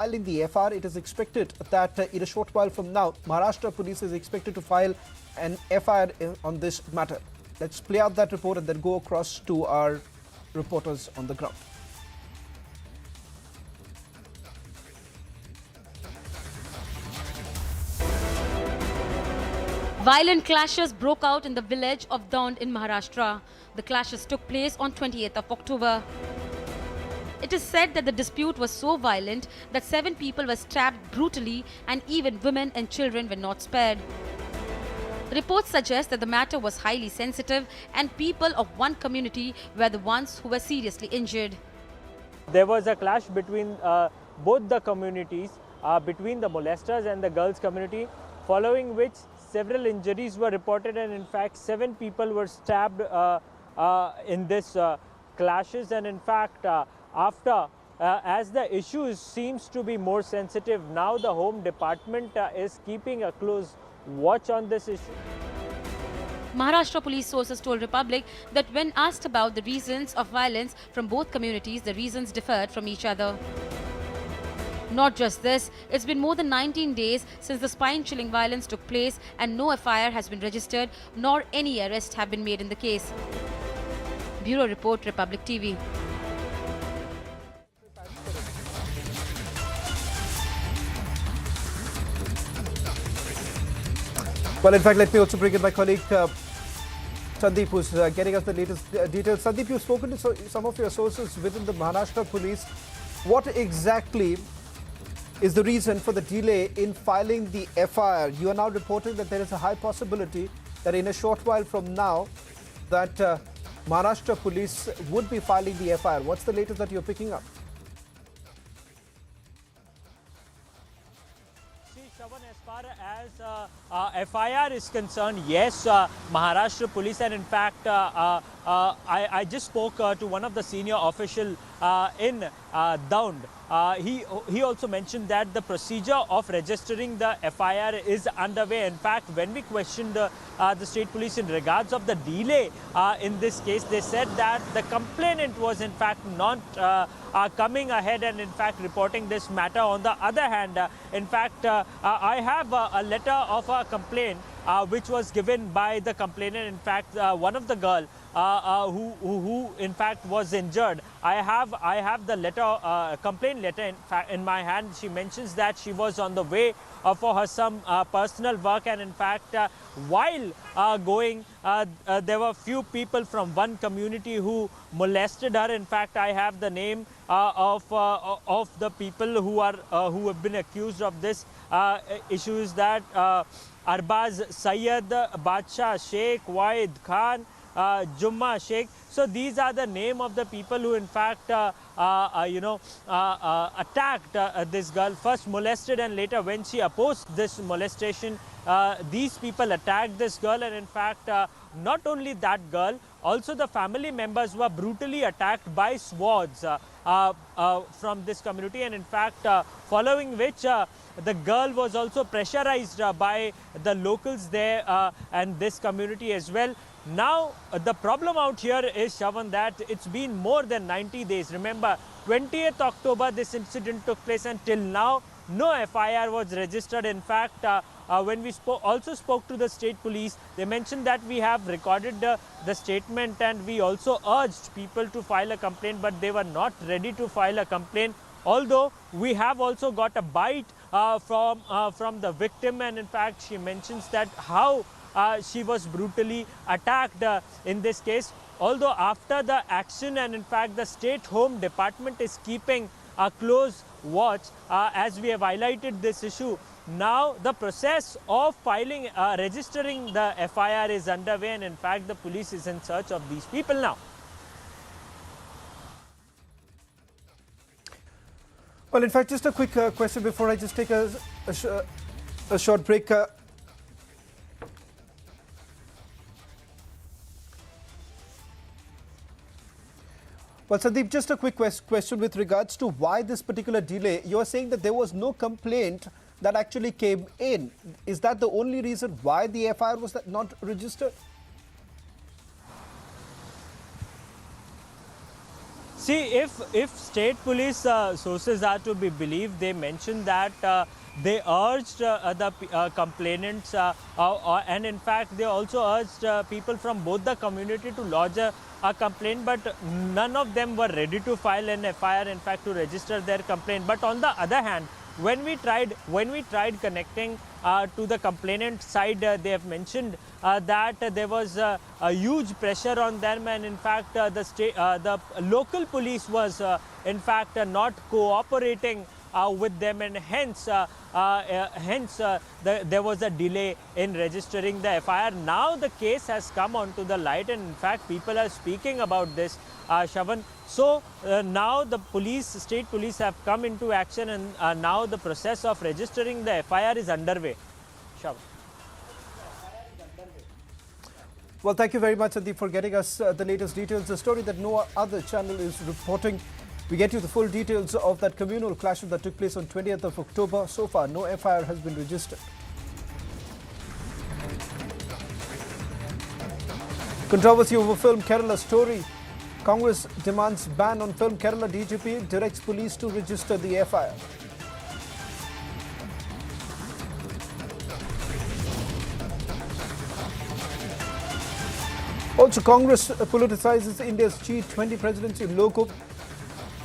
filing the FIR. It is expected that in a short while from now, Maharashtra police is expected to file an FIR on this matter. Let's play out that report and then go across to our reporters on the ground. Violent clashes broke out in the village of Daund in Maharashtra. The clashes took place on 28th of October. It is said that the dispute was so violent that 7 people were stabbed brutally and even women and children were not spared. Reports suggest that the matter was highly sensitive and people of one community were the ones who were seriously injured. There was a clash between both the communities, between the molesters and the girls community, following which several injuries were reported, and in fact 7 people were stabbed in this clashes. And in fact as the issue seems to be more sensitive, now the Home Department is keeping a close watch on this issue. Maharashtra police sources told Republic that when asked about the reasons of violence from both communities, the reasons differed from each other. Not just this, it's been more than 19 days since the spine-chilling violence took place and no FIR has been registered nor any arrests have been made in the case. Bureau Report, Republic TV. Well, in fact, let me also bring in my colleague Sandeep, who's getting us the latest details. Sandeep, you've spoken to some of your sources within the Maharashtra police. What exactly is the reason for the delay in filing the FIR? You are now reporting that there is a high possibility that in a short while from now that Maharashtra police would be filing the FIR. What's the latest that you're picking up? As far as FIR is concerned, yes, Maharashtra police, and in fact I just spoke to one of the senior officials in Daund. He also mentioned that the procedure of registering the FIR is underway. In fact, when we questioned the state police in regards of the delay in this case, they said that the complainant was in fact not coming ahead and in fact reporting this matter. On the other hand, in fact, I have a letter of a complaint which was given by the complainant. In fact, one of the girl who in fact was injured. I have the letter, complaint letter in my hand. She mentions that she was on the way for her some personal work, and in fact while going there were few people from one community who molested her. In fact, I have the name of the people who have been accused of this issues, that Arbaz Sayyid, Badshah Sheikh, Waid Khan, Jumma Sheikh. So these are the name of the people who in fact attacked this girl, first molested, and later when she opposed this molestation, these people attacked this girl. And in fact not only that girl, also the family members were brutally attacked by swords from this community. And in fact following which the girl was also pressurized by the locals there and this community as well. Now the problem out here is, Shavan, that it's been more than 90 days. Remember, 20th October this incident took place, and till now no FIR was registered. In fact, when we also spoke to the state police, they mentioned that we have recorded the statement and we also urged people to file a complaint, but they were not ready to file a complaint. Although we have also got a bite from the victim, and in fact she mentions that how she was brutally attacked in this case. Although after the action, and in fact the State Home Department is keeping a close watch as we have highlighted this issue. Now the process of filing, registering the FIR is underway, and in fact the police is in search of these people now. Well, in fact, just a quick question before I just take a short break. Well, Sandeep, just a quick question with regards to why this particular delay. You are saying that there was no complaint that actually came in. Is that the only reason why the FIR was not registered? See, if state police sources are to be believed, they mentioned that they urged the complainants and in fact they also urged people from both the community to lodge a complaint, but none of them were ready to file an FIR, in fact to register their complaint. But on the other hand, when we tried connecting to the complainant side, they have mentioned that there was a huge pressure on them, and in fact the local police was in fact not cooperating with them, and hence there was a delay in registering the FIR. Now the case has come onto the light, and in fact people are speaking about this, Shavan. So now the state police have come into action, and now the process of registering the FIR is underway. Shavan. Well, thank you very much, Sandeep, for getting us the latest details. A story that no other channel is reporting. We get you the full details of that communal clash that took place on 20th of October. So far, no FIR has been registered. Controversy over film Kerala story. Congress demands ban on film. Kerala DGP directs police to register the FIR. Also, Congress politicizes India's G20 presidency. Loco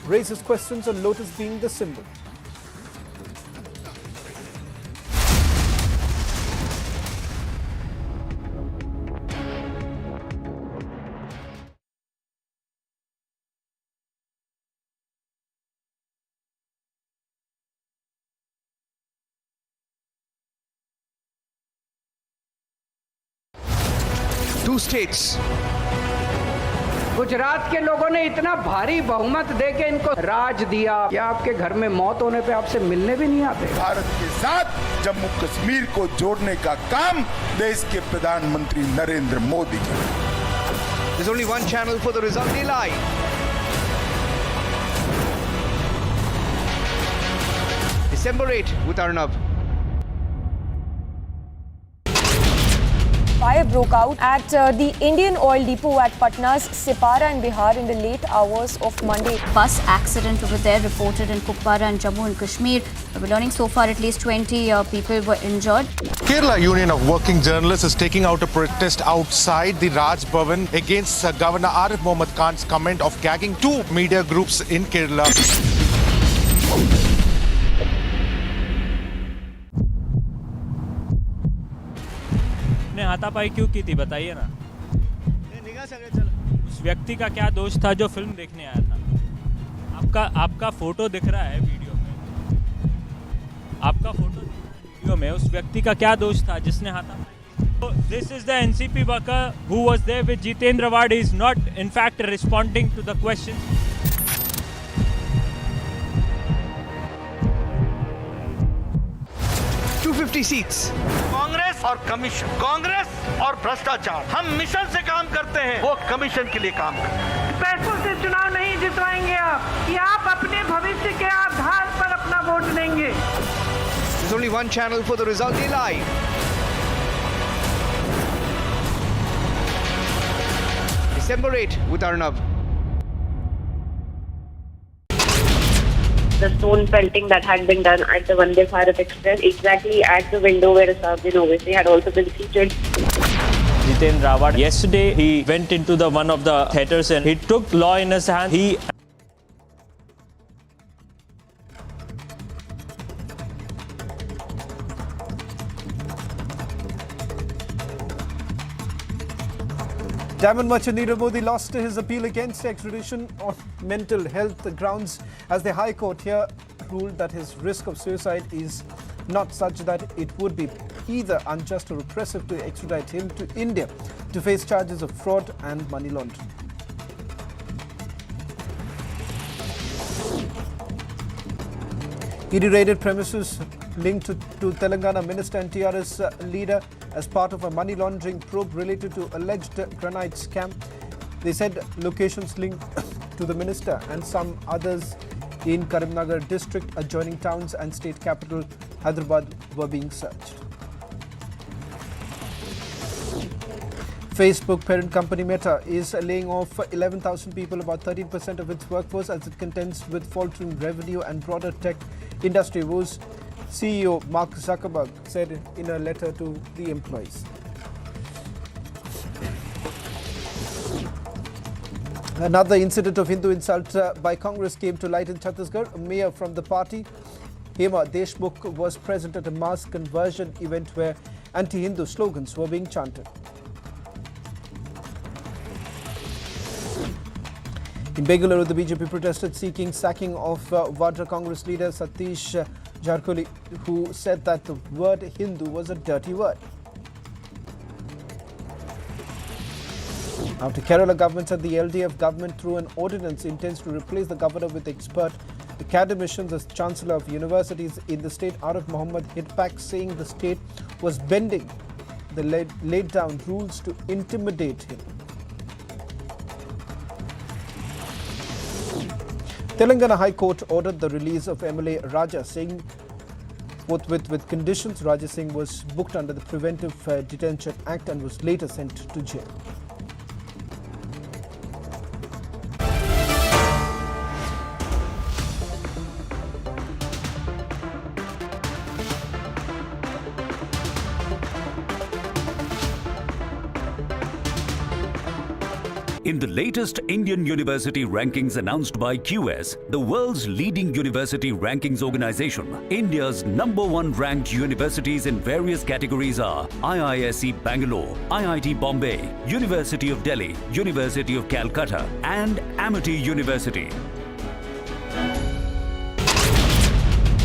raises questions on lotus being the symbol. Two states. Gujarat के लोगों ने इतना भारी बहुमत देके इनको राज दिया कि आपके घर में मौत होने पे आपसे मिलने भी नहीं आते। भारत के साथ जम्मू कश्मीर को जोड़ने का काम देश के प्रधानमंत्री नरेंद्र मोदी की। There's only one channel for the result. They lie. December 8 with Arnab. Fire broke out at the Indian Oil Depot at Patna's Sipara in Bihar in the late hours of Monday. Bus accident over there reported in Kupwara and Jammu and Kashmir. We're learning so far at least 20 people were injured. Kerala Union of Working Journalists is taking out a protest outside the Raj Bhavan against Governor Arif Mohammad Khan's comment of gagging two media groups in Kerala. ने हाथापाई क्यों की थी बताइए ना। उस व्यक्ति का क्या दोष था जो फिल्म देखने आया था? आपका फोटो दिख रहा है वीडियो में, आपका फोटो दिख रहा है वीडियो में, उस व्यक्ति का क्या दोष था जिसने हाथापाई की? So this is the NCP worker who was there with Jitendra Wad. He is not in fact responding to the questions. 250 seats. Congress और कमीशन, कांग्रेस और भ्रष्टाचार, हम मिशन से काम करते हैं, वो कमीशन के लिए काम करते हैं। पैसों से चुनाव नहीं जितवाएंगे आप, कि आप अपने भविष्य के आधार पर अपना वोट देंगे। There's only one channel for the result. They lie. December 8 with Arnab. The stone pelting that had been done at the Vande Bharat Express, exactly at the window where Sabin Owaisi had also been seated. Jitendra Wad, yesterday he went into one of the theatres and he took law in his hand. Diamond merchant Nirav Modi lost his appeal against extradition on mental health grounds as the High Court here ruled that his risk of suicide is not such that it would be either unjust or oppressive to extradite him to India to face charges of fraud and money laundering. ED raided premises linked to Telangana minister and TRS leader as part of a money laundering probe related to alleged granite scam. They said locations linked to the minister and some others in Karimnagar district, adjoining towns and state capital Hyderabad were being searched. Facebook parent company Meta is laying off 11,000 people, about 13% of its workforce, as it contends with faltering revenue and broader tech industry woes. CEO Mark Zuckerberg said in a letter to the employees. Another incident of Hindu insult by Congress came to light in Chhattisgarh. A mayor from the party, Hema Deshmukh, was present at a mass conversion event where anti-Hindu slogans were being chanted. In Bengaluru, the BJP protested seeking sacking of Vadra Congress leader Satish Jarkoli, who said that the word Hindu was a dirty word. After Kerala government said the LDF government through an ordinance intends to replace the governor with expert academicians as Chancellor of Universities in the state, Arnab Mohammed hit back, saying the state was bending the laid down rules to intimidate him. Telangana High Court ordered the release of MLA Raja Singh with conditions. Raja Singh was booked under the Preventive Detention Act and was later sent to jail. In the latest Indian university rankings announced by QS, the world's leading university rankings organization, India's #1 ranked universities in various categories are IISc Bangalore, IIT Bombay, University of Delhi, University of Calcutta, and Amity University.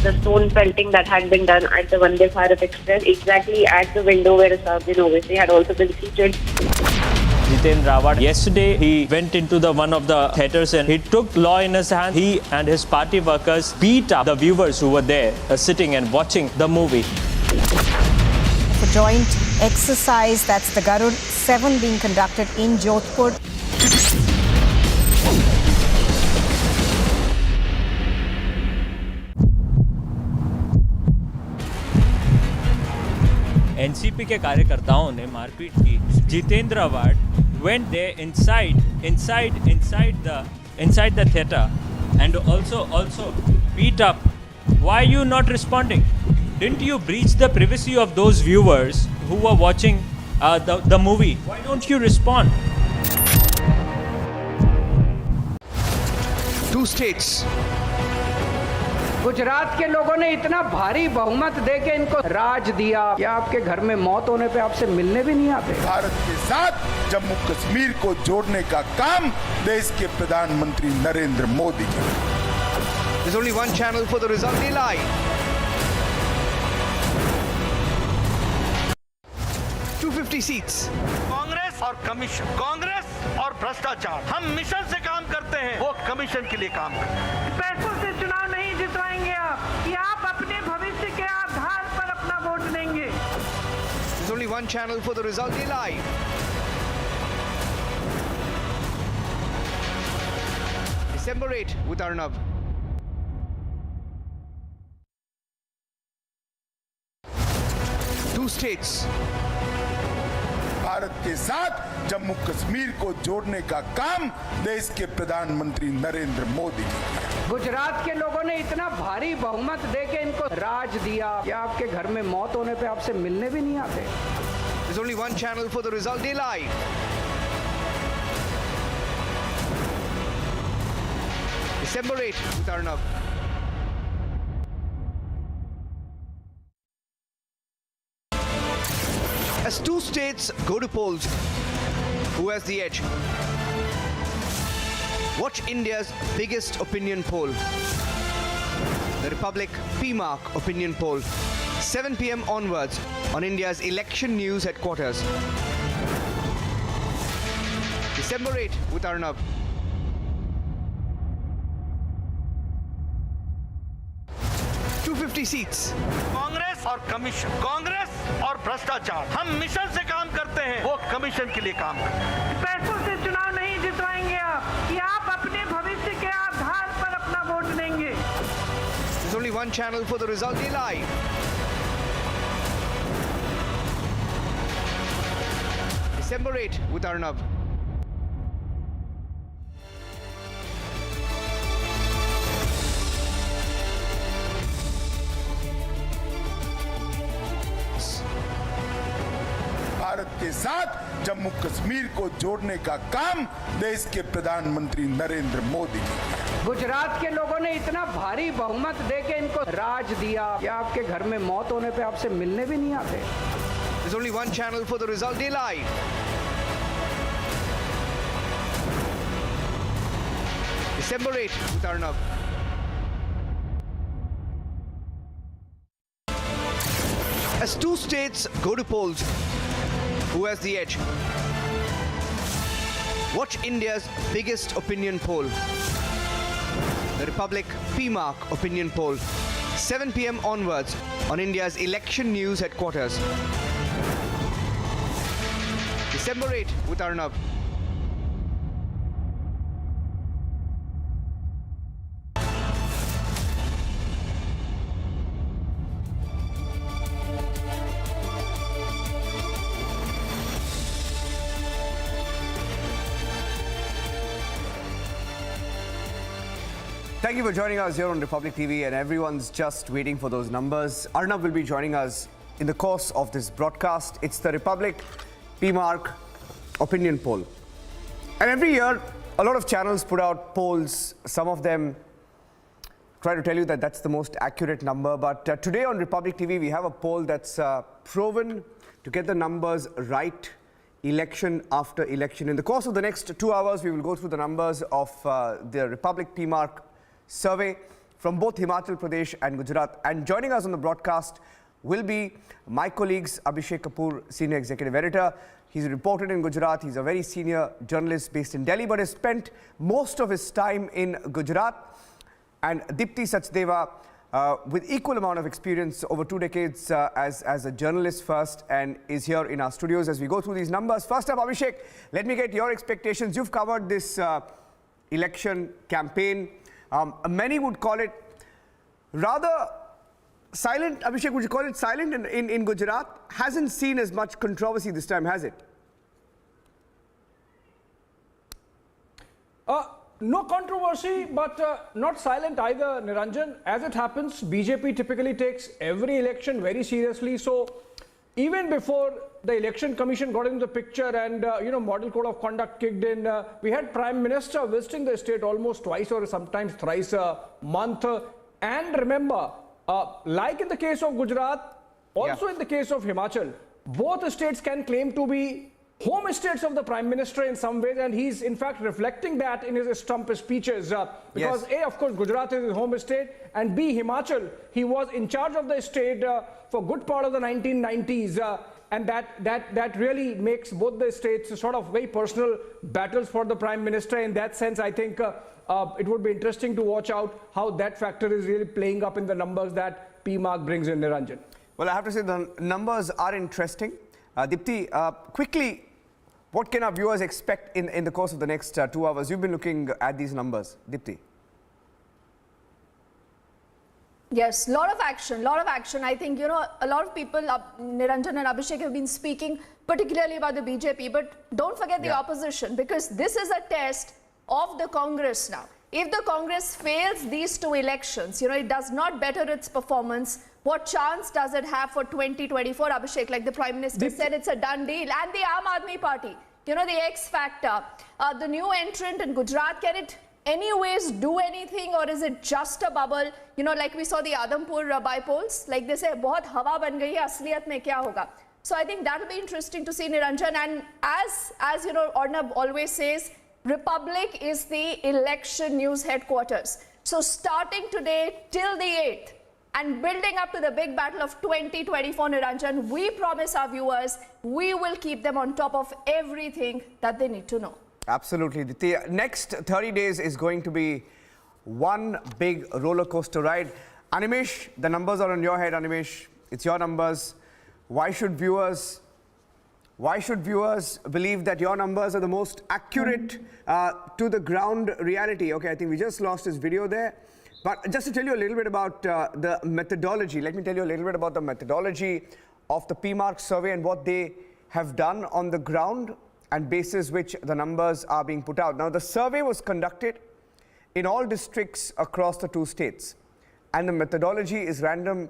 The stone pelting that had been done at the Vande Bharat Express, exactly at the window where Assaduddin Owaisi had also been seated. Jitendra Rawat, yesterday he went into one of the theatres and he took law in his hand. He and his party workers beat up the viewers who were there sitting and watching the movie. For joint exercise, that's the Garud 7 being conducted in Jodhpur. NCP के कार्यकर्ताओं ने मारपीट की. Jitendra award went there inside the theatre and also beat up. Why are you not responding? Didn't you breach the privacy of those viewers who were watching the movie? Why don't you respond? Two states. Gujarat के लोगों ने इतना भारी बहुमत देके इनको राज दिया कि आपके घर में मौत होने पे आपसे मिलने भी नहीं आते. भारत के साथ जम्मू कश्मीर को जोड़ने का काम देश के प्रधानमंत्री Narendra Modi ji. There's only one channel for the Resulti Live. 250 seats. Congress और कमीशन, कांग्रेस और भ्रष्टाचार. हम मिशन से काम करते हैं, वो कमीशन के लिए काम करते हैं. पैसों से चुनाव नहीं जितवाएंगे आप, कि आप अपने भविष्य के आधार पर अपना वोट देंगे. There's only one channel for the Resulti Live. December 8 with Arnab. Two states. Bharat के साथ जम्मू कश्मीर को जोड़ने का काम देश के प्रधानमंत्री नरेंद्र मोदी जी. गुजरात के लोगों ने इतना भारी बहुमत देके इनको राज दिया कि आपके घर में मौत होने पे आपसे मिलने भी नहीं आते. There's only one channel for the Resulti Live. December 8 with Arnab. As two states go to polls, who has the edge? Watch India's biggest opinion poll, the Republic PMark opinion poll, 7 p.m. onwards on India's election news headquarters. December 8 with Arnab. seats. Congress और commission, Congress और भ्रष्टाचार. हम mission से काम करते हैं, वो commission के लिए काम करते हैं. पैसों से चुनाव नहीं जितवाएंगे आप, कि आप अपने भविष्य के आधार पर अपना वोट देंगे. There's only one channel for the Resulti Live. December 8 with Arnab. Bharat के साथ जम्मू कश्मीर को जोड़ने का काम देश के प्रधानमंत्री नरेंद्र मोदी ने किया। गुजरात के लोगों ने इतना भारी बहुमत देके इनको राज दिया कि आपके घर में मौत होने पे आपसे मिलने भी नहीं आते। There's only one channel for the result. Day live. December 8 with Arnab. As two states go to polls, who has the edge? Watch India's biggest opinion poll. The Republic PMark opinion poll. 7 p.m. onwards on India's election news headquarters. December 8 with Arnab. Thank you for joining us here on Republic TV, and everyone's just waiting for those numbers. Arnab will be joining us in the course of this broadcast. It's the Republic PMark opinion poll. And every year, a lot of channels put out polls. Some of them try to tell you that that's the most accurate number. But today on Republic TV, we have a poll that's proven to get the numbers right election after election. In the course of the next 2 hours, we will go through the numbers of the Republic PMark survey from both Himachal Pradesh and Gujarat. And joining us on the broadcast will be my colleagues Abhishek Kapoor, Senior Executive Editor. He's reported in Gujarat. He's a very senior journalist based in Delhi, but has spent most of his time in Gujarat. And Dipti Sachdeva, with equal amount of experience over 2 decades as a journalist first, and is here in our studios as we go through these numbers. First up, Abhishek, let me get your expectations. You've covered this election campaign. Many would call it rather silent. Abhishek, would you call it silent in Gujarat? Hasn't seen as much controversy this time, has it? No controversy, but not silent either, Niranjan. As it happens, BJP typically takes every election very seriously. So even before the election commission got into the picture and model code of conduct kicked in, we had Prime Minister visiting the state almost twice or sometimes thrice a month. And remember, like in the case of Gujarat, also in the case of Himachal, both states can claim to be home states of the Prime Minister in some ways, and he's in fact reflecting that in his stump speeches. Because A, of course, Gujarat is his home state, and B, Himachal, he was in charge of the state for good part of the 1990s. And that really makes both the states sort of very personal battles for the Prime Minister. In that sense, I think it would be interesting to watch out how that factor is really playing up in the numbers that PMark brings in, Niranjan. Well, I have to say the numbers are interesting. Dipti, quickly, what can our viewers expect in the course of the next 2 hours? You've been looking at these numbers. Dipti. Yes, lot of action. I think, a lot of people, Niranjan and Abhishek, have been speaking particularly about the BJP, but don't forget the opposition, because this is a test of the Congress now. If the Congress fails these 2 elections, it does not better its performance, what chance does it have for 2024, Abhishek? Like the Prime Minister said, it's a done deal. And the Aam Aadmi Party, the X factor, the new entrant in Gujarat, can it anyways do anything, or is it just a bubble? Like we saw the Adampur by-polls, like they say, bahut hawa ban gayi hai, asliyat mein kya hoga? So I think that will be interesting to see, Niranjan. And as Arnab always says, Republic is the election news headquarters. So starting today till the 8th, and building up to the big battle of 2024, Niranjan, we promise our viewers, we will keep them on top of everything that they need to know. Absolutely. The next 30 days is going to be one big roller coaster ride. Animesh, the numbers are on your head, Animesh. It's your numbers. Why should viewers believe that your numbers are the most accurate to the ground reality? Okay, I think we just lost this video there. But just to tell you a little bit about the methodology, let me tell you a little bit about the methodology of the PMark survey and what they have done on the ground. and basis which the numbers are being put out. Now, the survey was conducted in all districts across the 2 states, and the methodology is random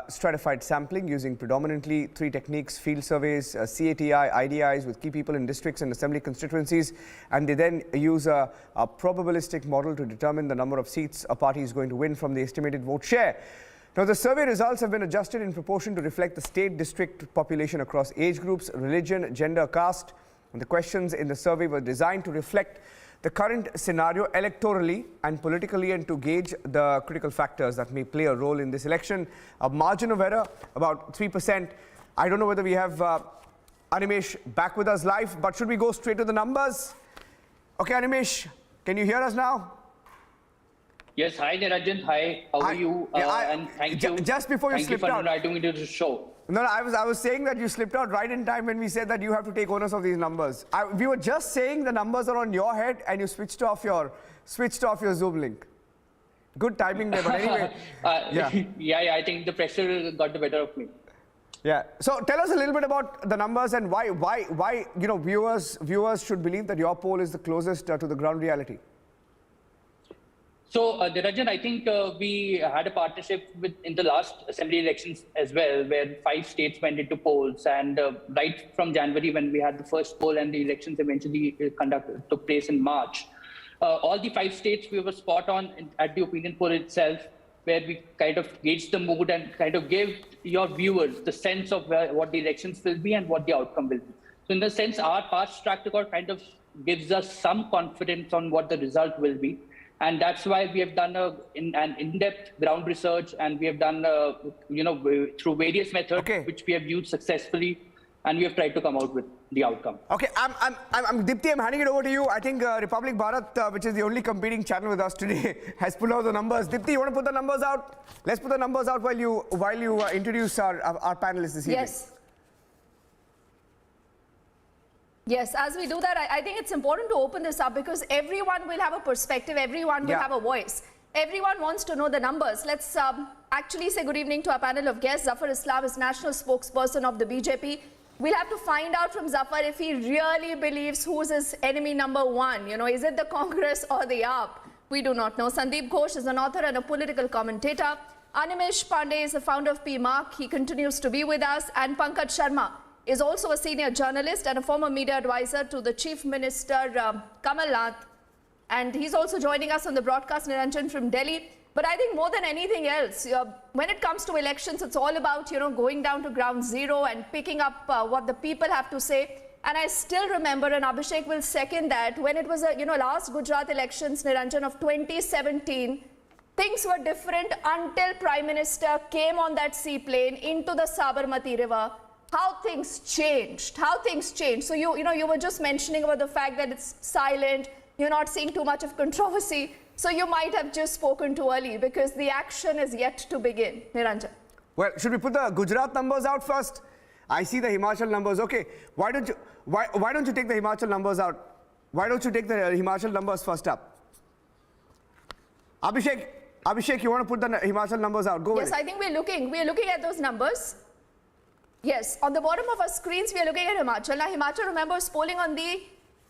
stratified sampling using predominantly 3 techniques: field surveys, CATI, IDIs with key people in districts and assembly constituencies, and they then use a probabilistic model to determine the number of seats a party is going to win from the estimated vote share. Now, the survey results have been adjusted in proportion to reflect the state district population across age groups, religion, gender, caste, and the questions in the survey were designed to reflect the current scenario electorally and politically, and to gauge the critical factors that may play a role in this election. A margin of error about 3%. I don't know whether we have Animesh back with us live, but should we go straight to the numbers? Okay, Animesh, can you hear us now? Yes, hi Niranjan, hi, how are you? And thank you. Just before you slipped out. Thank you for inviting me to the show. No, I was saying that you slipped out right in time when we said that you have to take onus of these numbers. We were just saying the numbers are on your head, and you switched off your Zoom link. Good timing there, but anyway. Yeah, I think the pressure got the better of me. Yeah. So tell us a little bit about the numbers and why viewers should believe that your poll is the closest to the ground reality. So, Niranjan, I think we had a partnership in the last assembly elections as well, where 5 states went into polls, and right from January, when we had the first poll and the elections eventually took place in March, all the 5 states we were spot on at the opinion poll itself, where we kind of gauged the mood and kind of gave your viewers the sense of what the elections will be and what the outcome will be. So, in the sense, our past track record kind of gives us some confidence on what the result will be. And that's why we have done an in-depth ground research, and we have done, through various methods, which we have used successfully, and we have tried to come out with the outcome. Okay, I'm Dipti, I'm handing it over to you. I think Republic Bharat, which is the only competing channel with us today, has pulled out the numbers. Dipti, you want to put the numbers out? Let's put the numbers out while you introduce our panelists this evening. Yes. Yes, as we do that, I think it's important to open this up because everyone will have a perspective, everyone will have a voice. Everyone wants to know the numbers. Let's actually say good evening to our panel of guests. Zafar Islam is national spokesperson of the BJP. We'll have to find out from Zafar if he really believes who's his enemy number 1. You know, is it the Congress or the AAP? We do not know. Sandeep Ghosh is an author and a political commentator. Animesh Pandey is the founder of PMark. He continues to be with us. And Pankaj Sharma is also a senior journalist and a former media advisor to the Chief Minister Kamal Nath. And he's also joining us on the broadcast, Niranjan, from Delhi. But I think more than anything else, when it comes to elections, it's all about, going down to ground zero and picking up what the people have to say. And I still remember, and Abhishek will second that, when it was, last Gujarat elections, Niranjan, of 2017, things were different until Prime Minister came on that seaplane into the Sabarmati River. How things changed, So you were just mentioning about the fact that it's silent, you're not seeing too much of controversy. So you might have just spoken too early because the action is yet to begin. Niranjan. Well, should we put the Gujarat numbers out first? I see the Himachal numbers. Okay, why don't you take the Himachal numbers out? Why don't you take the Himachal numbers first up? Abhishek, you want to put the Himachal numbers out? Go Yes, I think we're looking at those numbers. Yes, on the bottom of our screens, we are looking at Himachal. Now, Himachal, remember, is polling on the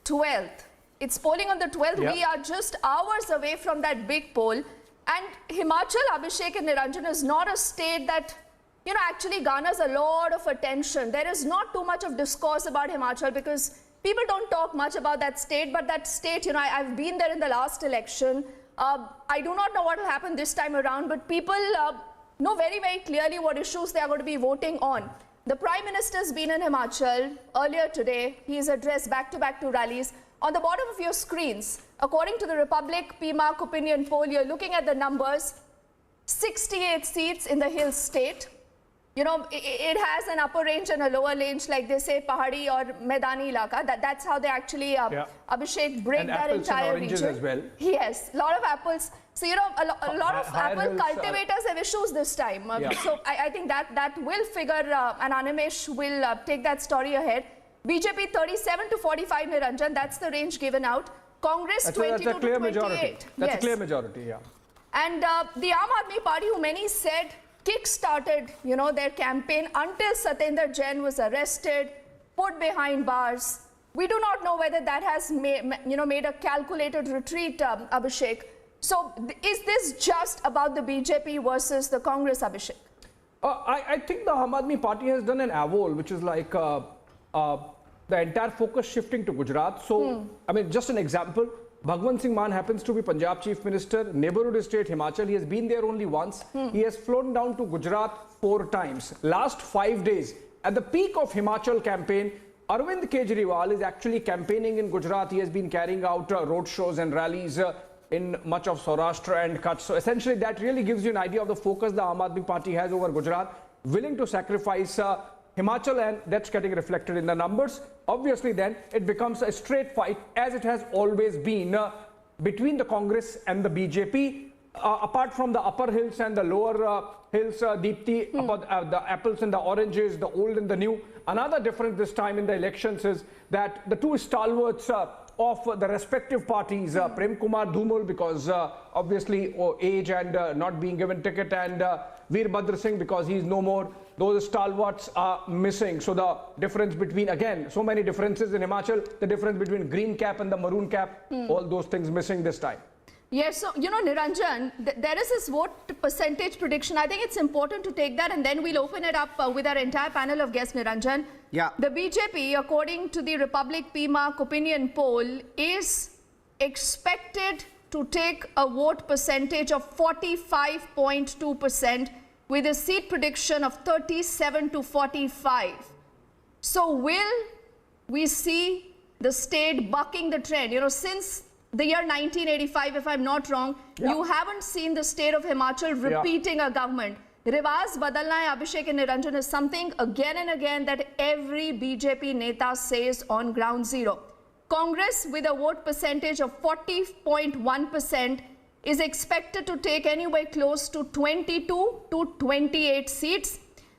12th. It's polling on the 12th. Yeah. We are just hours away from that big poll. And Himachal, Abhishek and Niranjan, is not a state that, actually garners a lot of attention. There is not too much of discourse about Himachal because people don't talk much about that state. But that state, I've been there in the last election. I do not know what will happen this time around, but people know very, very clearly what issues they are going to be voting on. The Prime Minister has been in Himachal earlier today. He's addressed back-to-back to rallies. On the bottom of your screens, according to the Republic PMark opinion poll, you're looking at the numbers. 68 seats in the Hill State. It has an upper range and a lower range, like they say, Pahadi or Maidani Ilaka. That's how they actually, Abhishek, break and that entire region. As well. Yes, a lot of apples. So, a lot of apple cultivators have issues this time. So, I think that will figure, and Animesh will take that story ahead. BJP 37 to 45, Niranjan, that's the range given out. Congress 22 to 28. Majority. That's a clear majority, yeah. And the Aam Aadmi Party, who many said kick-started, their campaign until Satyendra Jain was arrested, put behind bars. we do not know whether that has made a calculated retreat, Abhishek. So is this just about the BJP versus the Congress, Abhishek? I think the Aam Aadmi Party has done an avol, which is like the entire focus shifting to Gujarat. So, I mean, just an example, Bhagwant Singh Mann happens to be Punjab Chief Minister, neighborhood state Himachal. He has been there only once. He has flown down to Gujarat 4 times. Last 5 days, at the peak of Himachal campaign, Arvind Kejriwal is actually campaigning in Gujarat. He has been carrying out road shows and rallies in much of Saurashtra and Kutch. So essentially that really gives you an idea of the focus the Aam Aadmi Party has over Gujarat, willing to sacrifice Himachal, and that's getting reflected in the numbers. Obviously then it becomes a straight fight, as it has always been, between the Congress and the BJP. Apart from the upper hills and the lower hills, Deepti, the apples and the oranges, the old and the new. Another difference this time in the elections is that the two stalwarts of the respective parties, Prem Kumar Dhumul, because obviously age and not being given ticket, and Veerbhadra Singh, because he's no more, those stalwarts are missing. So the difference between, again, so many differences in Himachal, the difference between green cap and the maroon cap, all those things missing this time. Yes, so, Niranjan, there is this vote percentage prediction. I think it's important to take that, and then we'll open it up with our entire panel of guests, Niranjan. Yeah. The BJP, according to the Republic PMark opinion poll, is expected to take a vote percentage of 45.2% with a seat prediction of 37 to 45. So will we see the state bucking the trend? Since the year 1985, if I'm not wrong, you haven't seen the state of Himachal repeating a government. Rivaz Badalna hai, Abhishek and Niranjan, is something again and again that every BJP neta says on ground zero. Congress, with a vote percentage of 40.1%, is expected to take anywhere close to 22 to 28 seats.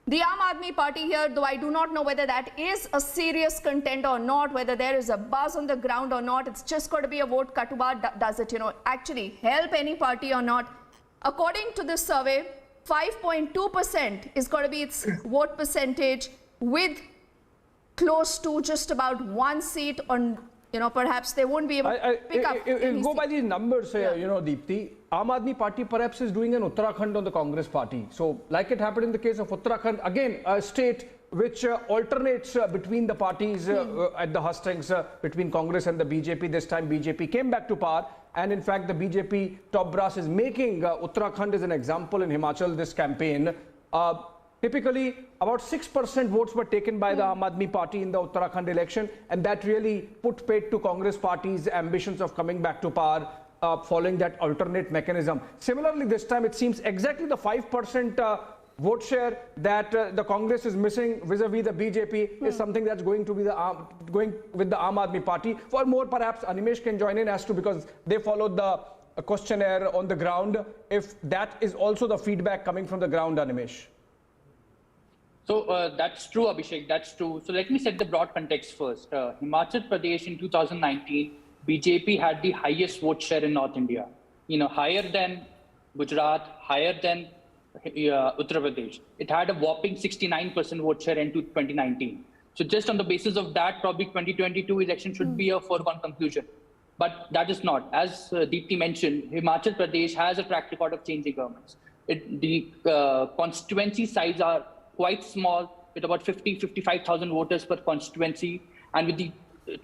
The Aam Aadmi Party here, though I do not know whether that is a serious contender or not, whether there is a buzz on the ground or not, it's just got to be a vote katuba. Does it, actually help any party or not? According to this survey, 5.2% is going to be its vote percentage, with close to just about 1 seat on, perhaps they won't be able to pick up. Go by these numbers, Deepti. Aam Aadmi Party perhaps is doing an Uttarakhand on the Congress Party. So, like it happened in the case of Uttarakhand, again, a state which alternates between the parties at the hustings between Congress and the BJP. This time BJP came back to power, and in fact the BJP top brass is making Uttarakhand as an example in Himachal this campaign. Typically, about 6% votes were taken by the Aam Aadmi Party in the Uttarakhand election, and that really put paid to Congress Party's ambitions of coming back to power following that alternate mechanism. Similarly, this time it seems exactly the 5% vote share that the Congress is missing vis-a-vis the BJP is something that's going to be going with the Aam Aadmi Party. For more, perhaps Animesh can join in as to, because they followed the questionnaire on the ground, if that is also the feedback coming from the ground, Animesh. So that's true, Abhishek, that's true. So let me set the broad context first. Himachal Pradesh in 2019, BJP had the highest vote share in North India. Higher than Gujarat, higher than Uttar Pradesh. It had a whopping 69% vote share in 2019. So just on the basis of that, probably 2022 election should be a foregone conclusion. But that is not. As Deepti mentioned, Himachal Pradesh has a track record of changing governments. The constituency size are quite small, with about 55,000 voters per constituency. And with the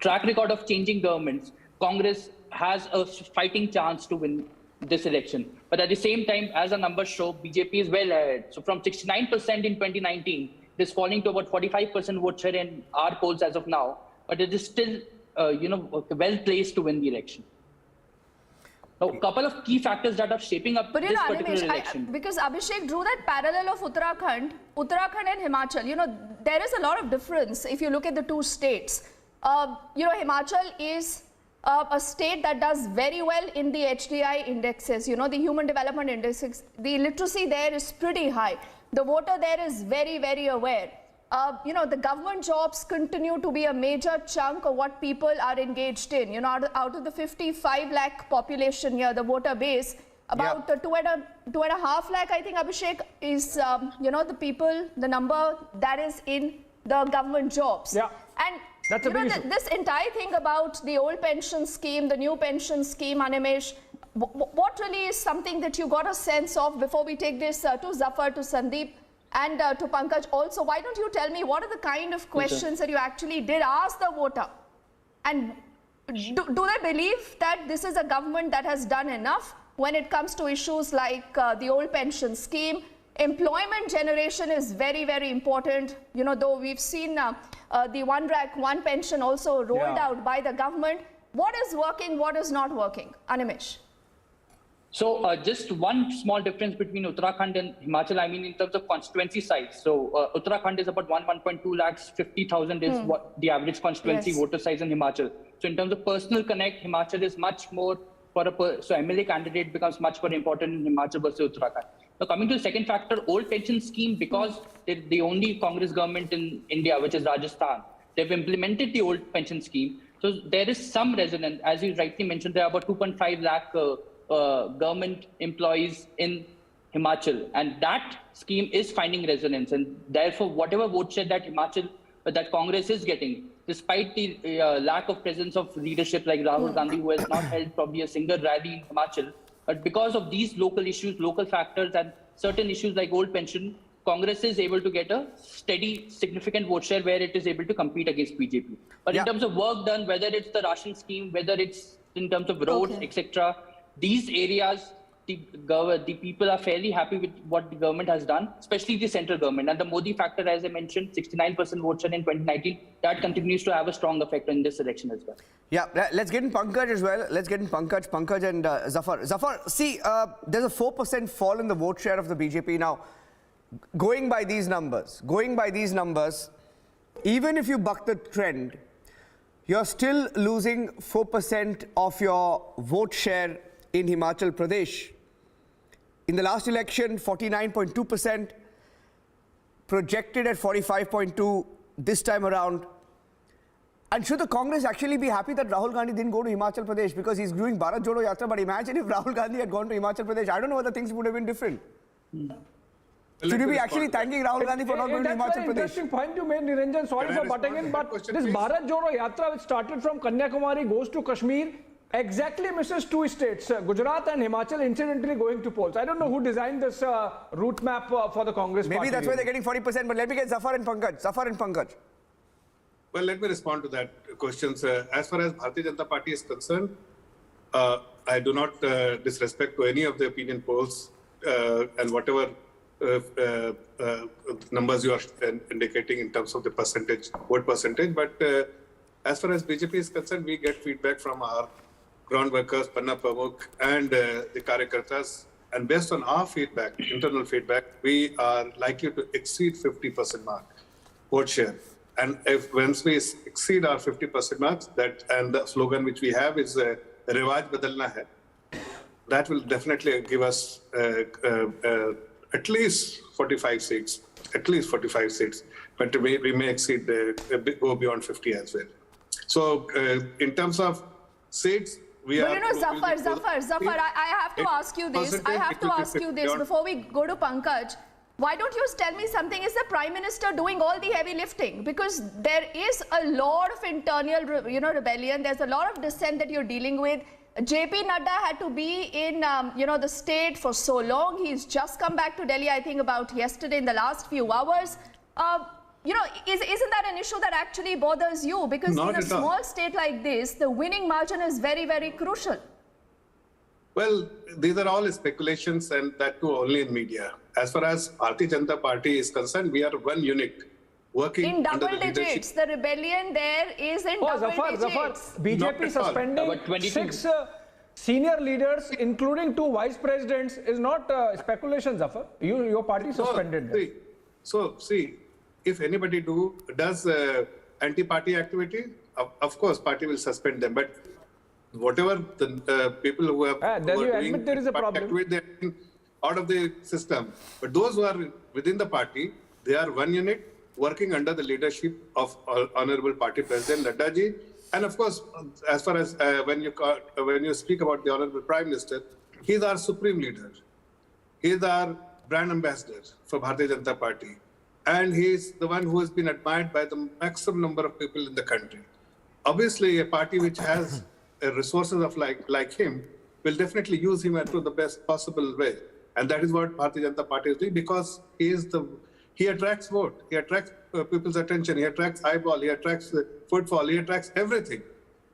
track record of changing governments, Congress has a fighting chance to win this election. But at the same time, as the numbers show, BJP is well ahead. So from 69% in 2019, it is falling to about 45% vote share in our polls as of now. But it is still, well placed to win the election. Now, a couple of key factors that are shaping up this particular election. Because Abhishek drew that parallel of Uttarakhand and Himachal. There is a lot of difference if you look at the two states. Himachal is a state that does very well in the HDI indexes, the Human Development Index. The literacy there is pretty high. The voter there is very, very aware. The government jobs continue to be a major chunk of what people are engaged in. Out of the 55 lakh population here, the voter base, about 2.5 lakh, I think, Abhishek, is, the number that is in the government jobs. And That's a big issue. This entire thing about the old pension scheme, the new pension scheme, Animesh, what really is something that you got a sense of before we take this to Zafar, to Sandeep, and to Pankaj also? Why don't you tell me what are the kind of questions that you actually did ask the voter? And do they believe that this is a government that has done enough when it comes to issues like the old pension scheme? Employment generation is very, very important. You know, though we've seen the one rank, one pension also rolled out by the government. What is working, what is not working? Animesh. So just one small difference between Uttarakhand and Himachal, I mean in terms of constituency size. So Uttarakhand is about 1.2 lakhs, 50,000 is what the average constituency voter size in Himachal. So in terms of personal connect, Himachal is much more for so MLA candidate becomes much more important in Himachal versus Uttarakhand. Now coming to the second factor, old pension scheme, because they're the only Congress government in India, which is Rajasthan, they've implemented the old pension scheme. So there is some resonance, as you rightly mentioned, there are about 2.5 lakh government employees in Himachal, and that scheme is finding resonance, and therefore whatever vote share that Himachal, that Congress is getting, despite the lack of presence of leadership like Rahul Gandhi, who has not held probably a single rally in Himachal, but because of these local issues, local factors, and certain issues like old pension, Congress is able to get a steady, significant vote share where it is able to compete against BJP. But in terms of work done, whether it's the ration scheme, whether it's in terms of roads, etc., these areas, the people are fairly happy with what the government has done, especially the central government. And the Modi factor, as I mentioned, 69% vote share in 2019, that continues to have a strong effect in this election as well. Yeah, let's get in Pankaj as well. Let's get in Pankaj and Zafar. Zafar, see, there's a 4% fall in the vote share of the BJP now. Going by these numbers, even if you buck the trend, you're still losing 4% of your vote share in Himachal Pradesh. In the last election, 49.2%, projected at 45.2% this time around. And should the Congress actually be happy that Rahul Gandhi didn't go to Himachal Pradesh because he's doing Bharat Jodo Yatra? But imagine if Rahul Gandhi had gone to Himachal Pradesh, I don't know whether things would have been different. Should you be actually thanking Rahul Gandhi for not going to Himachal Pradesh? That's an interesting point you made, Niranjan. Sorry for butting in, but this Bharat Jodo Yatra, which started from Kanyakumari, goes to Kashmir, exactly misses two states, Gujarat and Himachal, incidentally going to polls. I don't know who designed this route map for the Congress party. Maybe that's why they're getting 40%, but let me get Zafar and Pankaj. Well, let me respond to that question. As far as Bharatiya Janata Party is concerned, I do not disrespect to any of the opinion polls and whatever numbers you are indicating in terms of the vote percentage. But as far as BJP is concerned, we get feedback from our ground workers, Panna Pramukh, and the Karyakartas. And based on our feedback, internal feedback, we are likely to exceed 50% mark vote share. And if once we exceed our 50% marks, and the slogan which we have is Rivaj Badalna Hai, that will definitely give us at least 45 seats. But we may exceed, go beyond 50 as well. So in terms of seats, we are... But you know, Zafar, I have to ask you this. Before we go to Pankaj. Why don't you tell me something? Is the Prime Minister doing all the heavy lifting? Because there is a lot of internal, rebellion. There's a lot of dissent that you're dealing with. JP Nadda had to be in, the state for so long. He's just come back to Delhi, I think, about yesterday in the last few hours. Isn't that an issue that actually bothers you? Because in a small state like this, the winning margin is very, very crucial. Well, these are all speculations, and that too only in media. As far as Bharatiya Janata Party is concerned, we are one unit working in double under the digits. The rebellion there is in double digits. Zafar, BJP suspending 6 senior leaders, including 2 vice presidents, is not speculation, Zafar. Your party suspended them. See, if anybody does anti-party activity, of course, party will suspend them. But whatever the people who have then you admit there is a problem. Activity, they're out of the system. But those who are within the party, they are one unit working under the leadership of Honorable Party President Nadda ji. And of course, as far as when you speak about the Honorable Prime Minister, he is our supreme leader. He is our brand ambassador for Bharatiya Janata Party. and he's the one who has been admired by the maximum number of people in the country. Obviously, a party which has resources of like him will definitely use him to the best possible way. And that is what Bharatiya Janata Party is doing, because he attracts vote, he attracts people's attention, he attracts eyeball, he attracts footfall, he attracts everything.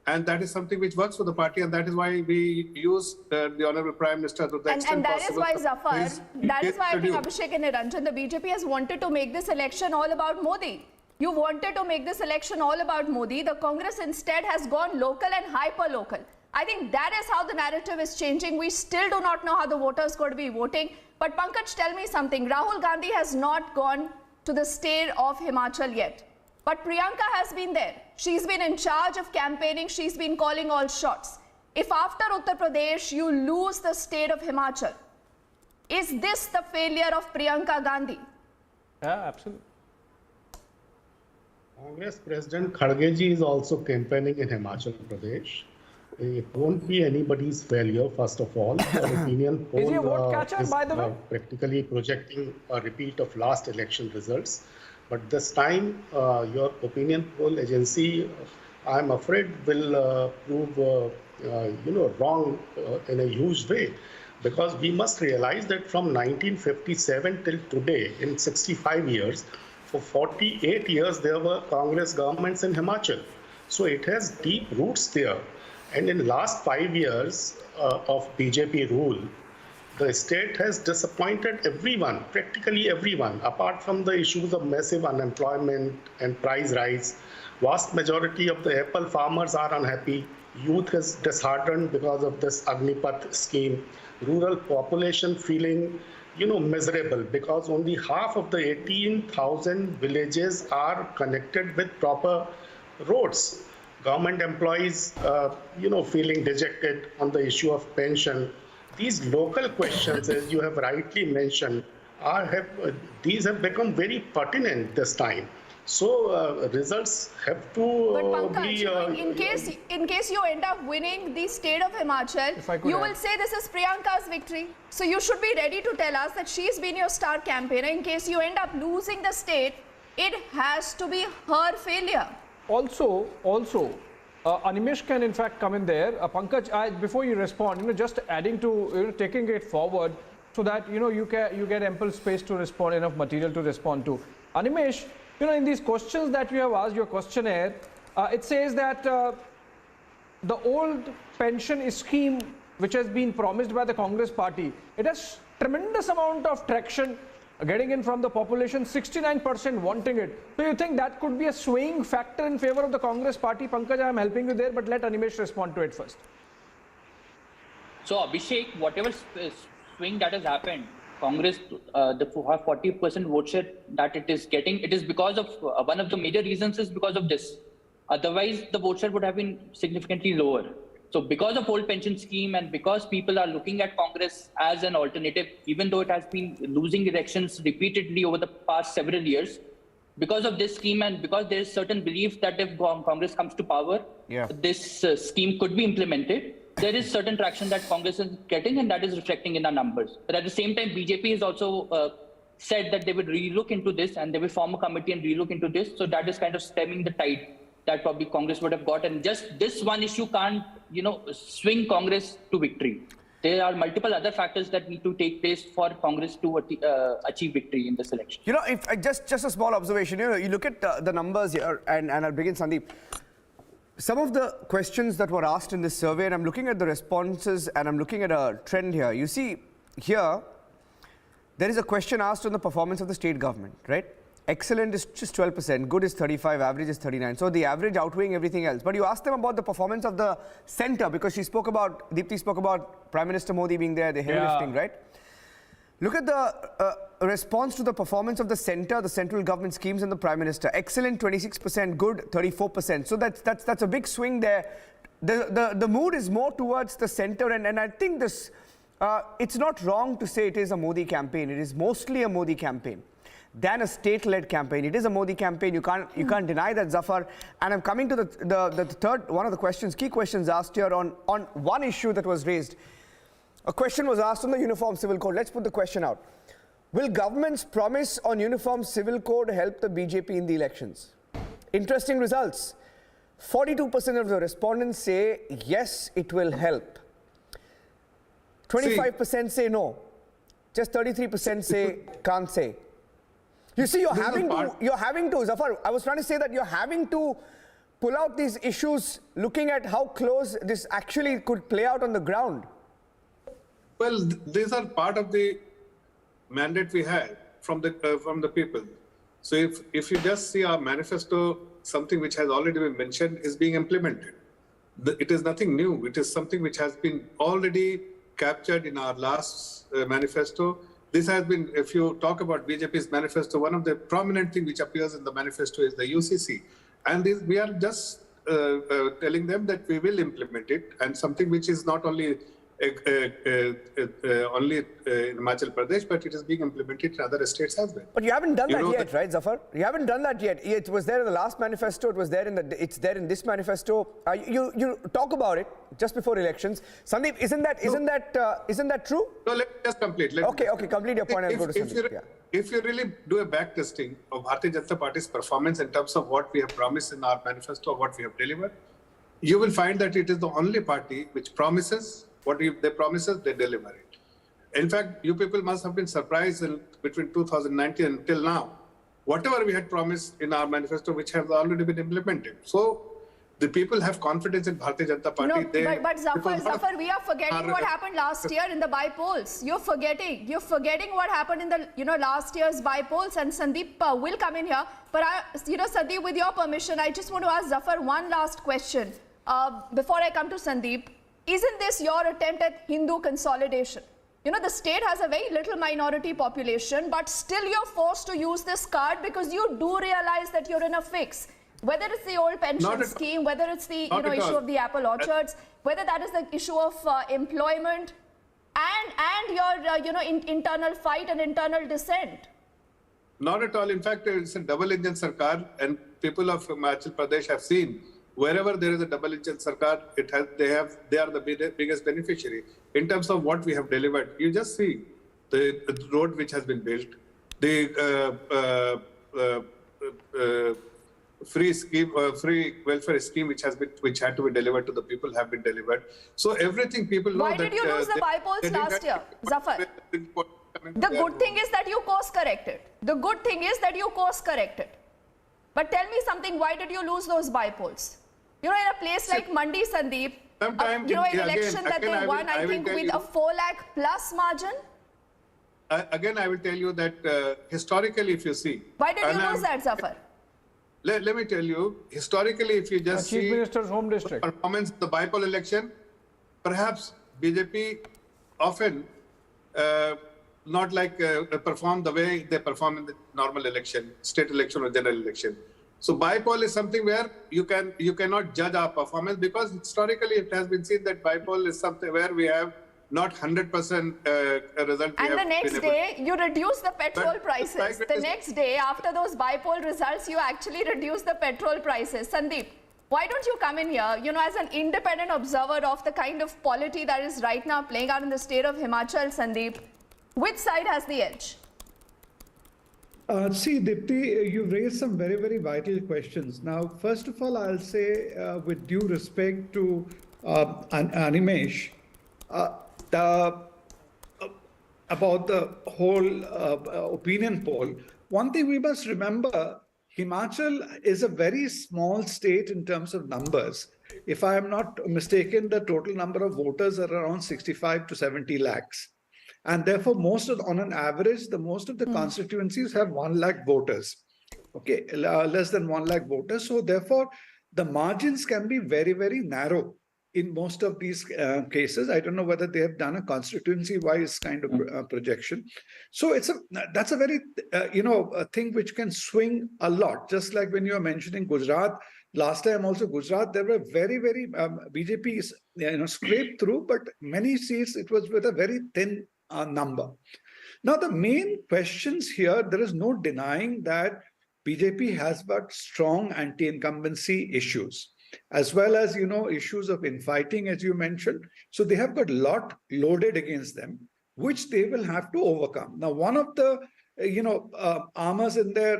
And that is something which works for the party, and that is why we use the Honorable Prime Minister to the extent and that possible. is why, Zafar, that is why I think Abhishek and Niranjan, the BJP has wanted to make this election all about Modi. You wanted to make this election all about Modi. The Congress instead has gone local and hyper-local. I think that is how the narrative is changing. We still do not know how the voters going to be voting. But Pankaj, tell me something. Rahul Gandhi has not gone to the state of Himachal yet. But Priyanka has been there. She's been in charge of campaigning. She's been calling all shots. If after Uttar Pradesh you lose the state of Himachal, is this the failure of Priyanka Gandhi? Yeah, absolutely. Congress President Kharge is also campaigning in Himachal Pradesh. It won't be anybody's failure, first of all. The opinion poll is he a vote catcher, by the way? Practically projecting a repeat of last election results. But this time, your opinion poll agency, I'm afraid, will prove wrong in a huge way. Because we must realize that from 1957 till today, in 65 years, for 48 years, there were Congress governments in Himachal. So it has deep roots there. And in the last 5 years of BJP rule, the state has disappointed everyone, practically everyone, apart from the issues of massive unemployment and price rise. Vast majority of the apple farmers are unhappy. Youth is disheartened because of this Agnipath scheme. Rural population feeling miserable because only half of the 18,000 villages are connected with proper roads. Government employees, feeling dejected on the issue of pension. These local questions, as you have rightly mentioned, these have become very pertinent this time. So results have to but Pankaj, in case you end up winning the state of Himachal, you will say this is Priyanka's victory. So you should be ready to tell us that she's been your star campaigner. In case you end up losing the state, it has to be her failure. Also, Animesh can in fact come in there. Pankaj, before you respond, just adding to, taking it forward so that, you get ample space to respond, enough material to respond to. Animesh, in these questions that you have asked, your questionnaire, it says that the old pension scheme which has been promised by the Congress party, it has tremendous amount of traction getting in from the population, 69% wanting it. So you think that could be a swaying factor in favor of the Congress party? Pankaj, I am helping you there, but let Animesh respond to it first. So Abhishek, whatever swing that has happened, Congress, the 40% vote share that it is getting, it is because of, one of the major reasons is because of this. Otherwise, the vote share would have been significantly lower. So because of old pension scheme and because people are looking at Congress as an alternative, even though it has been losing elections repeatedly over the past several years, because of this scheme and because there is certain belief that if Congress comes to power, this scheme could be implemented, there is certain traction that Congress is getting, and that is reflecting in our numbers. But at the same time, BJP has also said that they would relook into this and they will form a committee and relook into this. So that is kind of stemming the tide that probably Congress would have got. And just this one issue can't, swing Congress to victory. There are multiple other factors that need to take place for Congress to achieve victory in this election. If just a small observation, you look at the numbers here, and I'll begin, Sandeep. Some of the questions that were asked in this survey, and I'm looking at the responses and I'm looking at a trend here. You see here, there is a question asked on the performance of the state government, right? Excellent is just 12%, good is 35%, average is 39%. So the average outweighing everything else. But you asked them about the performance of the center, because Deepti spoke about Prime Minister Modi being there, the heavy lifting, right? Look at the response to the performance of the center, the central government schemes and the Prime Minister. Excellent, 26%, good, 34%. So that's a big swing there. The mood is more towards the center, and I think this, it's not wrong to say it is a Modi campaign. It is mostly a Modi campaign than a state-led campaign. It is a Modi campaign. You can't deny that, Zafar. And I'm coming to the third, one of the questions, key questions asked here on one issue that was raised. A question was asked on the Uniform Civil Code. Let's put the question out. Will government's promise on uniform civil code help the BJP in the elections? Interesting results. 42% of the respondents say yes, it will help. 25% say no. Just 33% say can't say. You see, you're having to, Zafar, I was trying to say that you're having to pull out these issues looking at how close this actually could play out on the ground. Well, these are part of the mandate we had from the people. So if you just see our manifesto, something which has already been mentioned is being implemented. It is nothing new. It is something which has been already captured in our last manifesto. This has been, if you talk about BJP's manifesto, one of the prominent things which appears in the manifesto is the UCC. And we are just telling them that we will implement it, and something which is not only in Himachal Pradesh, but it is being implemented in other states as well. But you haven't done that yet, right, Zafar? You haven't done that yet. It was there in the last manifesto. It was there it's there in this manifesto. You talk about it just before elections. Sandeep, isn't that true? No, let me just complete. Okay, complete your point. I'll go to Sandeep. If you really do a back testing of Bharatiya Janata Party's performance in terms of what we have promised in our manifesto, what we have delivered, you will find that it is the only party which promises what they promises, they deliver it. In fact, you people must have been surprised between 2019 until now, whatever we had promised in our manifesto, which has already been implemented. So the people have confidence in Bharatiya Janata Party. No, but Zafar, we are forgetting what happened last year in the by-polls. You're forgetting what happened in the last year's by-polls. And Sandeep will come in here. But Sandeep, with your permission, I just want to ask Zafar one last question before I come to Sandeep. Isn't this your attempt at Hindu consolidation? The state has a very little minority population, but still you're forced to use this card because you do realize that you're in a fix. Whether it's the old pension scheme, whether it's the issue of the apple orchards, whether that is the issue of employment and your internal fight and internal dissent. Not at all. In fact, it's a double engine sarkar, and people of Himachal Pradesh have seen wherever there is a double engine sarkar, they are the biggest beneficiary in terms of what we have delivered. You just see the road which has been built, the free welfare scheme which had to be delivered to the people have been delivered. So everything people know. Why did you lose the by-polls last year, Zafar? The good thing is that you course corrected. But tell me something, why did you lose those by-polls? In a place like Mandi, Sandeep, an election that they won, I think, with a 4 lakh plus margin. Again, I will tell you that historically, if you see. Why did you lose that, Zafar? Let me tell you, historically, if you just see Chief Minister's home district performance of the by-poll election, perhaps BJP often not like perform the way they perform in the normal election, state election or general election. So by-poll is something where you cannot judge our performance, because historically it has been seen that by-poll is something where we have not 100% result. And the next day, you reduce the petrol prices. The next day, after those by-poll results, you actually reduce the petrol prices. Sandeep, why don't you come in here, as an independent observer of the kind of polity that is right now playing out in the state of Himachal, Sandeep, which side has the edge? See, Dipti, you've raised some very, very vital questions. Now, first of all, I'll say, with due respect to Animesh, about the whole opinion poll, one thing we must remember, Himachal is a very small state in terms of numbers. If I am not mistaken, the total number of voters are around 65 to 70 lakhs. And therefore, on an average, most of the constituencies have 1 lakh voters. Okay, less than 1 lakh voters. So therefore, the margins can be very, very narrow in most of these cases. I don't know whether they have done a constituency-wise kind of projection. So that's a very, a thing which can swing a lot. Just like when you were mentioning Gujarat, last time also Gujarat, there were very, very, BJP scraped through, but many seats, it was with a very thin number. Now, the main questions here, there is no denying that BJP has got strong anti-incumbency issues, as well as, issues of infighting, as you mentioned. So they have got a lot loaded against them. which they will have to overcome. Now, one of the armors in their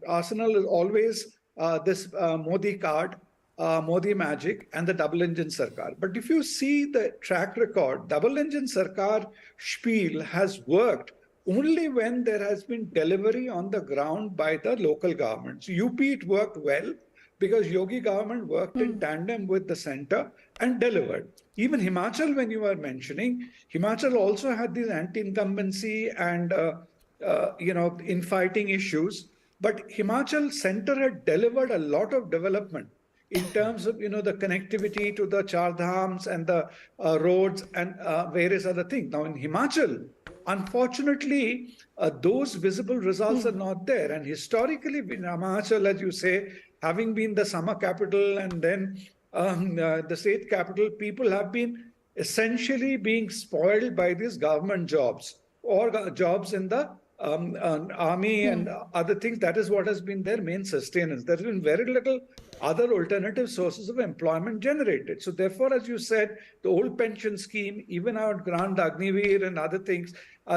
arsenal is always this Modi card, Modi magic, and the double engine Sarkar. But if you see the track record, double engine Sarkar spiel has worked only when there has been delivery on the ground by the local governments. UP, it worked well because Yogi government worked in tandem with the center and delivered. Even Himachal, when you were mentioning, Himachal also had these anti-incumbency and infighting issues. But Himachal center had delivered a lot of development in terms of, the connectivity to the Char Dhams and the roads and various other things. Now in Himachal, unfortunately, those visible results are not there. And historically, in Himachal, as you say, having been the summer capital and then the state capital, people have been essentially being spoiled by these government jobs or jobs in the army and other things. That is what has been their main sustenance. There's been very little other alternative sources of employment generated. So therefore, as you said, the old pension scheme, even our Grand Agniveer and other things,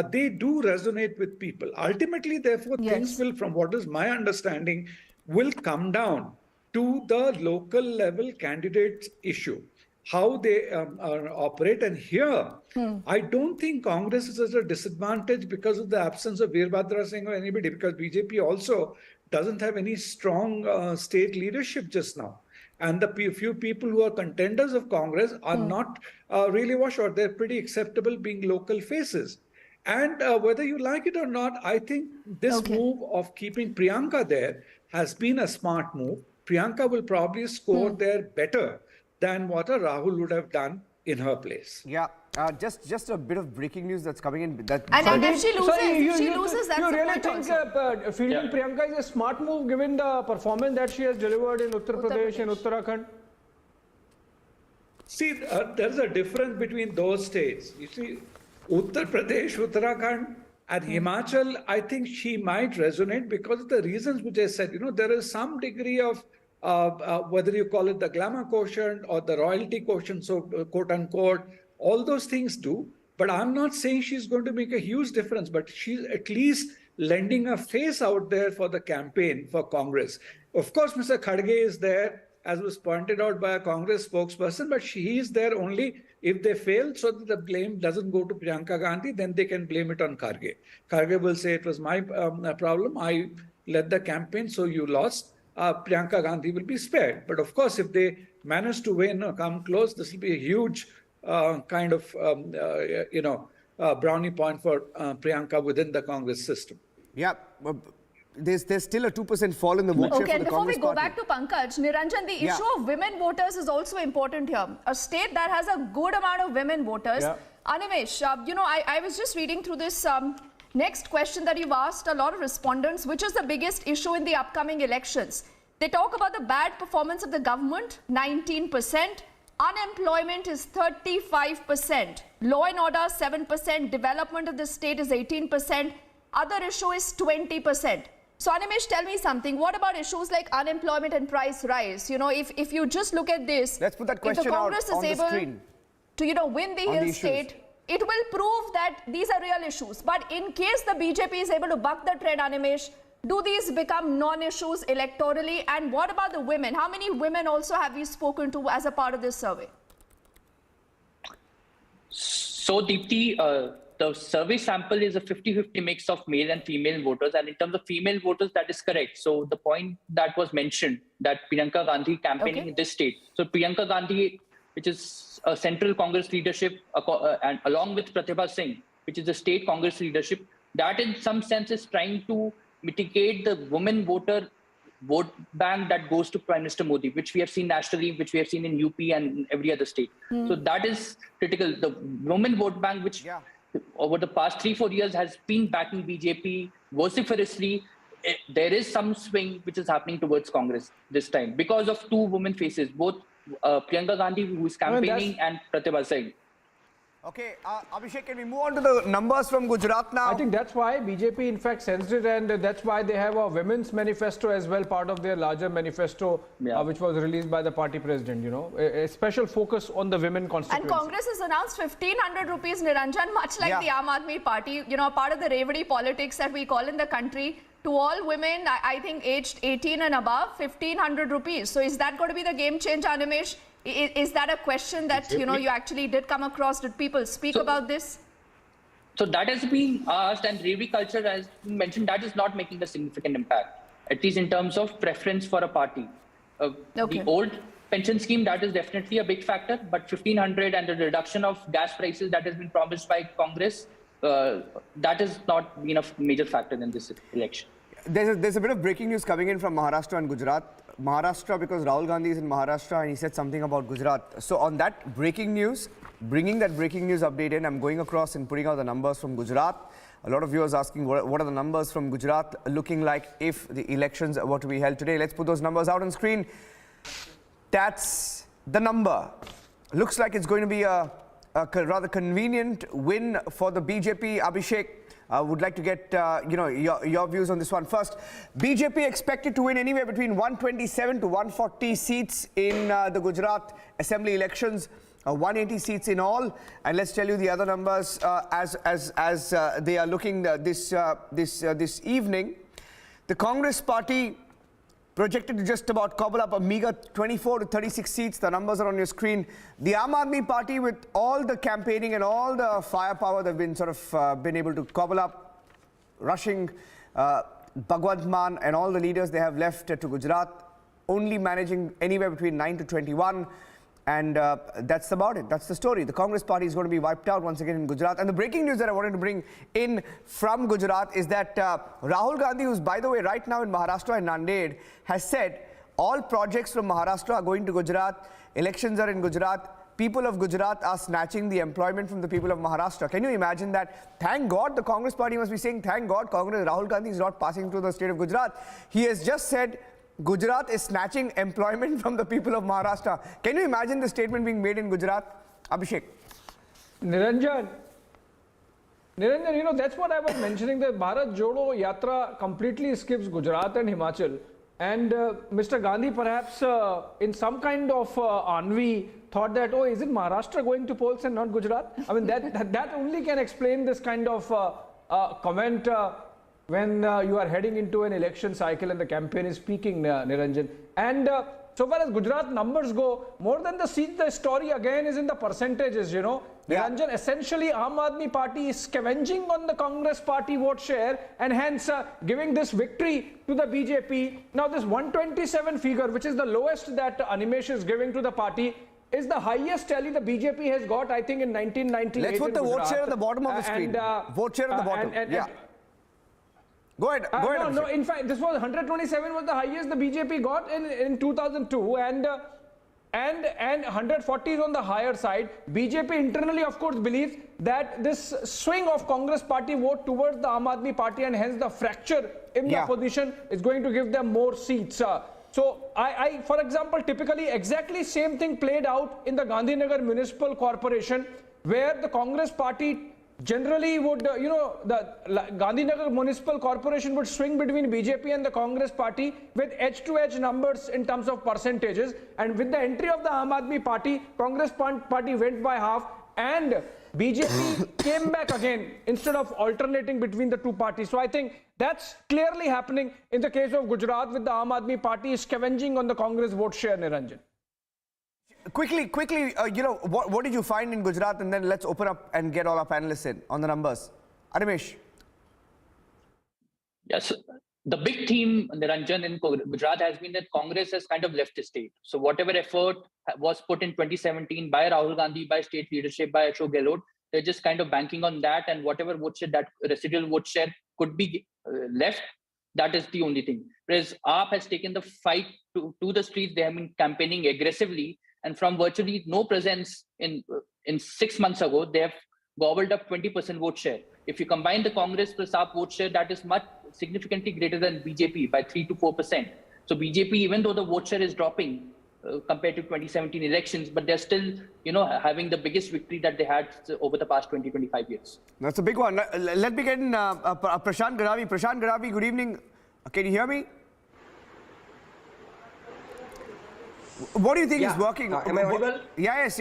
they do resonate with people. Ultimately, therefore, things will, from what is my understanding, will come down to the local level candidates issue, how they operate. And here, I don't think Congress is at a disadvantage because of the absence of Veerbhadra Singh or anybody, because BJP also doesn't have any strong state leadership just now. And the few people who are contenders of Congress are not really washed out. They're pretty acceptable being local faces. And whether you like it or not, I think this move of keeping Priyanka there has been a smart move. Priyanka will probably score there better than what a Rahul would have done in her place. Yeah, just a bit of breaking news that's coming in. And if she loses, that's you the really point think fielding Priyanka is a smart move given the performance that she has delivered in Uttar Pradesh and Uttarakhand? See, there's a difference between those states. You see, Uttar Pradesh, Uttarakhand, and Himachal, I think she might resonate because of the reasons which I said. There is some degree of whether you call it the glamour quotient or the royalty quotient, so quote unquote, all those things do. But I'm not saying she's going to make a huge difference, but she's at least lending a face out there for the campaign for Congress. Of course, Mr. Khadge is there, as was pointed out by a Congress spokesperson, but he is there only if they fail, so that the blame doesn't go to Priyanka Gandhi, then they can blame it on Khadge. Khadge will say it was my problem, I led the campaign, so you lost. Priyanka Gandhi will be spared. But of course, if they manage to win or come close, this will be a huge kind of, brownie point for Priyanka within the Congress system. Yeah, there's still a 2% fall in the vote share for the before Congress we go party. back to Pankaj, Niranjan, the issue of women voters is also important here. A state that has a good amount of women voters. Animesh, I was just reading through this next question that you've asked a lot of respondents, which is the biggest issue in the upcoming elections? They talk about the bad performance of the government, 19%. Unemployment is 35%. Law and order, 7%. Development of the state is 18%. Other issue is 20%. So Animesh, tell me something. What about issues like unemployment and price rise? If you just look at this, let's put that question out on the screen. To win the Hill state, it will prove that these are real issues. But in case the BJP is able to buck the trend, Animesh, do these become non-issues electorally? And what about the women? How many women also have you spoken to as a part of this survey? So Deepti, the survey sample is a 50-50 mix of male and female voters. And in terms of female voters, that is correct. So the point that was mentioned, that Priyanka Gandhi campaigning in this state. So Priyanka Gandhi, which is a central Congress leadership, and along with Pratibha Singh, which is the state Congress leadership, that in some sense is trying to mitigate the women voter vote bank that goes to Prime Minister Modi, which we have seen nationally, which we have seen in UP and every other state. So that is critical. The women vote bank, which over the past 3-4 years has been backing BJP vociferously, there is some swing which is happening towards Congress this time because of two women faces, both Priyanka Gandhi, who is campaigning, and Pratibha Singh. Okay, Abhishek, can we move on to the numbers from Gujarat now? I think that's why BJP in fact sensed it, and that's why they have a women's manifesto as well, part of their larger manifesto, which was released by the party president, you know, a special focus on the women constituency. And Congress has announced 1,500 rupees, Niranjan, much like the Aam Aadmi Party, you know, part of the Revadi politics that we call in the country. To all women, I think aged 18 and above, 1,500 rupees. So is that going to be the game changer, Animesh? Is that a question that, you know, you actually did come across? Did people speak about this? So that has been asked, and Revadi culture, as mentioned, that is not making a significant impact, at least in terms of preference for a party. The old pension scheme, that is definitely a big factor, but 1,500 and the reduction of gas prices that has been promised by Congress, that has not been a major factor in this election. There's a bit of breaking news coming in from Maharashtra and Gujarat. Maharashtra, because Rahul Gandhi is in Maharashtra and he said something about Gujarat. So on that breaking news, bringing that breaking news update in, I'm going across and putting out the numbers from Gujarat. A lot of viewers asking what are the numbers from Gujarat looking like if the elections were to be held today. Let's put those numbers out on screen. That's the number. Looks like it's going to be a rather convenient win for the BJP. Abhishek, would like to get your views on this one first. BJP expected to win anywhere between 127 to 140 seats in the Gujarat Assembly elections, 180 seats in all. And let's tell you the other numbers as they are looking this evening. The Congress party projected to just about cobble up a meager 24 to 36 seats. The numbers are on your screen. The Aam Aadmi Party, with all the campaigning and all the firepower they've been been able to cobble up, rushing Bhagwant Mann and all the leaders they have left to Gujarat, only managing anywhere between 9 to 21. And that's about it. That's the story. The Congress party is going to be wiped out once again in Gujarat. And the breaking news that I wanted to bring in from Gujarat is that Rahul Gandhi, who's by the way right now in Maharashtra and Nanded, has said all projects from Maharashtra are going to Gujarat. Elections are in Gujarat. People of Gujarat are snatching the employment from the people of Maharashtra. Can you imagine that? Thank God the Congress party must be saying, thank God Congress, Rahul Gandhi is not passing through the state of Gujarat. He has just said Gujarat is snatching employment from the people of Maharashtra. Can you imagine the statement being made in Gujarat? Abhishek. Niranjan, you know, that's what I was mentioning, that Bharat Jodo Yatra completely skips Gujarat and Himachal. And Mr. Gandhi perhaps in some kind of ennui thought that, oh, is it Maharashtra going to polls and not Gujarat? I mean, that only can explain this kind of comment when you are heading into an election cycle and the campaign is peaking, Niranjan. And so far as Gujarat numbers go, more than the seats, the story again is in the percentages, you know. Niranjan, essentially Aam Aadmi Party is scavenging on the Congress party vote share and hence giving this victory to the BJP. Now this 127 figure, which is the lowest that Animesh is giving to the party, is the highest tally the BJP has got, I think, in 1998. Let's put the vote share at the bottom of the screen. Vote share at the bottom. Go ahead. No, in fact, this was 127 was the highest the BJP got in 2002, and 140 is on the higher side. BJP internally, of course, believes that this swing of Congress party vote towards the Aam Aadmi Party and hence the fracture in the opposition is going to give them more seats. So, for example, typically exactly same thing played out in the Gandhinagar Municipal Corporation, where the Congress party generally would, the Gandhinagar Municipal Corporation would swing between BJP and the Congress party with edge-to-edge numbers in terms of percentages. And with the entry of the Aam Aadmi Party, Congress party went by half and BJP came back again instead of alternating between the two parties. So I think that's clearly happening in the case of Gujarat, with the Aam Aadmi Party scavenging on the Congress vote share, Niranjan. Quickly, what did you find in Gujarat? And then let's open up and get all our panelists in on the numbers. Animesh. Yes, the big theme, Niranjan, in Gujarat has been that Congress has kind of left the state. So whatever effort was put in 2017 by Rahul Gandhi, by state leadership, by Ashok Gehlot, they're just kind of banking on that, and whatever vote share, that residual vote share could be left, that is the only thing. Whereas AAP has taken the fight to the streets. They have been campaigning aggressively, and from virtually no presence in 6 months ago, they have gobbled up 20% vote share. If you combine the Congress plus AAP vote share, that is much significantly greater than BJP by 3 to 4%. So BJP, even though the vote share is dropping, compared to 2017 elections, but they're still, having the biggest victory that they had over the past 20-25 years. That's a big one. Let me get in Prashant Garavi. Prashant Garavi, good evening. Can you hear me? What do you think is working? Am I audible? Yes.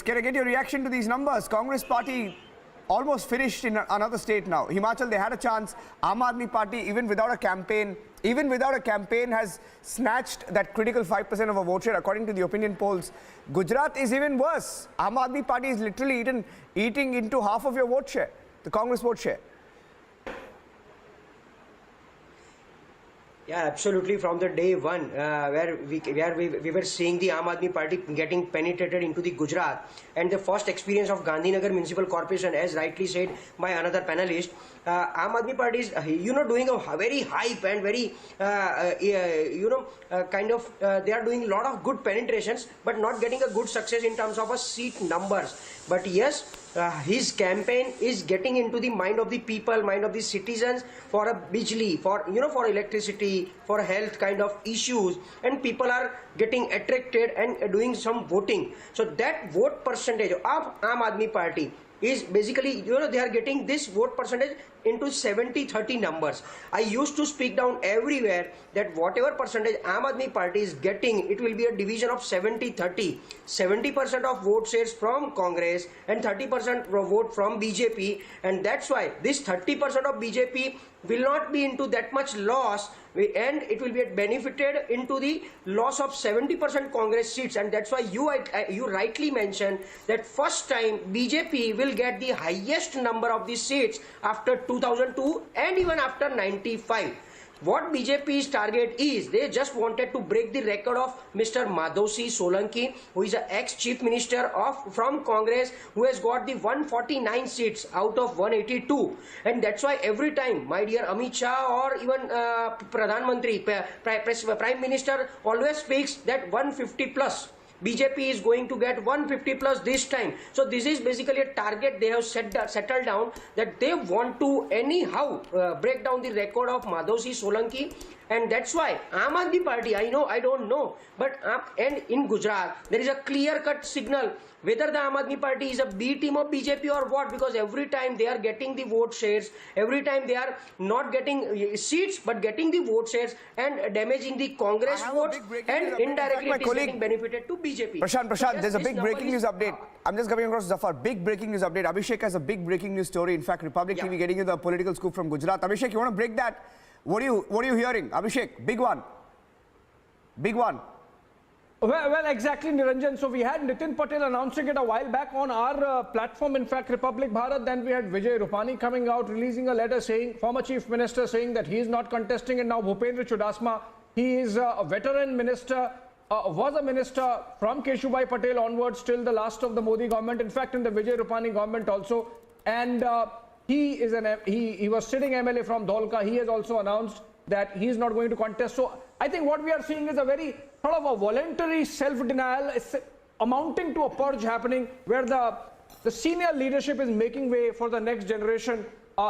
Can I get your reaction to these numbers? Congress party almost finished in another state now. Himachal, they had a chance. Aam Aadmi Party, even without a campaign, has snatched that critical 5% of a vote share according to the opinion polls. Gujarat is even worse. Aam Aadmi Party is literally eating into half of your vote share, the Congress vote share. Yeah, absolutely. From the day one, where we were seeing the Aam Aadmi Party getting penetrated into the Gujarat, and the first experience of Gandhinagar Municipal Corporation, as rightly said by another panelist, Aam Aadmi Party is, doing a very hype and very, they are doing a lot of good penetrations, but not getting a good success in terms of a seat numbers. But yes, his campaign is getting into the mind of the people, mind of the citizens for a bijli, for electricity, for health kind of issues, and people are getting attracted and doing some voting. So that vote percentage of Aam Aadmi Party is basically, they are getting this vote percentage into 70-30 numbers. I used to speak down everywhere that whatever percentage Aam Aadmi Party is getting, it will be a division of 70-30. 70% of vote shares from Congress and 30% vote from BJP, and that's why this 30% of BJP will not be into that much loss, and it will be benefited into the loss of 70% Congress seats. And that's why you rightly mentioned that first time BJP will get the highest number of the seats after 2002 and even after 95. What BJP's target is, they just wanted to break the record of Mr. Madhavsinh Solanki, who is an ex-chief minister from Congress, who has got the 149 seats out of 182. And that's why every time, my dear Amit Shah or even Pradhan Mantri, Prime Minister always speaks that 150 plus. BJP is going to get 150 plus this time. So this is basically a target they have settled down, that they want to anyhow break down the record of Madhavsinh Solanki. And that's why Aam Aadmi Party, I don't know, but and in Gujarat there is a clear-cut signal whether the Aam Aadmi Party is a B team of BJP or what, because every time they are getting the vote shares, every time they are not getting seats but getting the vote shares and damaging the Congress votes, and indirectly it is getting benefited to BJP. Prashant, so there's a big breaking news update. I'm just coming across Zafar. Big breaking news update. Abhishek has a big breaking news story. In fact, Republic TV getting you the political scoop from Gujarat. Abhishek, you want to break that? What are you hearing? Abhishek, big one. Big one. Well, exactly, Niranjan. So we had Nitin Patel announcing it a while back on our platform, in fact, Republic Bharat. Then we had Vijay Rupani coming out, releasing a letter saying, former Chief Minister saying that he is not contesting, and now Bhupendra Chudasama, he is a veteran minister, was a minister from Keshubhai Patel onwards till the last of the Modi government, in fact, in the Vijay Rupani government also. And he was sitting MLA from Dholka. He has also announced that he is not going to contest. So I think what we are seeing is a very sort of a voluntary self-denial amounting to a purge happening, where the senior leadership is making way for the next generation,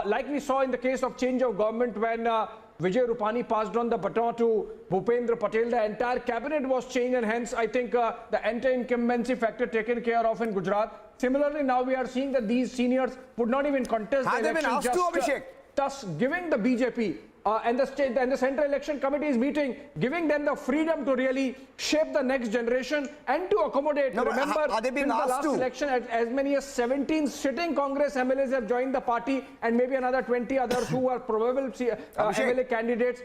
like we saw in the case of change of government when Vijay Rupani passed on the baton to Bhupendra Patel. The entire cabinet was changed, and hence I think the anti-incumbency factor taken care of in Gujarat. Similarly, now we are seeing that these seniors would not even contest the election, thus giving the BJP and the state and the Central Election Committee is meeting, giving them the freedom to really shape the next generation and to accommodate. Remember, are they being in the asked last to? election, as many as 17 sitting Congress MLAs have joined the party, and maybe another 20 others who are probable MLA candidates.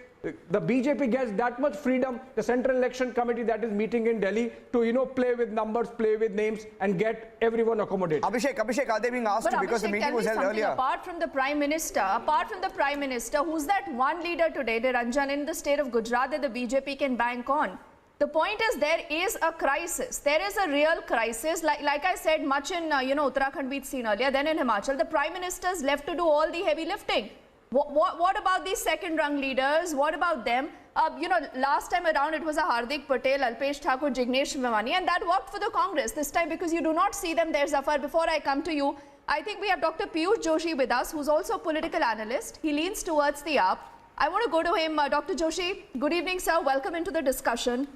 The BJP gets that much freedom, the Central Election Committee that is meeting in Delhi, to play with numbers, play with names, and get everyone accommodated. Abhishek, are they being asked to, because the meeting was held earlier? Apart from the Prime Minister, who's that one leader today, Niranjan, in the state of Gujarat that the BJP can bank on? The point is, there is a crisis. There is a real crisis. Like I said, much in Uttarakhand we'd seen earlier, then in Himachal, the Prime Minister's left to do all the heavy lifting. What about these second-rung leaders? What about them? Last time around it was a Hardik Patel, Alpesh Thakur, Jignesh Memani, and that worked for the Congress. This time, because you do not see them there, Zafar, before I come to you, I think we have Dr. Piyush Joshi with us, who's also a political analyst. He leans towards the up. I want to go to him. Dr. Joshi, good evening, sir. Welcome into the discussion.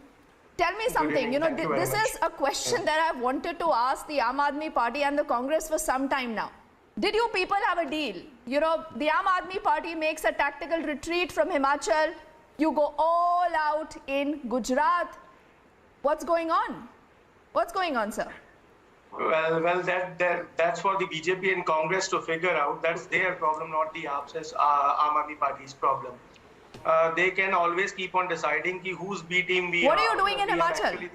Tell me something, you know, Thank you very this much. is a question that I've wanted to ask the Aam Aadmi Party and the Congress for some time now. Did you people have a deal? You know, the Aam Aadmi Party makes a tactical retreat from Himachal. You go all out in Gujarat. What's going on? What's going on, sir? Well, that's for the BJP and Congress to figure out. That's their problem, not the Aam Aadmi Party's problem. They can always keep on deciding ki whose B team we are. What are you doing in Himachal?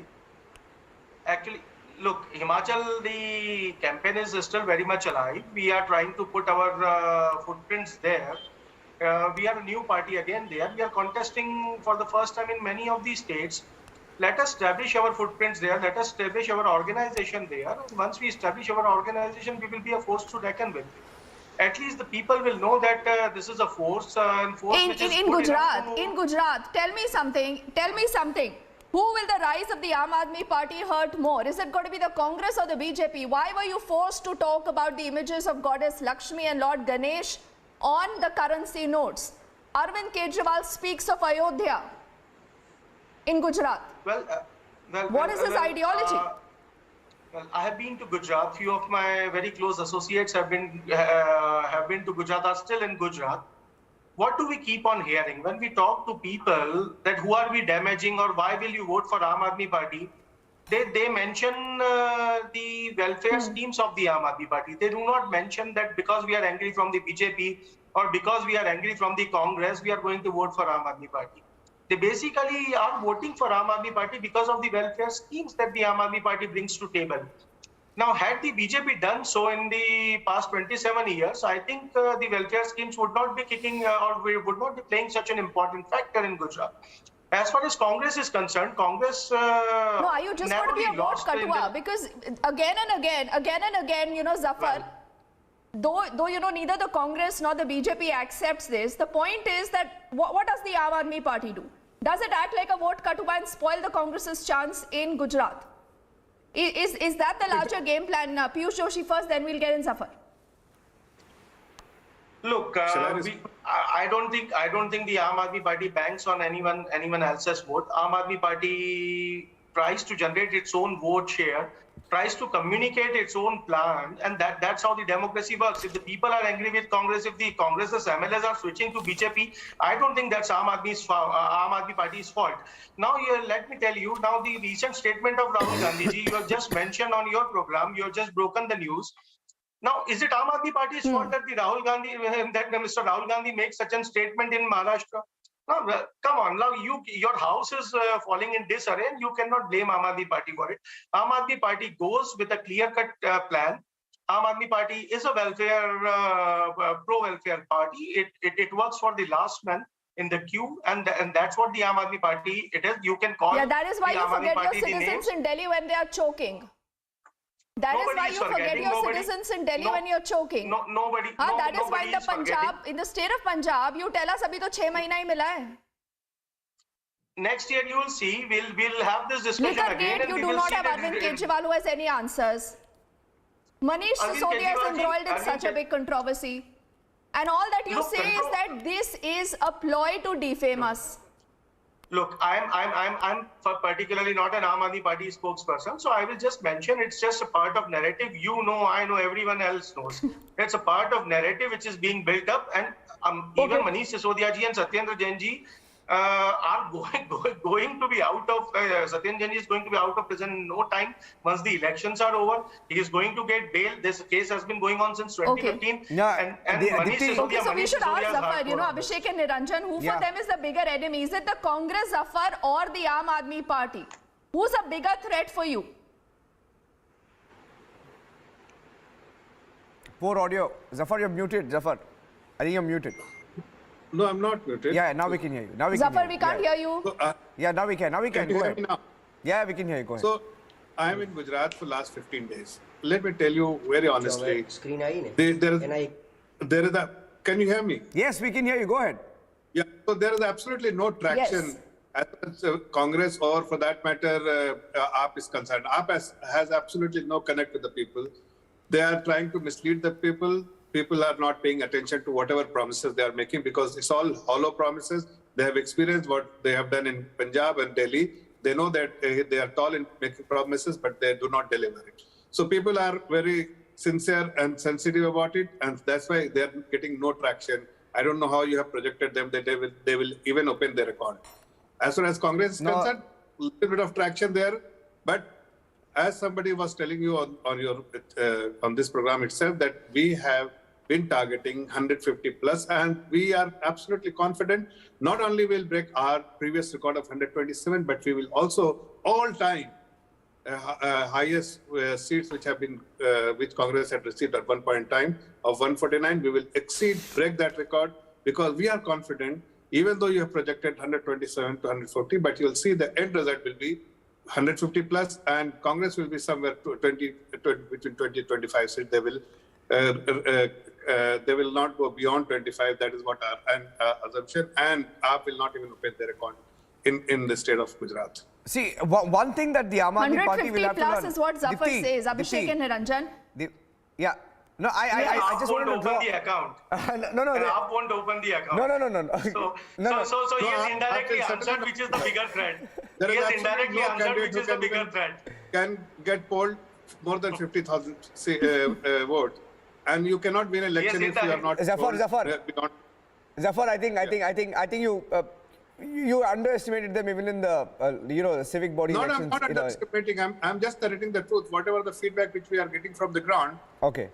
Actually, look, Himachal, the campaign is still very much alive. We are trying to put our footprints there. We are a new party again there. We are contesting for the first time in many of these states. Let us establish our footprints there. Let us establish our organization there. And once we establish our organization, we will be a force to reckon with. At least the people will know that this is a force. In Gujarat, tell me something. Who will the rise of the Aam Aadmi Party hurt more? Is it going to be the Congress or the BJP? Why were you forced to talk about the images of Goddess Lakshmi and Lord Ganesh on the currency notes? Arvind Kejriwal speaks of Ayodhya in Gujarat. What is his ideology? Well, I have been to Gujarat. Few of my very close associates have been to Gujarat, are still in Gujarat. What do we keep on hearing? When we talk to people that who are we damaging or why will you vote for Aam Aadmi Party, they mention the welfare schemes of the Aam Aadmi Party. They do not mention that because we are angry from the BJP or because we are angry from the Congress, we are going to vote for Aam Aadmi Party. They basically are voting for Aam Aadmi Party because of the welfare schemes that the Aam Aadmi Party brings to table. Now, had the BJP done so in the past 27 years, I think the welfare schemes would not be kicking or would not be playing such an important factor in Gujarat. As far as Congress is concerned, Congress No, are you just going to be a vote katua? Because again and again, you know, Zafar, though you know, neither the Congress nor the BJP accepts this, the point is that what does the Aam Aadmi Party do? Does it act like a vote katua and spoil the Congress's chance in Gujarat? Is that the larger game plan? Piyush Joshi first, then we'll get in Zafar. Look, I don't think the Aam Aadmi Party banks on anyone else's vote. Aam Aadmi Party tries to generate its own vote share, tries to communicate its own plan, and that's how the democracy works. If the people are angry with Congress, if the Congress's MLAs are switching to BJP, I don't think that's Aam Aadmi Party's fault. Now, let me tell you, now the recent statement of Rahul Gandhi ji, you have just mentioned on your program, you have just broken the news. Now, is it Aam Aadmi Party's fault that Mr. Rahul Gandhi makes such a statement in Maharashtra? No, come on, now your house is falling in disarray and you cannot blame Aam Aadmi Party for it. Aam Aadmi Party goes with a clear-cut plan. Aam Aadmi Party is a pro-welfare party. It works for the last man in the queue, and that's what the Aam Aadmi Party it is. You can call that is why the you Aam Aadmi forget Party your citizens in Delhi when they are choking. That is why you forget your citizens in Delhi when you're choking. Nobody. That is why in the state of Punjab, you tell us abhi to 6 mahina hi mila hai. Next year you will see, we'll have this discussion Liquor again. gate, you do not have Arvind Kejriwal who has any answers. Manish Sisodia is embroiled in such a big controversy. And all that you say is that this is a ploy to defame us. Look, I'm particularly not an Aam Aadmi Party spokesperson, so I will just mention it's just a part of narrative. You know, I know, everyone else knows. It's a part of narrative which is being built up, and even Manish Sisodia ji and Satyendra Jain ji are going to be out of, Satyendra Jain is going to be out of prison in no time. Once the elections are over, he is going to get bail. This case has been going on since 2015. Yeah, and Manish Sisodia, so we should ask Zafar, you know, Abhishek and Niranjan, who for them is the bigger enemy? Is it the Congress, Zafar, or the Aam Aadmi Party? Who's a bigger threat for you? Poor audio. Zafar, you're muted. Zafar, I think you're muted. No, I'm not muted. Yeah, now we can hear you. Zafar, we can't hear you. So, yeah, now we can. Go ahead. Yeah, we can hear you. Go ahead. So, I am in Gujarat for the last 15 days. Let me tell you very honestly. There is a. Can you hear me? Yes, we can hear you. Go ahead. Yeah. So there is absolutely no traction as Congress or, for that matter, AAP is concerned. AAP has absolutely no connect with the people. They are trying to mislead the people. People are not paying attention to whatever promises they are making because it's all hollow promises. They have experienced what they have done in Punjab and Delhi. They know that they are tall in making promises, but they do not deliver it. So people are very sincere and sensitive about it, and that's why they are getting no traction. I don't know how you have projected them that they will even open their record. As far as Congress is concerned, a little bit of traction there, but as somebody was telling you on this program itself, that we have been targeting 150 plus, and we are absolutely confident not only will break our previous record of 127, but we will also all-time highest seats which have been which Congress had received at one point in time of 149. We will break that record, because we are confident. Even though you have projected 127 to 140, but you'll see the end result will be 150 plus, and Congress will be somewhere between 20 and 25 seats. They will not go beyond 25. That is what our assumption, and AAP will not even open their record in the state of Gujarat. See, one thing that the Aam Aadmi Party will have to learn. 150 plus is what Zafar says. Abhishek and Niranjan. Yeah. No, I just want to open the account. No. AAP won't open the account. No. So he has indirectly answered which is the bigger threat. He has indirectly answered which is the bigger threat. Can get polled more than 50,000 votes, and you cannot win an election if you are not. Zafar, I think you underestimated them even in the civic body elections. No, I'm not underestimating. I'm just narrating the truth. Whatever the feedback which we are getting from the ground. Okay.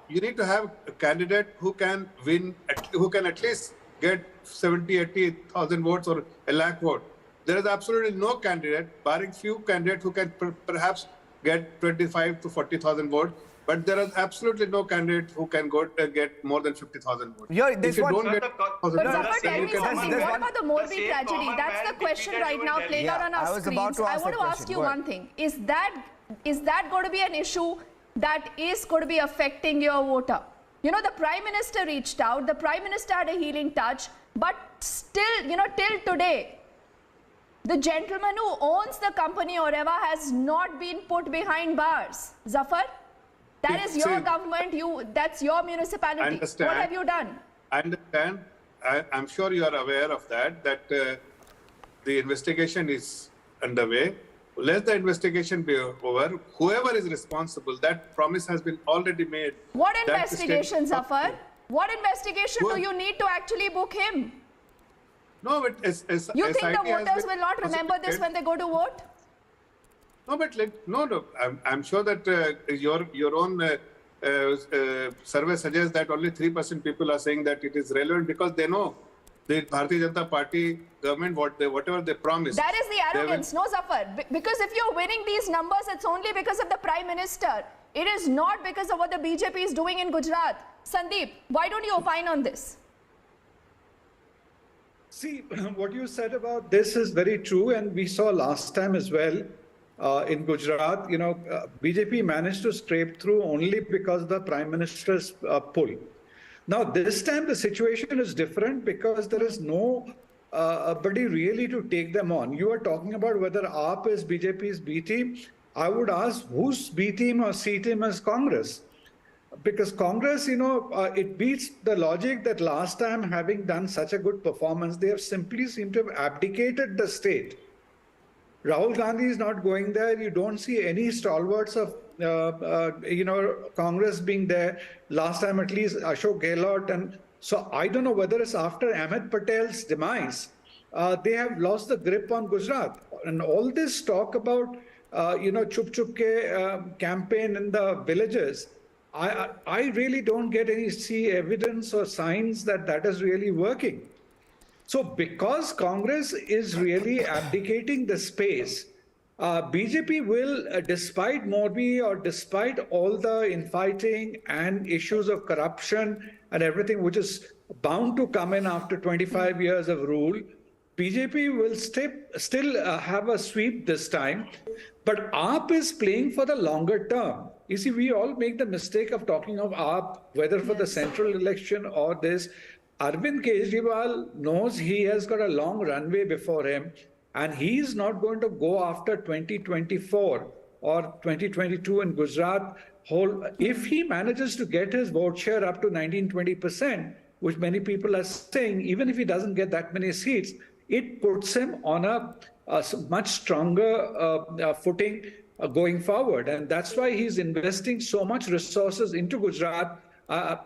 You need to have a candidate who can win, who can at least get 70, 80,000 votes or a lakh vote. There is absolutely no candidate, barring few candidates who can perhaps get 25 to 40,000 votes. But there is absolutely no candidate who can get more than 50,000 votes. But Zafar, tell me something. What about the Morbi tragedy? That's the question right now playing out on our screens. I want to ask you one thing. Is that going to be an issue that is going to be affecting your voter? You know, the Prime Minister reached out. The Prime Minister had a healing touch. But still, till today, the gentleman who owns the company or ever has not been put behind bars. Zafar? That is your government, that's your municipality. I understand. What have you done? I understand. I'm sure you are aware of that the investigation is underway. Let the investigation be over. Whoever is responsible, that promise has been already made. What investigation, Zafar? What investigation do you need to actually book him? No, but you think the voters will not remember this when they go to vote? No, but I'm sure that your own survey suggests that only 3% people are saying that it is relevant, because they know the Bharatiya Janata Party government, whatever they promise. That is the arrogance, no, Zafar. Because if you're winning these numbers, it's only because of the Prime Minister. It is not because of what the BJP is doing in Gujarat. Sandeep, why don't you opine on this? See, what you said about this is very true, and we saw last time as well. In Gujarat, BJP managed to scrape through only because of the Prime Minister's pull. Now, this time the situation is different because there is nobody really to take them on. You are talking about whether AAP is BJP's B team. I would ask whose B team or C team is Congress? Because Congress, it beats the logic that last time, having done such a good performance, they have simply seemed to have abdicated the state. Rahul Gandhi is not going there. You don't see any stalwarts of, Congress being there. Last time, at least, Ashok Gehlot. And so I don't know whether it's after Ahmed Patel's demise, they have lost the grip on Gujarat. And all this talk about, Chup Chup Ke campaign in the villages, I really don't get any evidence or signs that is really working. So because Congress is really abdicating the space, BJP will, despite Morbi or despite all the infighting and issues of corruption and everything which is bound to come in after 25 years of rule, BJP will still have a sweep this time. But AAP is playing for the longer term. You see, we all make the mistake of talking of AAP, whether for the central election or this. Arvind Kejriwal knows he has got a long runway before him, and he is not going to go after 2024 or 2022 in Gujarat. If he manages to get his vote share up to 19-20%, which many people are saying, even if he doesn't get that many seats, it puts him on a much stronger footing going forward. And that's why he's investing so much resources into Gujarat,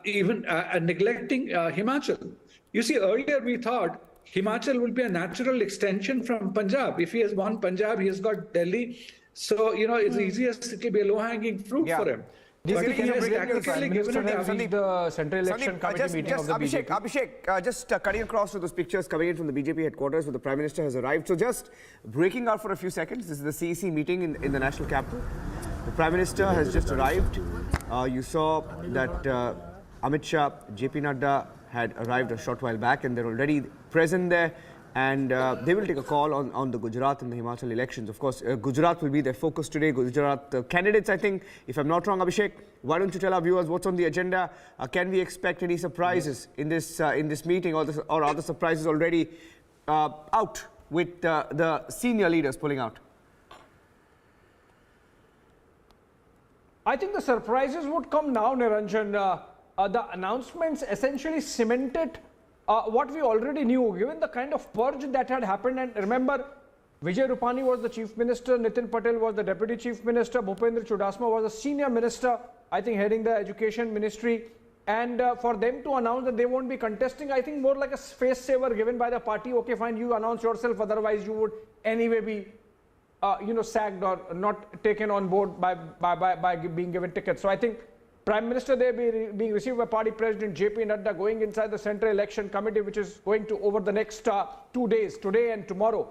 even neglecting Himachal. You see, earlier we thought Himachal will be a natural extension from Punjab. If he has won Punjab, he has got Delhi. So, it's easiest, it will be a low-hanging fruit for him. But he has tactically given it away. The Central Election Committee meeting of the BJP. Abhishek, just cutting across to those pictures coming in from the BJP headquarters where the Prime Minister has arrived. So just breaking out for a few seconds, this is the CEC meeting in the national capital. The Prime Minister has just arrived. You saw that Amit Shah, JP Nadda had arrived a short while back and they're already present there. And they will take a call on the Gujarat and the Himachal elections. Of course, Gujarat will be their focus today. Gujarat candidates, I think, if I'm not wrong, Abhishek, why don't you tell our viewers what's on the agenda? Can we expect any surprises in this meeting, or are the surprises already out with the senior leaders pulling out? I think the surprises would come now, Niranjan. The announcements essentially cemented what we already knew, given the kind of purge that had happened. And remember, Vijay Rupani was the Chief Minister, Nitin Patel was the Deputy Chief Minister, Bhupendra Chudasama was the Senior Minister, I think heading the Education Ministry. And for them to announce that they won't be contesting, I think more like a face saver given by the party. Okay, fine, you announce yourself, otherwise you would anyway be sacked or not taken on board by being given tickets. So I think Prime Minister there being received by Party President JP Nadda, going inside the Central Election Committee, which is going to, over the next 2 days, today and tomorrow,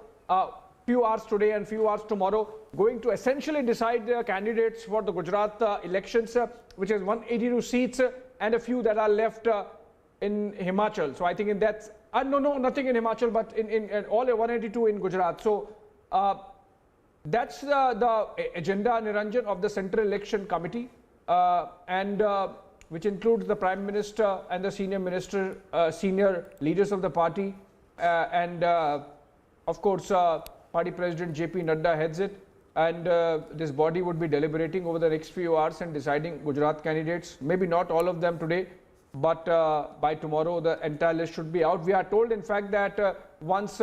few hours today and few hours tomorrow, going to essentially decide the candidates for the Gujarat elections, which is 182 seats and a few that are left in Himachal. So I think in that, no, nothing in Himachal, but in all 182 in Gujarat. So that's the agenda, Niranjan, of the Central Election Committee. Which includes the Prime Minister and the Senior Minister, senior leaders of the party, of course, Party President JP Nadda heads it, and this body would be deliberating over the next few hours and deciding Gujarat candidates. Maybe not all of them today, but by tomorrow the entire list should be out. We are told, in fact, that once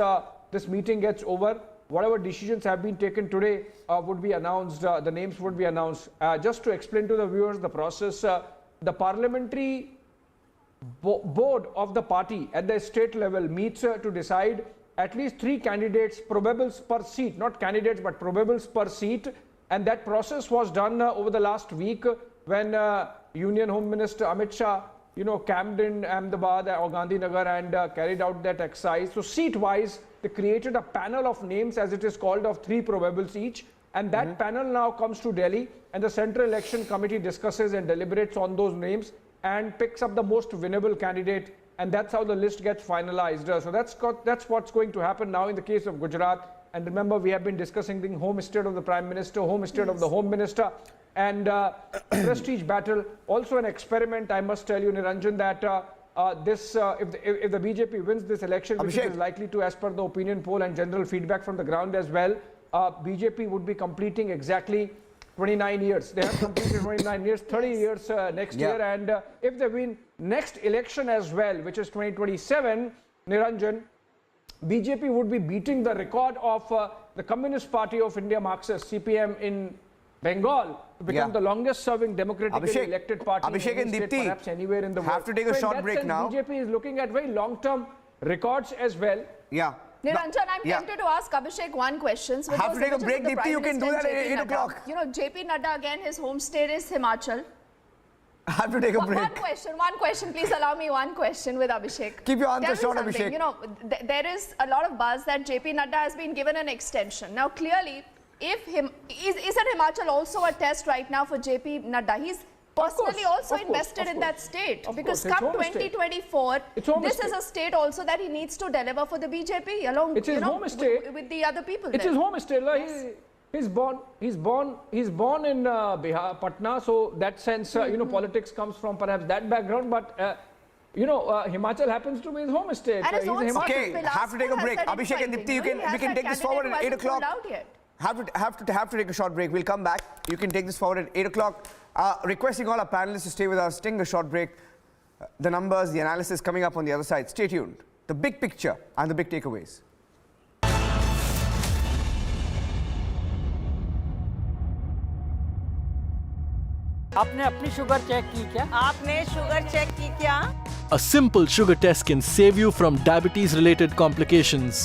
this meeting gets over, whatever decisions have been taken today would be announced, the names would be announced. Just to explain to the viewers the process, the parliamentary board of the party at the state level meets to decide at least 3 candidates, probables per seat, not candidates but probables per seat. And that process was done over the last week when Union Home Minister Amit Shah, camped in Ahmedabad or Gandhinagar and carried out that exercise. So seat-wise, they created a panel of names, as it is called, of 3 probables each. And that panel now comes to Delhi, and the Central Election Committee discusses and deliberates on those names and picks up the most winnable candidate. And that's how the list gets finalized. So that's what's going to happen now in the case of Gujarat. And remember, we have been discussing the home state of the Prime Minister, home state of the Home Minister, and prestige battle. Also an experiment, I must tell you, Niranjan, that if the BJP wins this election, which is likely to, as per the opinion poll and general feedback from the ground as well, BJP would be completing exactly 29 years. They have completed 29 years, 30 years next year. And if they win next election as well, which is 2027, Niranjan, BJP would be beating the record of the Communist Party of India, Marxist, CPM in Bengal, to become the longest serving democratically elected party in any state, perhaps anywhere in the world. Have to take a short break now. BJP is looking at very long-term records as well. Yeah. Niranjan, I'm tempted to ask Abhishek one question. Have to take a break, Deepti. You can do that at 8 o'clock. JP Nadda, again, his home state is Himachal. I have to take a break. One question. Please allow me one question with Abhishek. Keep your answer short, Abhishek. There is a lot of buzz that JP Nadda has been given an extension. Now, clearly, isn't Himachal also a test right now for JP Nadda? He's personally also invested in that state, because come 2024, this is a state also that he needs to deliver for the BJP along with the other people. It's his home state. He's born in Bihar, Patna, so that sense, politics comes from perhaps that background, but Himachal happens to be his home state. Okay, have to take a break. Abhishek and Deepti, we can take this forward at 8 o'clock. Have to take a short break. We'll come back. You can take this forward at 8 o'clock. Requesting all our panelists to stay with us, taking a short break. The numbers, the analysis coming up on the other side. Stay tuned. The big picture and the big takeaways. आपने अपनी sugar check की क्या? आपने sugar check की क्या? A simple sugar test can save you from diabetes-related complications.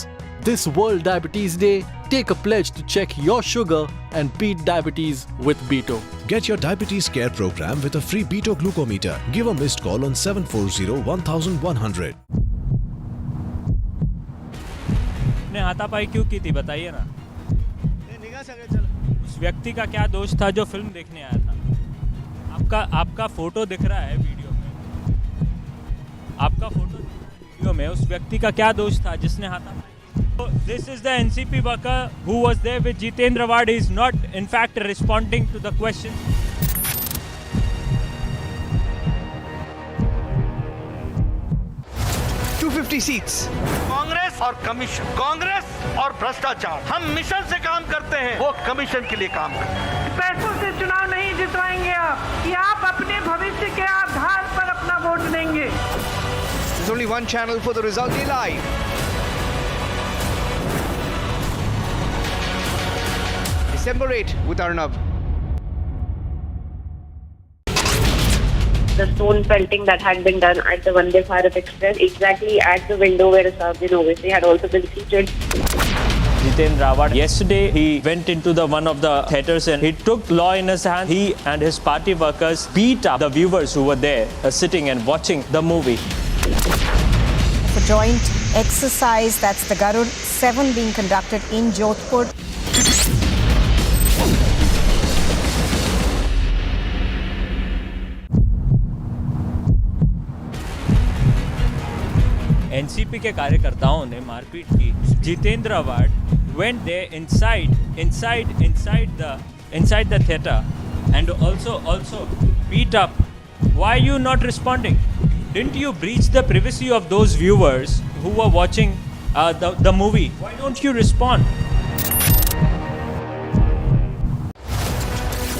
This World Diabetes Day, take a pledge to check your sugar and beat diabetes with Beto. Get your diabetes care program with a free Beto glucometer. Give a missed call on 740-1100. ने हाथापाई क्यों की थी बताइए ना। उस व्यक्ति का क्या दोष था जो फिल्म देखने आया था? आपका फोटो दिख रहा है वीडियो में। आपका फोटो वीडियो में उस व्यक्ति का क्या दोष था जिसने हाथापाई? So this is the NCP worker who was there with Jitendra Wad. He is not in fact responding to the question. seats. Congress और कमीशन, कांग्रेस और भ्रष्टाचार, हम मिशन से काम करते हैं, वो कमीशन के लिए काम करते हैं। पैसों से चुनाव नहीं जितवाएंगे आप, कि आप अपने भविष्य के आधार पर अपना वोट देंगे। There's only one channel for the result day live. December 8 with Arnab. The stone pelting that had been done at the Vande Bharat Express, exactly at the window where Asabdin Owaisi had also been seated. Jitendra Wad, yesterday he went into one of the theatres and he took law in his hand. He and his party workers beat up the viewers who were there sitting and watching the movie. For joint exercise, that's the Garud 7 being conducted in Jodhpur. NCP के कार्यकर्ताओं ने मारपीट की. जितेंद्र वाड went there inside the theatre and also beat up. Why are you not responding? Didn't you breach the privacy of those viewers who were watching the movie? Why don't you respond?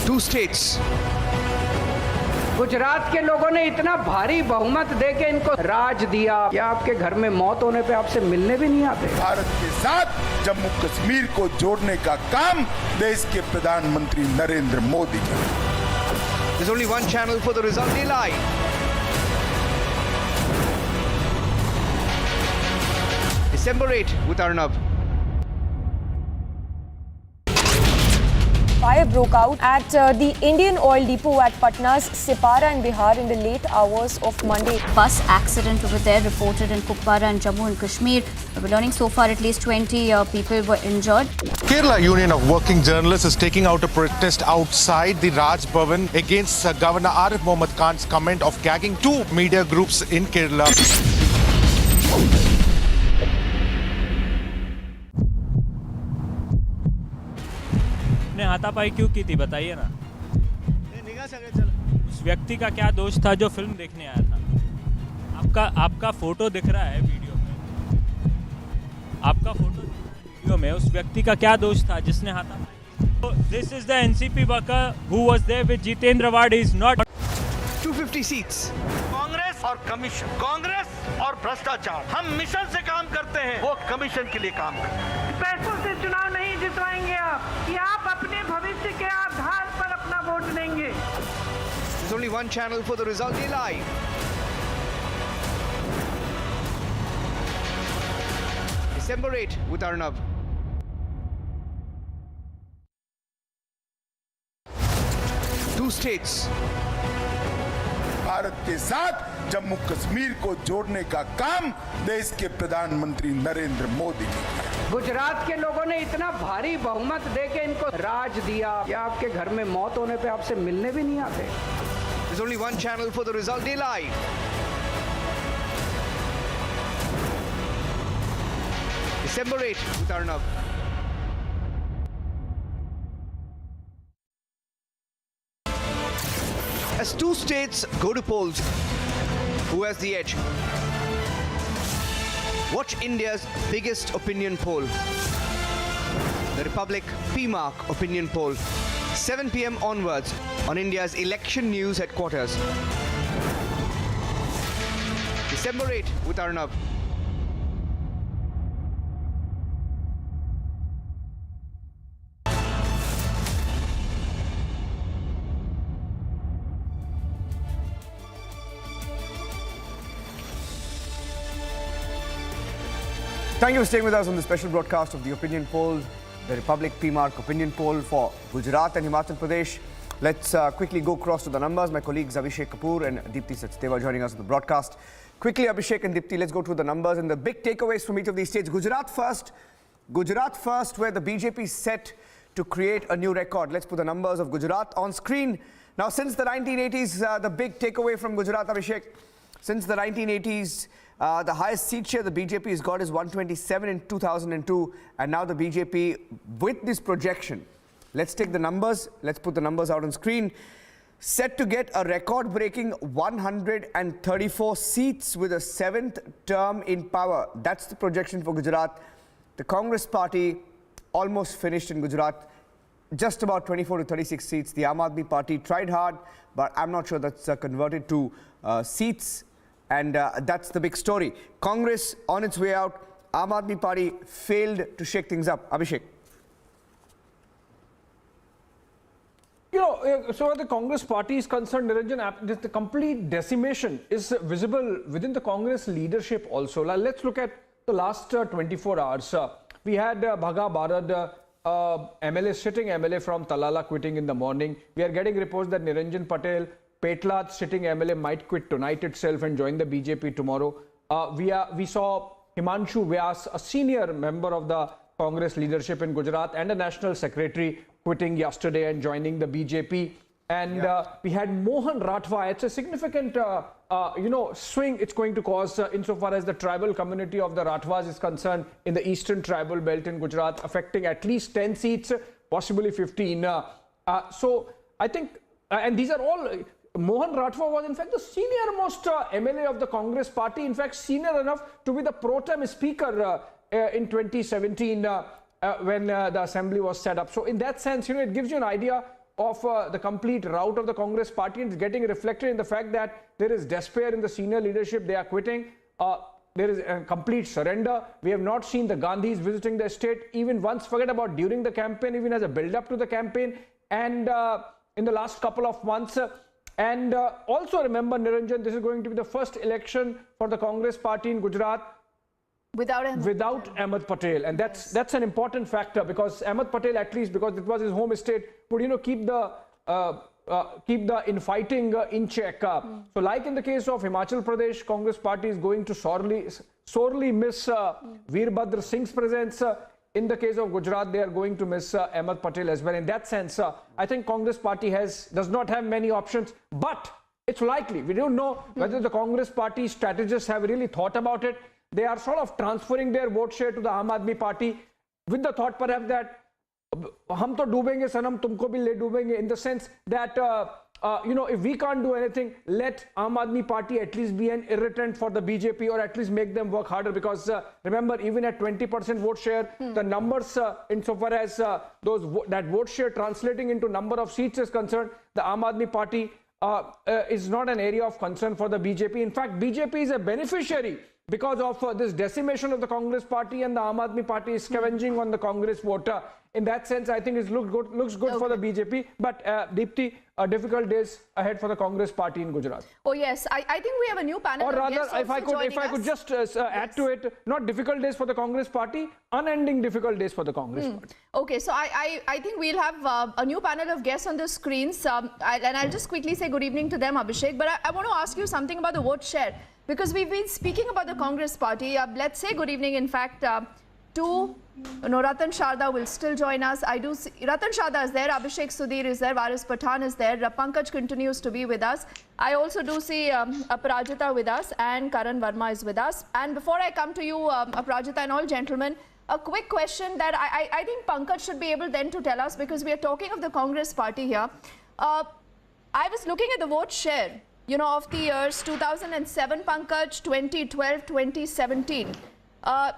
2 states. Gujarat के लोगों ने इतना भारी बहुमत देके इनको राज दिया कि आपके घर में मौत होने पे आपसे मिलने भी नहीं आते। भारत के साथ जम्मू कश्मीर को जोड़ने का काम देश के प्रधानमंत्री नरेंद्र मोदी की। There's only one channel for the result day live. December 8 with Arnab. Fire broke out at the Indian Oil Depot at Patna's Sipara in Bihar in the late hours of Monday. Bus accident over there reported in Kupwara and Jammu and Kashmir. We're learning so far at least 20 people were injured. Kerala Union of Working Journalists is taking out a protest outside the Raj Bhavan against Governor Arif Mohammad Khan's comment of gagging 2 media groups in Kerala. ने हाथापाई क्यों की थी बताइए ना। उस व्यक्ति का क्या दोष था जो फिल्म देखने आया था? आपका फोटो दिख रहा है वीडियो में। आपका फोटो वीडियो में उस व्यक्ति का क्या दोष था जिसने हाथापाई? This is the NCP worker who was there with Jitendra Wad. He is not 250 seats. Congress और कमीशन, कांग्रेस और भ्रष्टाचार, हम मिशन से काम करते हैं, वो कमीशन के लिए काम करते हैं। पैसों से चुनाव नहीं जितवाएंगे आप, कि आप अपने भविष्य के आधार पर अपना वोट देंगे। There's only one channel for the result day live. December 8 with Arnab. Two states. Bharat के साथ जम्मू कश्मीर को जोड़ने का काम देश के प्रधानमंत्री नरेंद्र मोदी की। गुजरात के लोगों ने इतना भारी बहुमत देके इनको राज दिया कि आपके घर में मौत होने पे आपसे मिलने भी नहीं आते। There's only one channel for the result day live. December 8 with Arnab. As 2 states go to polls, who has the edge? Watch India's biggest opinion poll. The Republic PMark opinion poll. 7 p.m. onwards on India's election news headquarters. December 8 with Arnab. Thank you for staying with us on the special broadcast of the opinion poll, the Republic PMark opinion poll for Gujarat and Himachal Pradesh. Let's quickly go across to the numbers. My colleagues Abhishek Kapoor and Deepti Sachdeva joining us on the broadcast. Quickly, Abhishek and Deepti, let's go through the numbers and the big takeaways from each of these states. Gujarat first, where the BJP is set to create a new record. Let's put the numbers of Gujarat on screen. Now, since the 1980s, the big takeaway from Gujarat, Abhishek, since the 1980s, the highest seat share the BJP has got is 127 in 2002, and now the BJP, with this projection, let's take the numbers, let's put the numbers out on screen, set to get a record-breaking 134 seats with a 7th term in power. That's the projection for Gujarat. The Congress party almost finished in Gujarat, just about 24 to 36 seats. The Aam Aadmi party tried hard, but I'm not sure that's converted to seats. And that's the big story. Congress on its way out. Aam Aadmi party failed to shake things up. Abhishek. You know, so where the Congress party is concerned, Niranjan, the complete decimation is visible within the Congress leadership also. Let's look at the last 24 hours. We had Bhaga Bharad, MLA, sitting MLA from Talala quitting in the morning. We are getting reports that Niranjan Patel, Petla, sitting MLA, might quit tonight itself and join the BJP tomorrow. We saw Himanshu Vyas, a senior member of the Congress leadership in Gujarat and a national secretary, quitting yesterday and joining the BJP. And we had Mohan Rathwa. It's a significant, swing it's going to cause insofar as the tribal community of the Rathwas is concerned in the eastern tribal belt in Gujarat, affecting at least 10 seats, possibly 15. So I think, and these are all, Mohan Rathwa was in fact the senior most MLA of the Congress party, in fact senior enough to be the pro tem speaker in 2017 when the assembly was set up. So in that sense, it gives you an idea of the complete rout of the Congress party, and it's getting reflected in the fact that there is despair in the senior leadership. They are quitting. There is a complete surrender. We have not seen the Gandhis visiting the state even once, forget about during the campaign, even as a build-up to the campaign, and in the last couple of months. And also remember, Niranjan, this is going to be the first election for the Congress party in Gujarat without Ahmed Patel, and that's an important factor, because Ahmed Patel, at least because it was his home state, would keep the infighting in check. So like in the case of Himachal Pradesh, Congress party is going to sorely miss Veerbhadra Singh's presence. In the case of Gujarat, they are going to miss Ahmed Patel as well. In that sense, I think Congress party does not have many options, but it's likely. We don't know whether the Congress party strategists have really thought about it. They are sort of transferring their vote share to the Aam Aadmi party with the thought perhaps that hum to doobenge sanam, tumko bhi le doobenge, in the sense that if we can't do anything, let Aam Aadmi party at least be an irritant for the BJP, or at least make them work harder, because remember, even at 20% vote share, the numbers insofar as that vote share translating into number of seats is concerned, the Aam Aadmi party is not an area of concern for the BJP. In fact, BJP is a beneficiary because of this decimation of the Congress party, and the Aam Aadmi party is scavenging on the Congress voter. In that sense, I think it looks good for the BJP. But Deepti, difficult days ahead for the Congress party in Gujarat. Oh yes, I think we have a new panel. Or rather, if I could just add to it, not difficult days for the Congress party, unending difficult days for the Congress party. Okay, so I think we'll have a new panel of guests on the screens, and I'll just quickly say good evening to them, Abhishek. But I want to ask you something about the vote share, because we've been speaking about the Congress party. Let's say good evening, in fact, to Ratan Sharda will still join us. I do see Ratan Sharda is there, Abhishek Sudhir is there, Varis Pathan is there, Pankaj continues to be with us. I also do see Aparajita with us, and Karan Verma is with us. And before I come to you, Aparajita and all gentlemen, a quick question that I think Pankaj should be able then to tell us, because we are talking of the Congress party here. I was looking at the vote share, of the years 2007, Pankaj, 2012, 2017.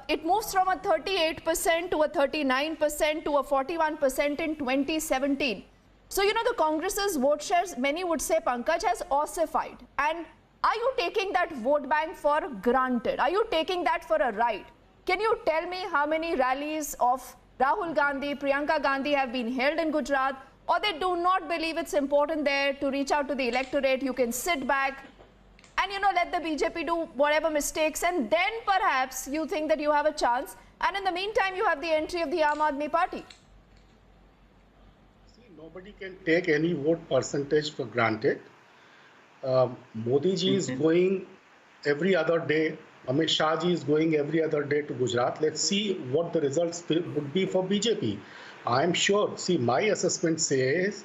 It moves from a 38% to a 39% to a 41% in 2017. So, the Congress's vote shares, many would say, Pankaj, has ossified. And are you taking that vote bank for granted? Are you taking that for a right? Can you tell me how many rallies of Rahul Gandhi, Priyanka Gandhi have been held in Gujarat, or they do not believe it's important there to reach out to the electorate? You can sit back. and let the BJP do whatever mistakes, and then perhaps you think that you have a chance, and in the meantime you have the entry of the Aam Aadmi Party. See, nobody can take any vote percentage for granted. Modi ji is going every other day. Amit Shah ji is going every other day to Gujarat. Let's see what the results would be for BJP. I am sure, see, my assessment says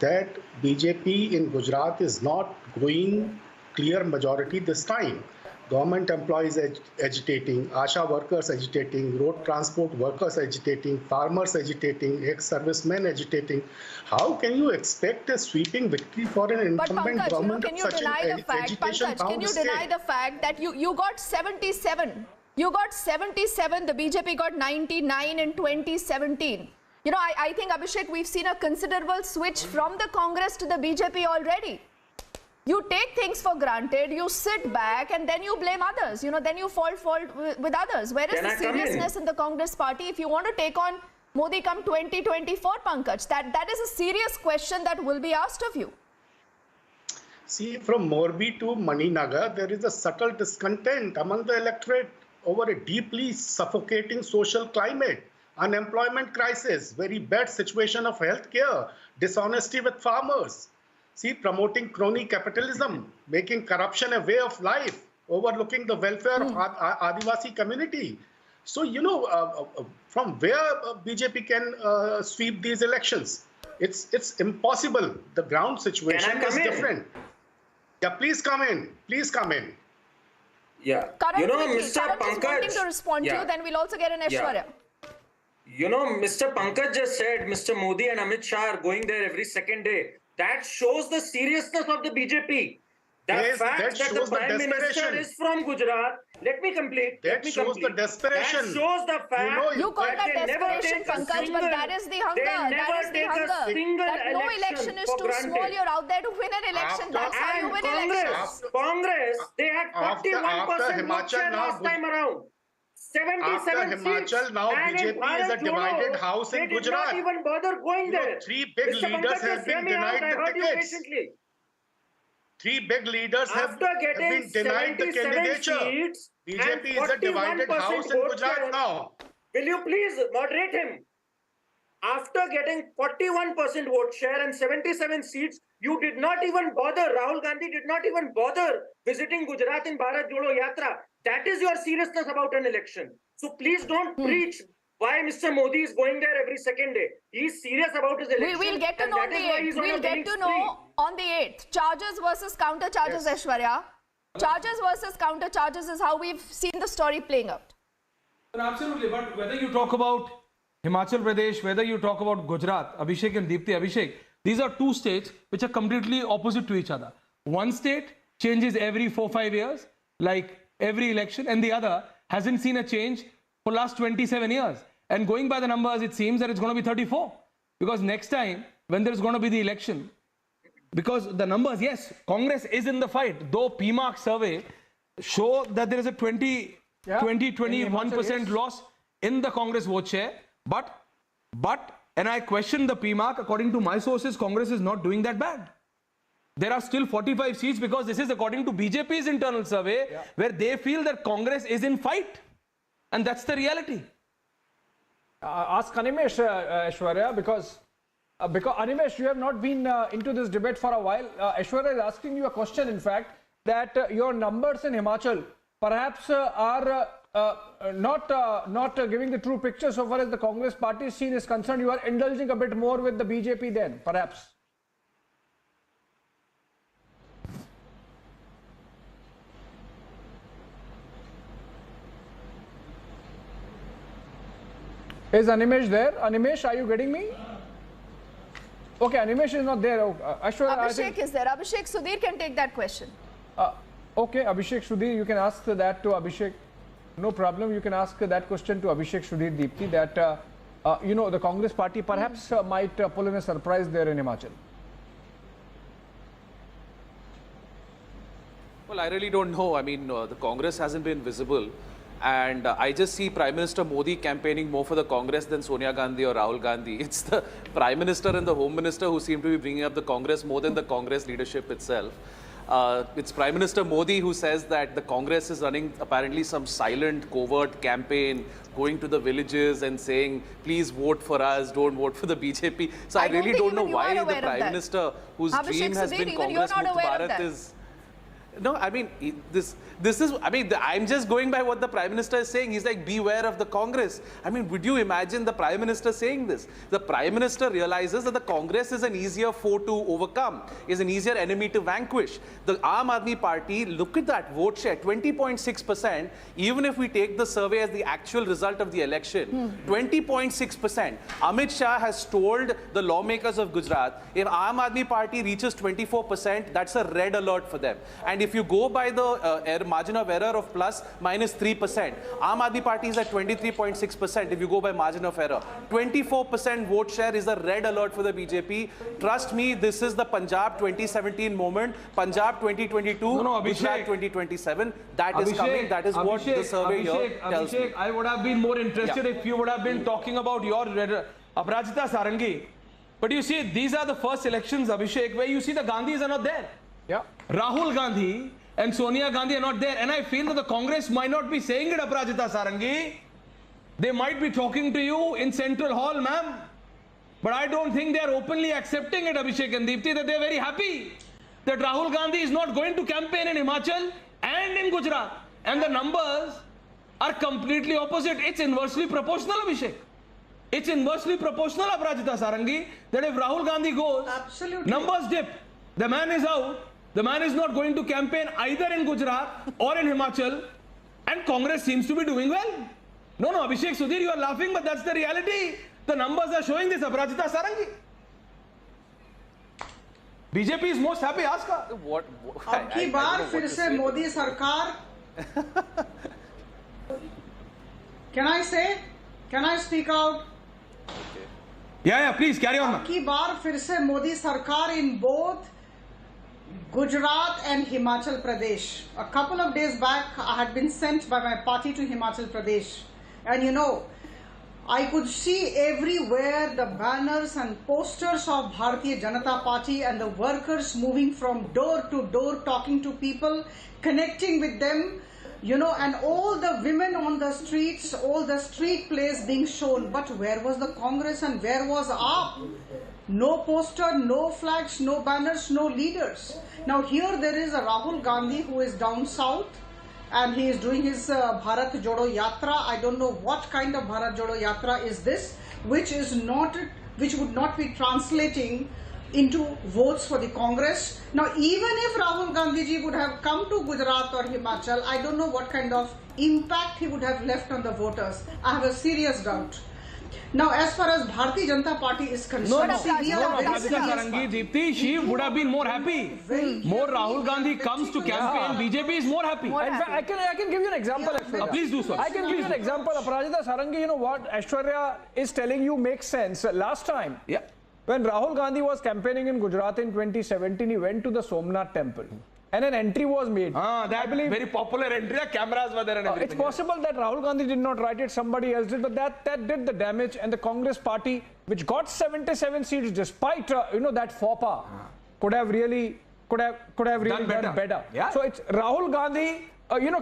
that BJP in Gujarat is not going clear majority this time. Government employees agitating, ASHA workers agitating, road transport workers agitating, farmers agitating, ex-servicemen agitating. How can you expect a sweeping victory for an incumbent government can you of such deny an the fact, agitation-bound can you state? deny the fact that you got 77? You got 77, the BJP got 99 in 2017. I think, Abhishek, we've seen a considerable switch from the Congress to the BJP already. You take things for granted, you sit back, and then you blame others. Then you fall with others. Where is the seriousness in the Congress party if you want to take on Modi come 2024, Pankaj? That is a serious question that will be asked of you. See, from Morbi to Maninagar, there is a subtle discontent among the electorate over a deeply suffocating social climate, unemployment crisis, very bad situation of healthcare, dishonesty with farmers. See, promoting crony capitalism, making corruption a way of life, overlooking the welfare of Adivasi community. So, from where BJP can sweep these elections? It's impossible. The ground situation is different. Yeah, please come in. Please come in. Yeah. Karan, Mr. Karan is wanting to respond to you, then we'll also get an Aishwarya. Mr. Pankaj just said Mr. Modi and Amit Shah are going there every second day. That shows the seriousness of the BJP. The fact that the Prime Minister is from Gujarat. Let me complete. That shows the desperation. That shows the fact you call that desperation, Pankaj, but that is the hunger. That is the hunger. That no election is too small. You're out there to win an election. That's how you win elections. Congress, they had 41% vote share last time around. 77 seats. Himachal, now BJP is a divided house in Gujarat. They did not even bother going there. Three big leaders have been denied the tickets. Three big leaders have been denied the candidature. BJP is a divided house in Gujarat now. Will you please moderate him? After getting 41% vote share and 77 seats, you did not even bother. Rahul Gandhi did not even bother visiting Gujarat in Bharat Jodo Yatra. That is your seriousness about an election. So please don't preach why Mr. Modi is going there every second day. He is serious about his election. We'll get to know on the 8th. We'll get to know on the 8th. Charges versus counter charges, yes. Aishwarya. Charges versus counter charges is how we've seen the story playing out. Absolutely, but whether you talk about Himachal Pradesh, whether you talk about Gujarat, Abhishek and Deepti, Abhishek, these are two states which are completely opposite to each other. One state changes every 4-5 years, like every election, and the other hasn't seen a change for last 27 years. And going by the numbers, it seems that it's going to be 34. Because next time, when there's going to be the election, because the numbers, yes, Congress is in the fight, though PMARC survey show that there is a 21% loss in the Congress vote share. But, and I question the PMARC, according to my sources, Congress is not doing that bad. There are still 45 seats because this is according to BJP's internal survey, where they feel that Congress is in fight. And that's the reality. Ask Animesh, Aishwarya, because Animesh, you have not been into this debate for a while. Aishwarya is asking you a question, in fact, that your numbers in Himachal perhaps are not giving the true picture so far as the Congress party scene is concerned. You are indulging a bit more with the BJP then, perhaps. Is Animesh there? Animesh, are you getting me? Okay, Animesh is not there. Abhishek is there. Abhishek, Sudhir can take that question. Okay, Abhishek, Sudhir, you can ask that to Abhishek. No problem. You can ask that question to Abhishek, Sudhir, Deepti, that, the Congress party perhaps might pull in a surprise there in Himachal. Well, I really don't know. I mean, the Congress hasn't been visible. And I just see Prime Minister Modi campaigning more for the Congress than Sonia Gandhi or Rahul Gandhi. It's the Prime Minister and the Home Minister who seem to be bringing up the Congress more than the Congress leadership itself. It's Prime Minister Modi who says that the Congress is running apparently some silent, covert campaign, going to the villages and saying, please vote for us, don't vote for the BJP. So I really don't know why the Prime Minister, whose dream has been Congress Mukt Bharat, is... No, I mean, this is, I mean, I'm just going by what the Prime Minister is saying. He's like, beware of the Congress. I mean, would you imagine the Prime Minister saying this? The Prime Minister realizes that the Congress is an easier foe to overcome, is an easier enemy to vanquish. The Aam Aadmi Party, look at that vote share, 20.6%, even if we take the survey as the actual result of the election, 20.6%. Amit Shah has told the lawmakers of Gujarat, if Aam Aadmi Party reaches 24%, that's a red alert for them. And if you go by the margin of error of plus minus 3%, Aam Aadmi Party is at 23.6% if you go by margin of error. 24% vote share is a red alert for the BJP. Trust me, this is the Punjab 2017 moment, Punjab 2022, Gujarat 2027. That is coming. That is what the survey here tells me. I would have been more interested if you would have been talking about your Aparajita Sarangi. But you see, these are the first elections, Abhishek, where you see the Gandhis are not there. Yeah. Rahul Gandhi and Sonia Gandhi are not there. And I feel that the Congress might not be saying it, Aparajita Sarangi. They might be talking to you in Central Hall, ma'am. But I don't think they are openly accepting it, Abhishek and Deepti, that they are very happy that Rahul Gandhi is not going to campaign in Himachal and in Gujarat. And the numbers are completely opposite. It's inversely proportional, Abhishek. It's inversely proportional, Aparajita Sarangi, that if Rahul Gandhi goes, numbers dip. The man is out. The man is not going to campaign either in Gujarat or in Himachal, and Congress seems to be doing well. No, Abhishek, Sudhir, you are laughing, but that's the reality. The numbers are showing this, Aparajita Sarangi. BJP is most happy, ask her. अब की बार फिर से मोदी सरकार Can I say? Can I speak out? Yeah, please carry on. अब की बार फिर से मोदी सरकार in both Gujarat and Himachal Pradesh. A couple of days back, I had been sent by my party to Himachal Pradesh. And you know, I could see everywhere the banners and posters of Bharatiya Janata Party and the workers moving from door to door, talking to people, connecting with them, you know, and all the women on the streets, all the street plays being shown. But where was the Congress and where was AAP? No poster, no flags, no banners, no leaders. Now here there is a Rahul Gandhi who is down south and he is doing his Bharat Jodo Yatra. I don't know what kind of Bharat Jodo Yatra is this, which would not be translating into votes for the Congress. Now even if Rahul Gandhi ji would have come to Gujarat or Himachal, I don't know what kind of impact he would have left on the voters. I have a serious doubt. Now, as far as Bharatiya Janata Party is concerned, Sarangi, Deepti, she would have been more happy. More Rahul Gandhi comes to campaign, BJP is more happy. In fact, I can give you an example. Please do so. I can give you an example. Aparajita Sarangi, you know what Aishwarya is telling you makes sense. Last time, when Rahul Gandhi was campaigning in Gujarat in 2017, he went to the Somnath temple. And an entry was made. That very popular entry. Cameras were there and everything. It's possible that Rahul Gandhi did not write it, somebody else did, but that did the damage. And the Congress party, which got 77 seats despite that faux pas, could have really done better. Yeah. So it's Rahul Gandhi,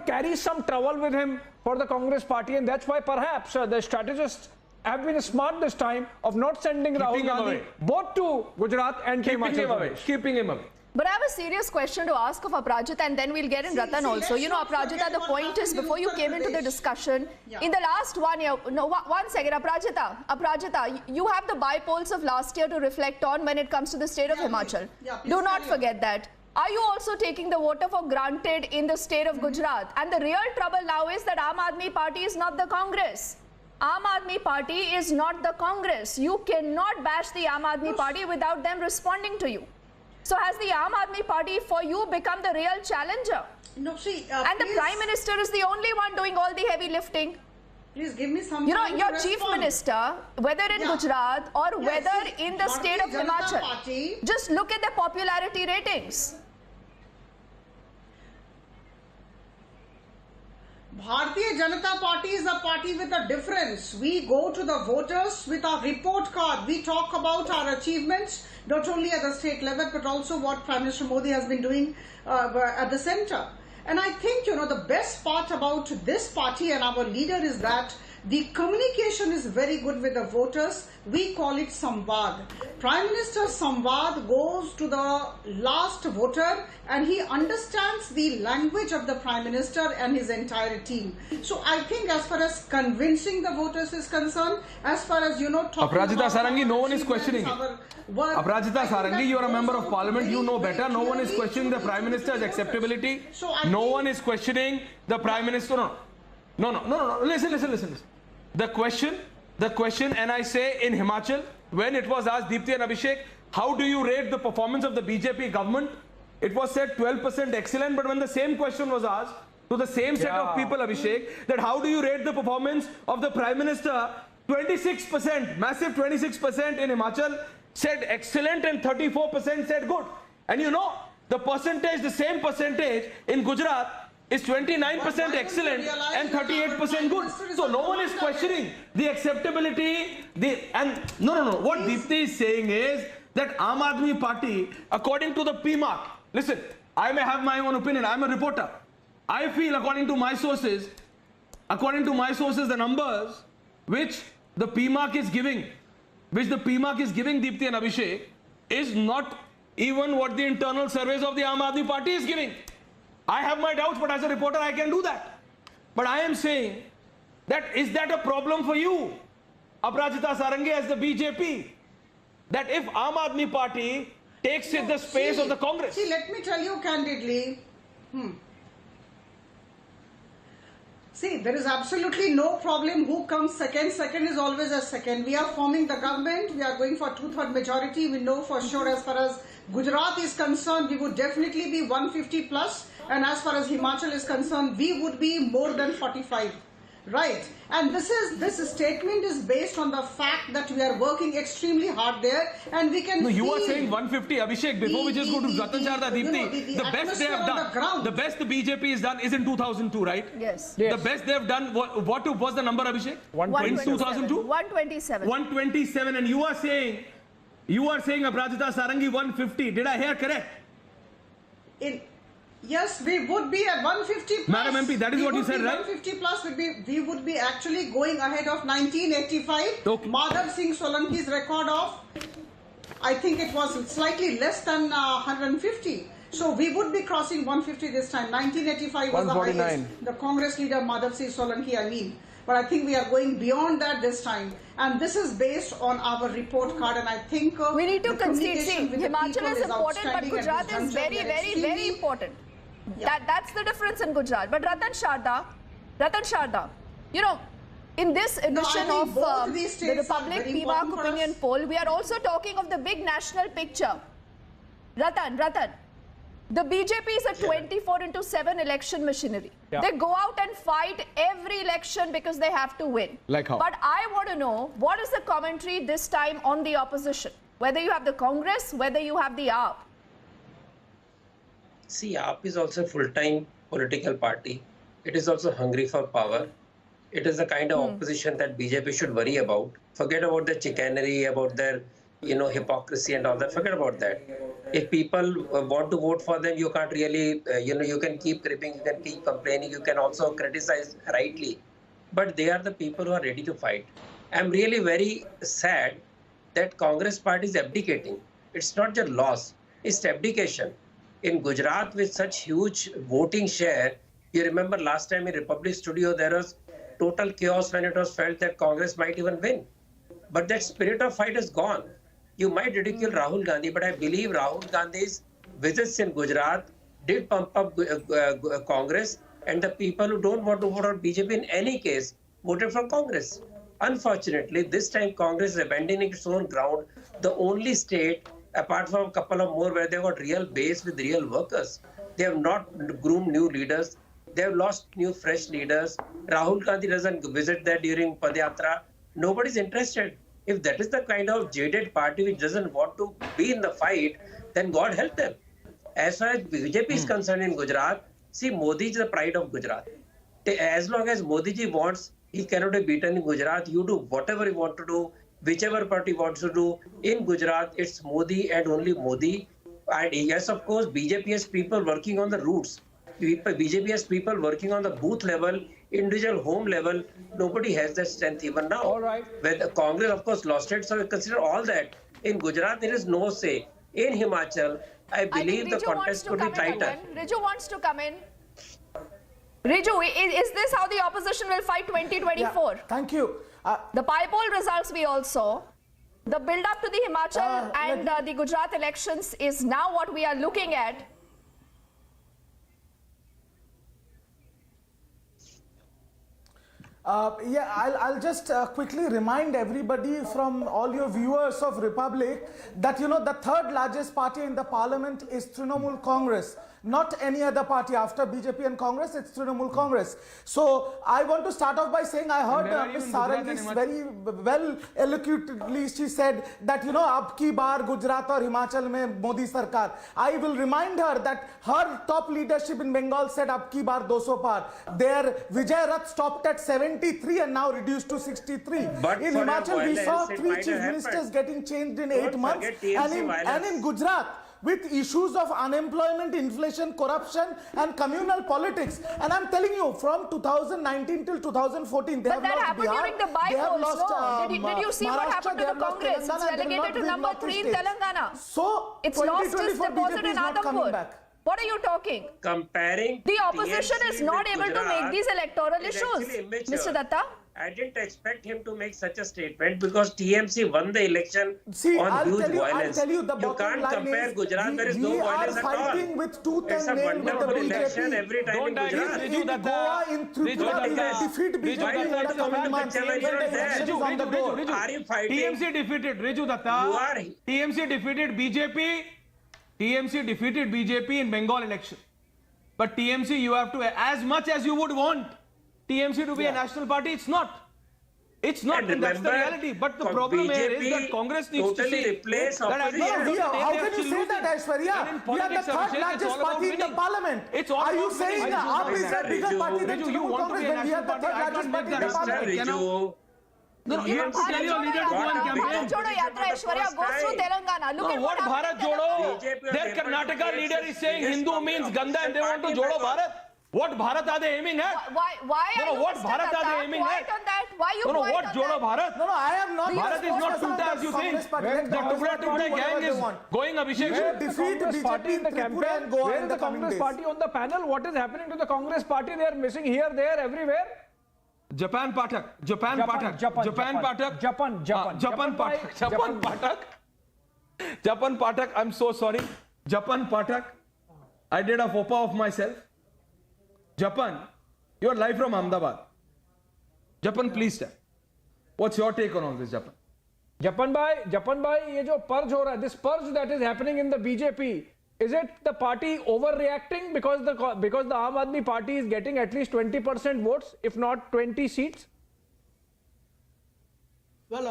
carries some trouble with him for the Congress party, and that's why perhaps the strategists have been smart this time of not sending Rahul Gandhi both to Gujarat and keeping him away. But I have a serious question to ask of Aparajita, and then we'll get in Ratan also. You know, Aparajita, the point is, before you came into the discussion, in the last 1 year, no, 1 second, Aparajita, you have the bypolls of last year to reflect on when it comes to the state of Himachal. Do not forget that. Are you also taking the voter for granted in the state of Gujarat? And the real trouble now is that Aam Aadmi Party is not the Congress. Aam Aadmi Party is not the Congress. You cannot bash the Aam Aadmi Party without them responding to you. So has the Aam Aadmi Party for you become the real challenger? No, see, and the Prime Minister is the only one doing all the heavy lifting. Please give me some. You know, your Chief Minister, whether in Gujarat or whether in the state of Himachal, just look at the popularity ratings. Bharatiya Janata Party is a party with a difference. We go to the voters with our report card. We talk about our achievements, not only at the state level, but also what Prime Minister Modi has been doing at the center. And I think, the best part about this party and our leader is that the communication is very good with the voters. We call it Samvad. Prime Minister Samvad goes to the last voter and he understands the language of the Prime Minister and his entire team. So I think as far as convincing the voters is concerned, as far as, talking Aparajita about Sarangi, no one is questioning it. Aparajita Sarangi, you are a member of parliament, you know better. No one is questioning the Prime Minister's acceptability. No one is questioning the Prime Minister. No. Listen. The question, and I say in Himachal, when it was asked, Deepti and Abhishek, how do you rate the performance of the BJP government? It was said 12% excellent, but when the same question was asked to the same set of people, Abhishek, that how do you rate the performance of the Prime Minister? 26%, massive 26% in Himachal said excellent and 34% said good. And the same percentage in Gujarat is 29% excellent and 38% good. So no one is questioning the acceptability. What Deepti is saying is that Aam Aadmi Party, according to the PMARC, listen, I may have my own opinion. I'm a reporter. I feel, according to my sources, the numbers which the PMARC is giving, Deepti and Abhishek, is not even what the internal surveys of the Aam Aadmi Party is giving. I have my doubts, but as a reporter, I can do that. But I am saying that is that a problem for you, Aparajita Sarangi, as the BJP? That if Aam Aadmi Party takes the space of the Congress? See, let me tell you candidly. See, there is absolutely no problem who comes second. Second is always a second. We are forming the government. We are going for 2/3 majority. We know for sure as far as Gujarat is concerned, we would definitely be 150 plus. And as far as Himachal is concerned, we would be more than 45. Right. And this statement is based on the fact that we are working extremely hard there and we can you are saying 150, Abhishek, before we just go to Ratan Sharda, Deepti, the best they have done, the best the BJP has done is in 2002, right? Yes. The best they have done, what was the number, Abhishek? 127. In 2002? 127. 127, and you are saying, Aparajita Sarangi, 150. Did I hear correct? Yes, we would be at 150 plus. Madam MP, that is what you said, right? 150 plus we would be actually going ahead of 1985. Okay. Madhav Singh Solanki's record of, I think it was slightly less than 150. So we would be crossing 150 this time. 1985 was the highest. The Congress leader Madhav Singh Solanki, I mean. But I think we are going beyond that this time. And this is based on our report card. And I think we need to concede. See, Himachal is important, but Gujarat is very, very, very important. Yeah. That's the difference in Gujarat. But Ratan Sharda, in this edition of the Republic PMARC opinion poll, we are also talking of the big national picture. Ratan, the BJP is a 24/7 election machinery. Yeah. They go out and fight every election because they have to win. Like how? But I want to know, what is the commentary this time on the opposition? Whether you have the Congress, whether you have the AAP. See, AAP is also a full-time political party. It is also hungry for power. It is the kind of opposition that BJP should worry about. Forget about the chicanery, about their, hypocrisy and all that. Forget about that. If people want to vote for them, you can't really, you can keep cribbing, you can keep complaining, you can also criticize rightly. But they are the people who are ready to fight. I'm really very sad that Congress party is abdicating. It's not just loss, it's abdication. In Gujarat, with such huge voting share, you remember last time in Republic Studio, there was total chaos when it was felt that Congress might even win. But that spirit of fight is gone. You might ridicule Rahul Gandhi, but I believe Rahul Gandhi's visits in Gujarat did pump up Congress, and the people who don't want to vote on BJP in any case voted for Congress. Unfortunately, this time Congress is abandoning its own ground, the only state, apart from a couple of more where they got real base with real workers. They have not groomed new leaders. They have lost new fresh leaders. Rahul Gandhi doesn't visit there during Padyatra. Nobody's interested. If that is the kind of jaded party which doesn't want to be in the fight, then God help them. As far as BJP is concerned in Gujarat, see, Modi is the pride of Gujarat. As long as Modi ji wants, he cannot be beaten in Gujarat. You do whatever you want to do, whichever party wants to do. In Gujarat, it's Modi and only Modi. And yes, of course, BJP has people working on the roots. BJP has people working on the booth level, individual home level. Nobody has that strength even now. All right. When the Congress, of course, lost it, so we consider all that. In Gujarat, there is no say. In Himachal, I believe the contest could be tighter. Riju wants to come in. Riju, is this how the opposition will fight 2024? Yeah, thank you. The poll results we all saw. The build-up to the Himachal and the Gujarat elections is now what we are looking at. I'll just quickly remind everybody from all your viewers of Republic that, you know, the third largest party in the parliament is Trinamool Congress. Not any other party. After BJP and Congress, it's Trinamool Congress. So I want to start off by saying I heard Ms. Sarangi very well eloquently. She said that, you know, ab ki baar Gujarat or Himachal mein Modi Sarkar. I will remind her that her top leadership in Bengal said ab ki baar 200 par. Their Vijay Rath stopped at 73 and now reduced to 63. But in Himachal, we saw 3 chief ministers getting changed in 8 months. And in Gujarat, with issues of unemployment, inflation, corruption and communal politics. And I'm telling you, from 2019 till 2014, they have lost Bihar. But that happened during the by-polls, no? Did you see what happened to the Congress? It's relegated to number 3 in Telangana. So, it's lost its deposit in Arnab. What are you talking? Comparing the opposition is not able to make these electoral issues, Mr. Datta. I didn't expect him to make such a statement because TMC won the election on huge violence. I'll tell you, the you can't compare Gujarat. There is no violence at all. We are fighting with tooth it's and a nail with the wonderful BJP. election every time in Gujarat. In Goa, in Tripura, we will defeat BJP in the coming months. Are you fighting? TMC defeated Riju Datta. TMC defeated BJP. TMC defeated BJP in Bengal election. But TMC, you have to, as much as you would want TMC to be a national party, it's not. It's not, and that's the reality. But the problem here is that Congress needs to see replace that how can you say that, Aishwarya? We are the third largest party in the parliament. Are you saying AAP is a bigger party than Trinamool Congress when we are the third largest party in the parliament? No, you have to tell your leader to go on campaign. Bharat Jodo Yatra, Aishwarya goes through Telangana. Look at what Bharat Jodo? Their Karnataka leader is saying Hindu means Ganda and they want to Jodo Bharat. What Bharat are they aiming at? Why are you what Bharat are they aiming at? on that? Why you what Jodo Bharat? No, I am not. Bharat is not Tuta as you think. The Tukda gang is going Abhishek. Defeat BJP in the campaign and go Where is the Congress party on the panel? What is happening to the Congress party? They are missing here, there, everywhere. Japan Pathak. Japan Pathak. Japan Pathak. I'm so sorry. Japan Pathak. I did a faux pas of myself. Japan, you are live from Ahmedabad. Japan, please tell. What's your take on all this, Japan? Japan bhai, ये जो purge हो रहा है, this purge that is happening in the BJP, is it the party overreacting because the Aam Aadmi party is getting at least 20% votes, if not 20 seats? Well,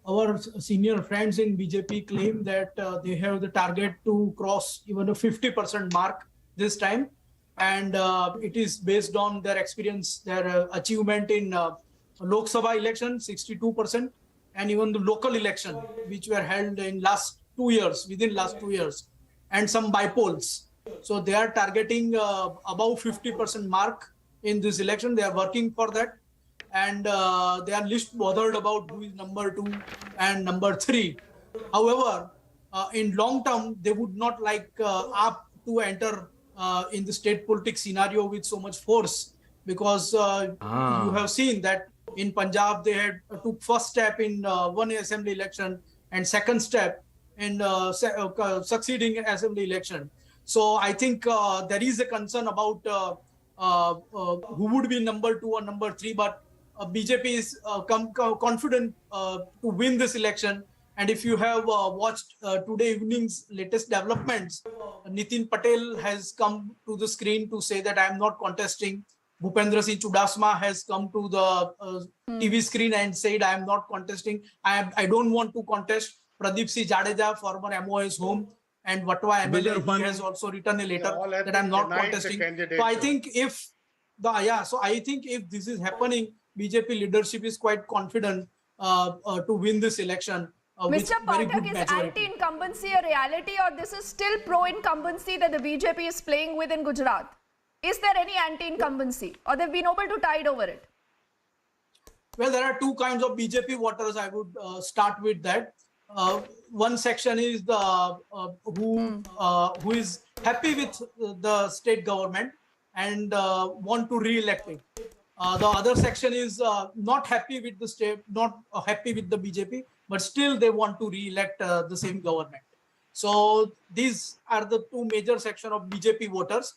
our senior friends in BJP claim that they have the target to cross even a 50% mark this time. And it is based on their experience, their achievement in Lok Sabha election, 62%, and even the local election, which were held in within last 2 years, and some by-polls. So they are targeting above 50% mark in this election. They are working for that. And they are least bothered about who is number 2 and number 3. However, in long term, they would not like AAP to enter in the state politics scenario with so much force, because you have seen that in Punjab they had took first step in one assembly election and second step in succeeding assembly election. So I think there is a concern about who would be number 2 or number 3, but BJP is confident to win this election. And if you have watched today evening's latest developments, Nitin Patel has come to the screen to say that I am not contesting. Bhupendra Singh Chudasama has come to the TV screen and said I am not contesting. I don't want to contest. Pradeep Singh Jadeja, former MOS home, and Vatwa MLA, he has also written a letter that I am not contesting. So I think if So I think if this is happening, BJP leadership is quite confident to win this election. Mr. Pathak, is anti-incumbency a reality, or this is still pro-incumbency that the BJP is playing with in Gujarat? Is there any anti-incumbency, or they've been able to tide over it? Well, there are two kinds of BJP voters. I would start with that. One section is the who is happy with the state government and want to re-elect it. The other section is not happy with the state, not happy with the BJP, but still they want to re-elect the same government. So these are the two major sections of BJP voters.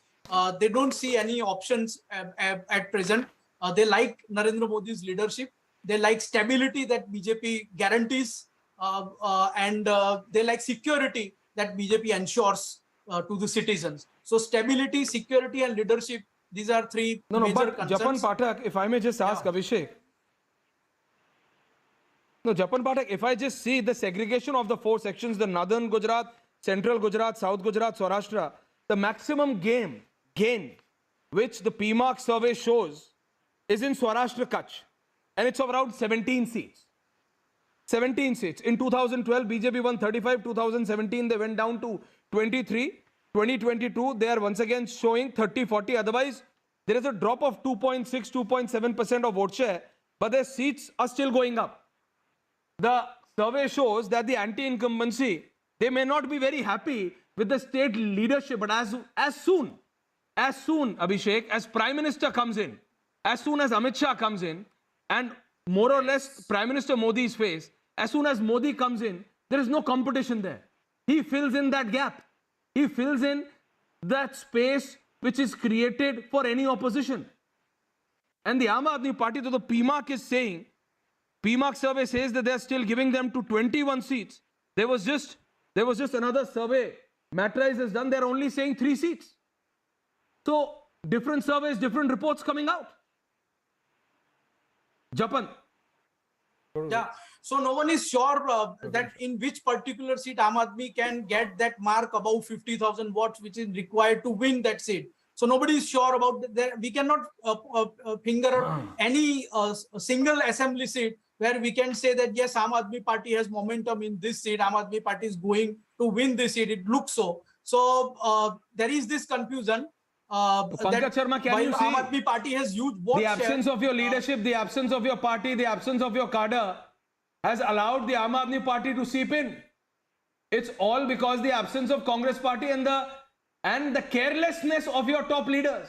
They don't see any options at present. They like Narendra Modi's leadership. They like stability that BJP guarantees, and they like security that BJP ensures to the citizens. So stability, security, and leadership, these are three major concerns. Japan Pathak, if I may just ask Abhishek. No, Japan Pathak, if I just see the segregation of the four sections, the northern Gujarat, central Gujarat, south Gujarat, Saurashtra, the maximum gain which the PMARC survey shows is in Saurashtra Kutch, and it's of around 17 seats. 17 seats. In 2012, BJP won 35. 2017, they went down to 23. 2022, they are once again showing 30-40. Otherwise, there is a drop of 2.6, 2.7% of vote share, but their seats are still going up. The survey shows that the anti-incumbency, they may not be very happy with the state leadership, but as soon, Abhishek, as Prime Minister comes in, as soon as Amit Shah comes in, and more or less Prime Minister Modi's face, as soon as Modi comes in, there is no competition there. He fills in that gap. He fills in that space which is created for any opposition. And the Aam Aadmi Party, though the PMARC is saying, PMARC survey says that they are still giving them to 21 seats. There was just another survey Matrice has done. They are only saying 3 seats. So different surveys, different reports coming out. Japan. Yeah. So no one is sure that in which particular seat Aam Aadmi can get that mark above 50,000 votes, which is required to win that seat. So nobody is sure about that. We cannot finger any single assembly seat where we can say that yes, Aam Aadmi Party has momentum in this seat. Aam Aadmi Party is going to win this seat. It looks so. So there is this confusion. Pankaj Sharma, can you see Aam Aadmi Party has huge vote the absence of your leadership, the absence of your party, the absence of your cadre has allowed the Aam Aadmi Party to seep in. It's all because the absence of Congress Party and the carelessness of your top leaders.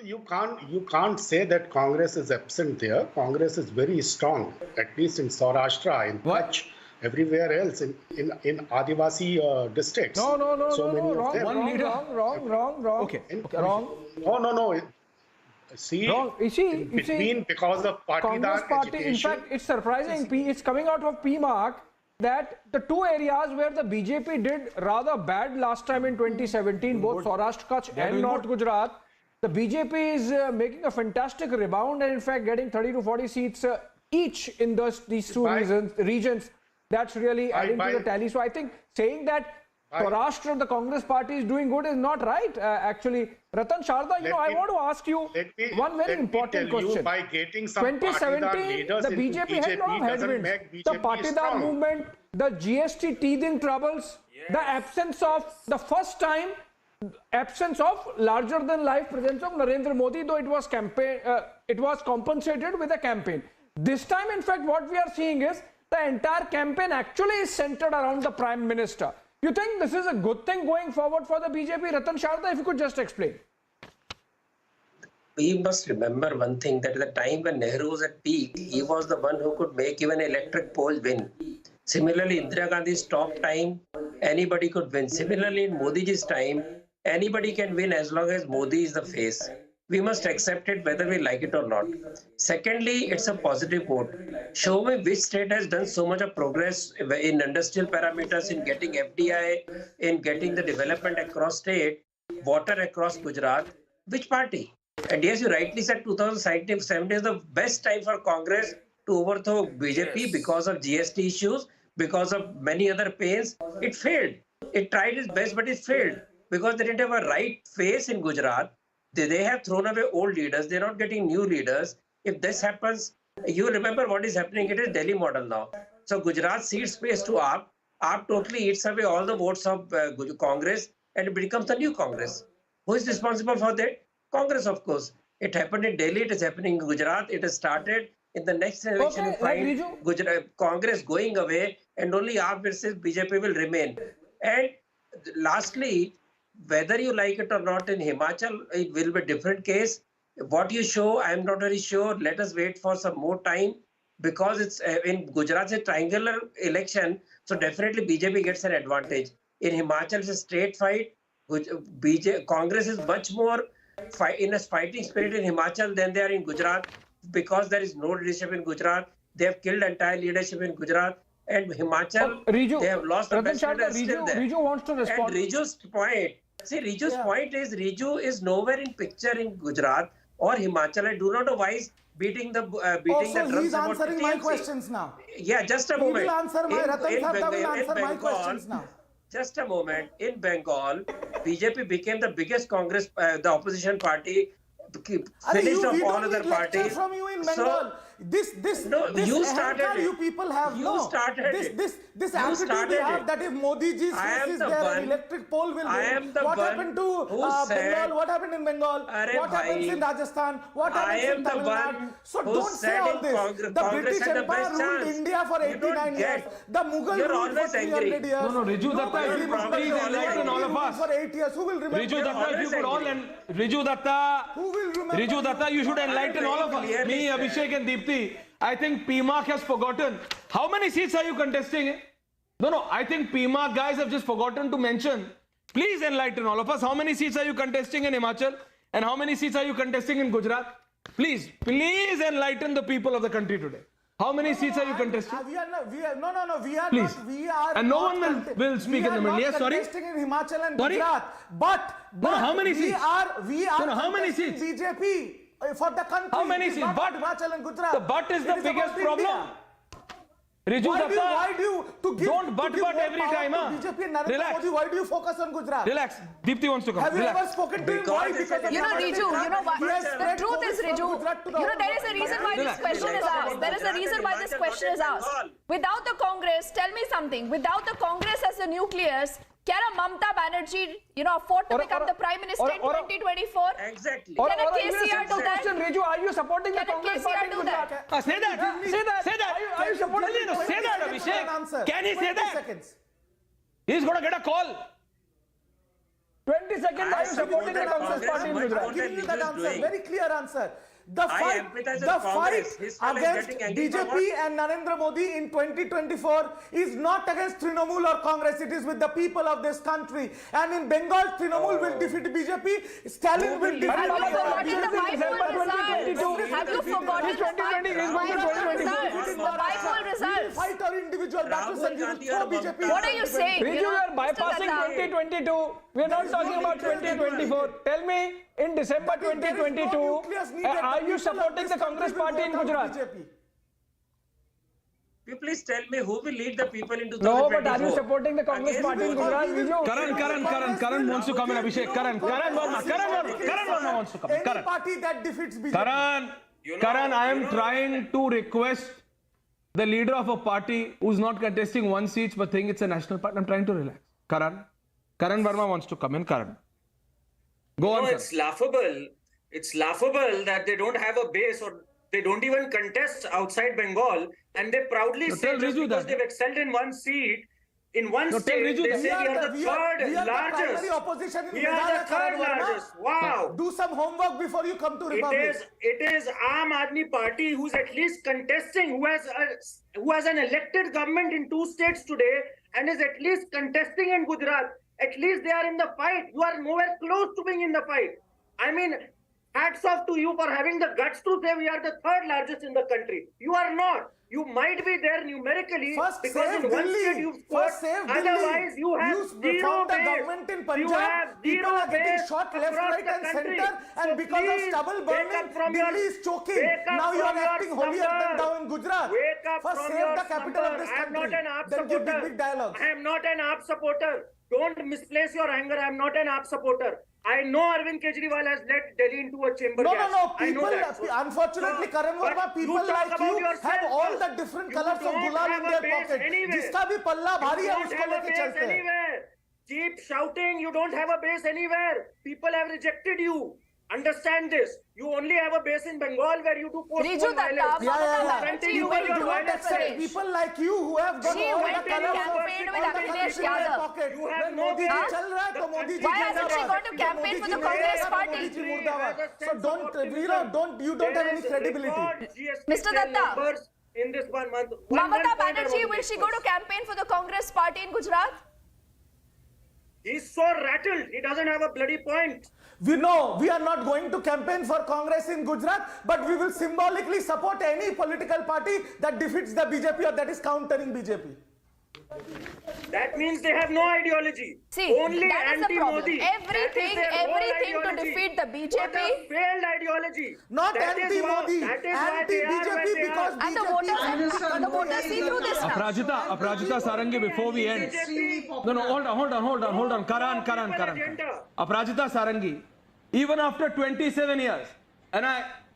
You can't say that Congress is absent there. Congress is very strong, at least in Saurashtra, in Kutch, everywhere else in Adivasi districts. No, wrong. Okay. Wrong. No. See, wrong. You see, because of Congress Party, agitation. in fact, it's surprising. It's coming out of PMARC that the two areas where the BJP did rather bad last time in 2017, both Saurashtra, Kutch and North Gujarat, the BJP is making a fantastic rebound and in fact getting 30 to 40 seats each in these two regions. That's really adding to the tally. So I think saying that Saurashtra, the Congress Party is doing good is not right. Actually, Ratan Sharda, I want to ask you one very important question. By getting some 2017, the BJP had a lot of headwinds. The Patidar movement, the GST teething troubles, the absence of, the first time, absence of larger than life presence of Narendra Modi, though it was compensated with a campaign. This time, in fact, what we are seeing is the entire campaign actually is centered around the Prime Minister. You think this is a good thing going forward for the BJP? Ratan Sharda, if you could just explain. We must remember one thing, that at the time when Nehru was at peak, he was the one who could make even an electric poll win. Similarly, Indira Gandhi's top time, anybody could win. Similarly, in Modi's time, anybody can win as long as Modi is the face. We must accept it whether we like it or not. Secondly, it's a positive vote. Show me which state has done so much of progress in industrial parameters, in getting FDI, in getting the development across state, water across Gujarat. Which party? And yes, you rightly said 2017 is the best time for Congress to overthrow BJP because of GST issues, because of many other pains. It failed. It tried its best, but it failed because they didn't have a right face in Gujarat. they have thrown away old leaders. They're not getting new leaders. If this happens, you remember what is happening. It is Delhi model now. So Gujarat cedes space to AAP. AAP totally eats away all the votes of Congress and it becomes the new Congress. Who is responsible for that? Congress, of course. It happened in Delhi. It is happening in Gujarat. It has started. In the next election, you find Gujarat, Congress going away and only AAP versus BJP will remain. And lastly, whether you like it or not, in Himachal, it will be a different case. What you show, I am not very sure. Let us wait for some more time because it's in Gujarat, it's a triangular election. So definitely BJP gets an advantage. In Himachal, it's a straight fight. Congress is much more in a fighting spirit in Himachal than they are in Gujarat because there is no leadership in Gujarat. They have killed entire leadership in Gujarat. And Himachal, they have lost the best leader still there. Riju wants to respond. And Riju's point, Riju's point is Riju is nowhere in picture in Gujarat or Himachal. I do not know why he's beating the drums. He's answering my questions now. Yeah, just a moment. He will answer my my questions now. Just a moment. In Bengal, BJP became the biggest Congress, the opposition party, finished off all other parties. From you in Bengal. This you started you people have this attitude you have that if Modi ji's face is there, an electric pole will win. What happened to Bengal? What happened in Bengal? What happens in Rajasthan? What happens in Tamil Nadu? So don't say all this. The British Empire ruled India for 89 years. The Mughal ruled for 300 years. No, Riju Datta, please enlighten all of us. For 8 years, who will remember? Riju Datta, if you could all Riju Datta, you should enlighten all of us. Me, Abhishek and Deepthi. I think PMARC has forgotten. How many seats are you contesting? No, I think PMARC guys have just forgotten to mention. Please enlighten all of us. How many seats are you contesting in Himachal? And how many seats are you contesting in Gujarat? Please enlighten the people of the country today. How many seats are you contesting? We are Please. not. We are and no not one will speak in the middle. Yes, sorry. Contesting in Himachal and Gujarat. But how many seats? We are how many seats? BJP. For the country. How many seats? But Himachal and Gujarat. The but is the biggest problem. Riju why do you don't but every time, BJP and Narendra Modi, why do you focus on Gujarat? Relax. Deepthi wants to come. Have you ever spoken to him? Why? Because Riju, you know what? The truth is, Riju, there is a reason why this question is asked. There is a reason why this question is asked. Without the Congress, tell me something. Without the Congress as the nucleus, can a Mamata Banerjee, afford to become the Prime Minister in 2024? Exactly. Can a KCR do that? Riju, are you supporting the Congress party in Gujarat? Say that. Are you supporting the Say that, Abhishek. Can he say that? Seconds. He's going to get a call. 20 seconds. Are you supporting the Congress party in Gujarat? Give me that answer. Very clear answer. The fight against BJP and Narendra Modi in 2024 is not against Trinamool or Congress. It is with the people of this country. And in Bengal, Trinamool will defeat BJP. Stalin will defeat Have you forgotten the 2020 results? Fight our individual battles and you will throw BJP. What are you saying? Riju, you are bypassing 2022. We are not talking about 2024. Tell me, in December 2022, are you supporting the Congress party in Gujarat? Please tell me who will lead the people in 2024. No, but are you supporting the Congress party in Gujarat? Karan wants to come in, Abhishek. Karan Verma wants to come in. Any party that defeats BJP. Karan, I am trying to request the leader of a party who's not contesting one seat but think it's a national party. I'm trying to relax. Karan Verma wants to come in. Karan. Go on. It's laughable. It's laughable that they don't have a base or they don't even contest outside Bengal, and they proudly say just because they've excelled in one seat, in one state, they say we are the third largest. We are the third largest. Wow. Do some homework before you come to Republic. It is Aam Aadmi Party who's at least contesting, who has an elected government in 2 states today and is at least contesting in Gujarat. At least they are in the fight. You are nowhere close to being in the fight. I mean, hats off to you for having the guts to say we are the third largest in the country. You are not. You might be there numerically because in one state you've scored. Otherwise, you have zero base. Government in Punjab, people are getting shot left, right and center, and because of stubble burning, Delhi is choking. Now you are acting holier than thou in Gujarat. up First from save your the capital of slumber. this I am not country. an AAP Then give supporter. big dialogues. I am not an AAP supporter. Don't misplace your anger. I am not an AAP supporter. I know Arvind Kejriwal has led Delhi into a chamber gas. No. I know People, that. unfortunately, Karan Verma, people like you have all the different colors of gulal in their pocket. Jiska bhi palla bhari hai, usko leke chalte hain. Keep shouting. You don't have a base anywhere. People have rejected you. Understand this. You only have a base in Bengal where you do post-poll violence. People do not accept people like you who have got all the colors in their pocket. You have When no Modi ji chal raha hai, to Modi ji Why hasn't she gone to campaign for the Congress party? So you don't have any credibility. Mr. Datta. In this 1 month. Mamata Banerjee, will she go to campaign for the Congress party in Gujarat? He's so rattled. He doesn't have a bloody point. We know we are not going to campaign for Congress in Gujarat, but we will symbolically support any political party that defeats the BJP or that is countering BJP. That means they have no ideology. See, only that is the problem. anti-Modi. Everything to defeat the BJP. Failed ideology. Not anti-Modi, anti-BJP because and the voters see through this now. Aparajita Sarangi, before we end. No, hold on. Karan. Aparajita Sarangi, even after 27 years, and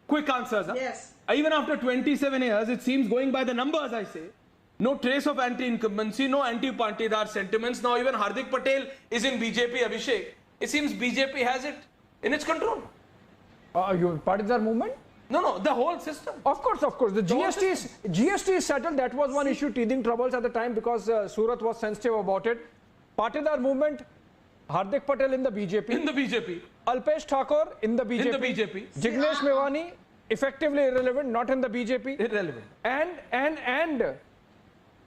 quick answers. Yes. Even after 27 years, it seems, going by the numbers I say, no trace of anti-incumbency, no anti-partidar sentiments. Now even Hardik Patel is in BJP, Abhishek. It seems BJP has it in its control. Your partidar movement? No, the whole system. Of course. The GST is settled. That was one issue teething troubles at the time because Surat was sensitive about it. Partidar movement, Hardik Patel in the BJP. Alpesh Thakur in the BJP. Jignesh Mewani, effectively irrelevant, not in the BJP. Irrelevant. And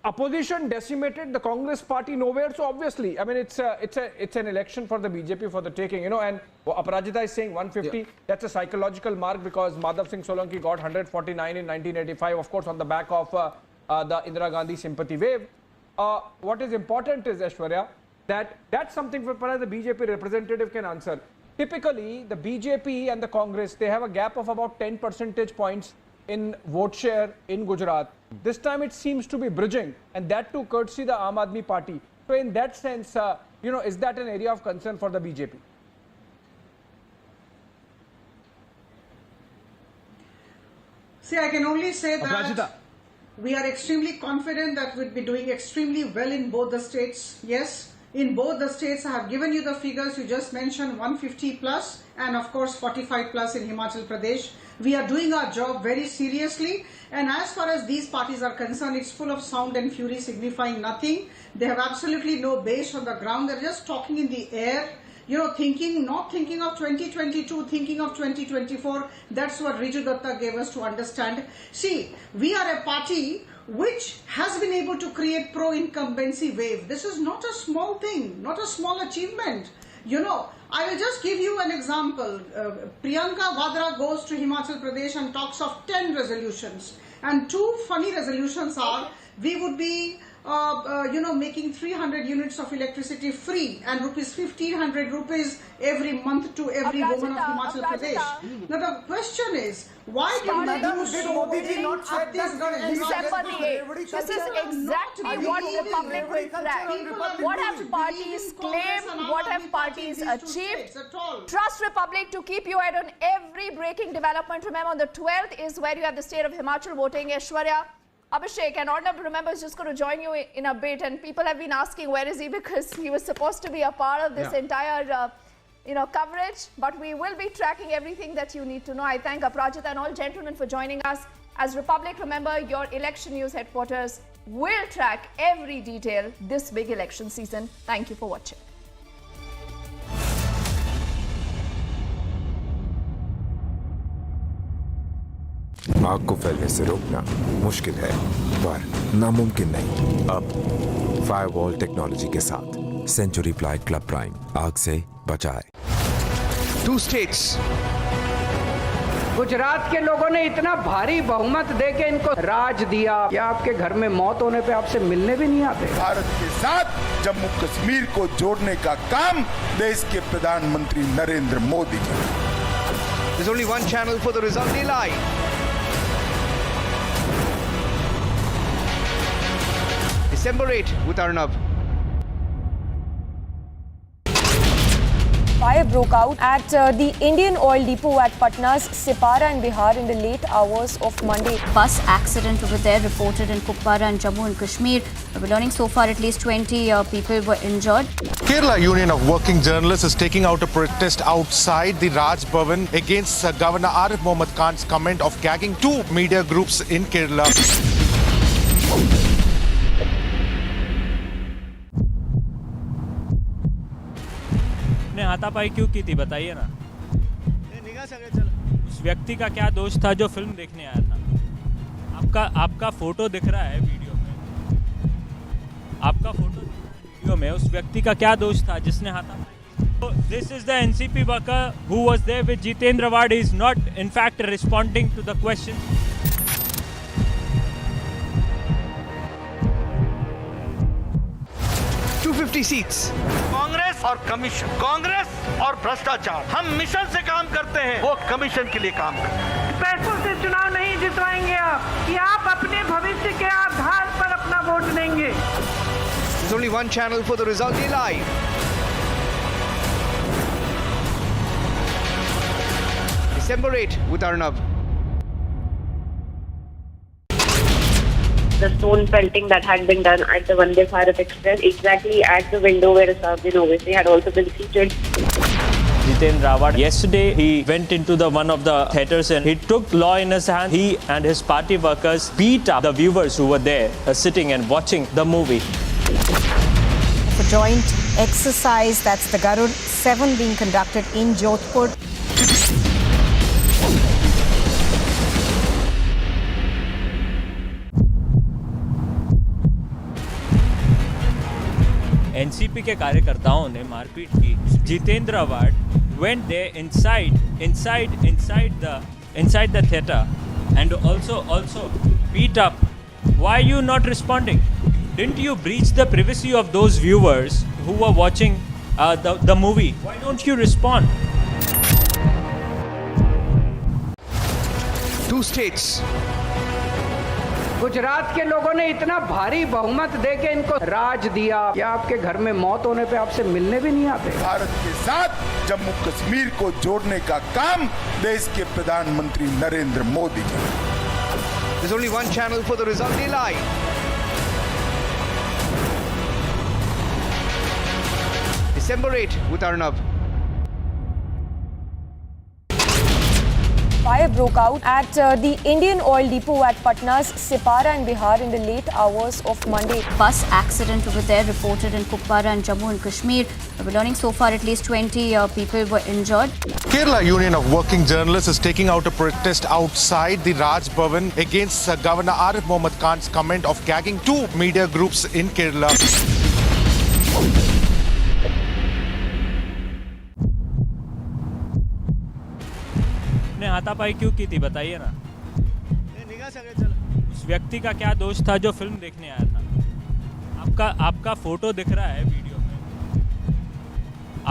opposition decimated the Congress party nowhere. So obviously, I mean, it's an election for the BJP for the taking, you know. And Aparajita is saying 150. Yeah. That's a psychological mark because Madhav Singh Solanki got 149 in 1985, of course, on the back of the Indira Gandhi sympathy wave. What is important is, Aishwarya, that's something for perhaps the BJP representative can answer. Typically, the BJP and the Congress, they have a gap of about 10 percentage points in vote share in Gujarat. This time it seems to be bridging, and that too courtesy the Aam Aadmi Party. So in that sense, is that an area of concern for the BJP? See, I can only say that we are extremely confident that we'll be doing extremely well in both the states. Yes, in both the states, I have given you the figures. You just mentioned 150 plus and of course 45 plus in Himachal Pradesh. We are doing our job very seriously, and as far as these parties are concerned, it's full of sound and fury signifying nothing. They have absolutely no base on the ground. They're just talking in the air, not thinking of 2022, thinking of 2024. That's what Riju Datta gave us to understand. See, we are a party which has been able to create pro-incumbency wave. This is not a small thing, not a small achievement. I will just give you an example. Priyanka Vadra goes to Himachal Pradesh and talks of 10 resolutions. And 2 funny resolutions are, we would be, making 300 units of electricity free and ₹1,500 rupees every month to every woman of Himachal Pradesh. Now the question is, why did Modi ji not set this December the 8th? This is exactly what the public will track. What have parties claimed? What have parties achieved? Trust Republic to keep you ahead on every breaking development. Remember, on the 12th is where you have the state of Himachal voting. Aishwarya, Abhishek and Arnab, remember, is just going to join you in a bit, and people have been asking where is he, because he was supposed to be a part of this entire coverage, but we will be tracking everything that you need to know. I thank Aparajita and all gentlemen for joining us. As Republic, remember, your election news headquarters will track every detail this big election season. Thank you for watching. आग को फैलने से रोकना मुश्किल है, पर नामुमकिन नहीं। अब फायरवॉल टेक्नोलॉजी के साथ सेंचुरी प्लाइड क्लब प्राइम आग से बचाए। 2 states. गुजरात के लोगों ने इतना भारी बहुमत देके इनको राज दिया कि आपके घर में मौत होने पे आपसे मिलने भी नहीं आते। भारत के साथ जम्मू कश्मीर को जोड़ने का काम देश के प्रधानमंत्री Narendra Modi ji. There's only one channel for the result they like. December 8 with Arnab. Fire broke out at the Indian Oil Depot at Patna's Sipara in Bihar in the late hours of Monday. Bus accident over there reported in Kupwara and Jammu and Kashmir. We're learning so far at least 20 people were injured. Kerala Union of Working Journalists is taking out a protest outside the Raj Bhavan against Governor Arif Mohammad Khan's comment of gagging two media groups in Kerala. ने हाथापाई क्यों की थी बताइए ना। उस व्यक्ति का क्या दोष था जो फिल्म देखने आया था? आपका फोटो दिख रहा है वीडियो में, आपका फोटो वीडियो में, उस व्यक्ति का क्या दोष था जिसने हाथापाई? This is the NCP worker who was there with Jitendra Wad. He is not in fact responding to the question. seats. Congress और कमीशन, कांग्रेस और भ्रष्टाचार, हम मिशन से काम करते हैं, वो कमीशन के लिए काम करते हैं। पैसों से चुनाव नहीं जितवाएंगे आप, कि आप अपने भविष्य के आधार पर अपना वोट देंगे। There's only one channel for the result day live. December 8 with Arnab. The stone pelting that had been done at the Vande Bharat Express, exactly at the window where Sarvin Owaisi had also been seated. Jitendra Wad, yesterday he went into one of the theatres and he took law in his hand. He and his party workers beat up the viewers who were there sitting and watching the movie. For joint exercise, that's the Garud 7 being conducted in Jodhpur. NCP के कार्यकर्ताओं ने मारपीट की। जितेंद्र वाड went there inside the theater and also beat up. Why are you not responding? Didn't you breach the privacy of those viewers who were watching the movie? Why don't you respond? 2 states. Gujarat के लोगों ने इतना भारी बहुमत देके इनको राज दिया कि आपके घर में मौत होने पे आपसे मिलने भी नहीं आते। भारत के साथ जम्मू कश्मीर को जोड़ने का काम देश के प्रधानमंत्री Narendra Modi ji. There's only one channel for the result day live. December 8 with Arnab. Fire broke out at the Indian Oil Depot at Patna's Sipara in Bihar in the late hours of Monday. Bus accident over there reported in Kupwara and Jammu and Kashmir. We're learning so far at least 20 people were injured. Kerala Union of Working Journalists is taking out a protest outside the Raj Bhavan against Governor Arif Mohammad Khan's comment of gagging two media groups in Kerala. ने हाथापाई क्यों की थी बताइए ना। उस व्यक्ति का क्या दोष था जो फिल्म देखने आया था? आपका फोटो दिख रहा है वीडियो में,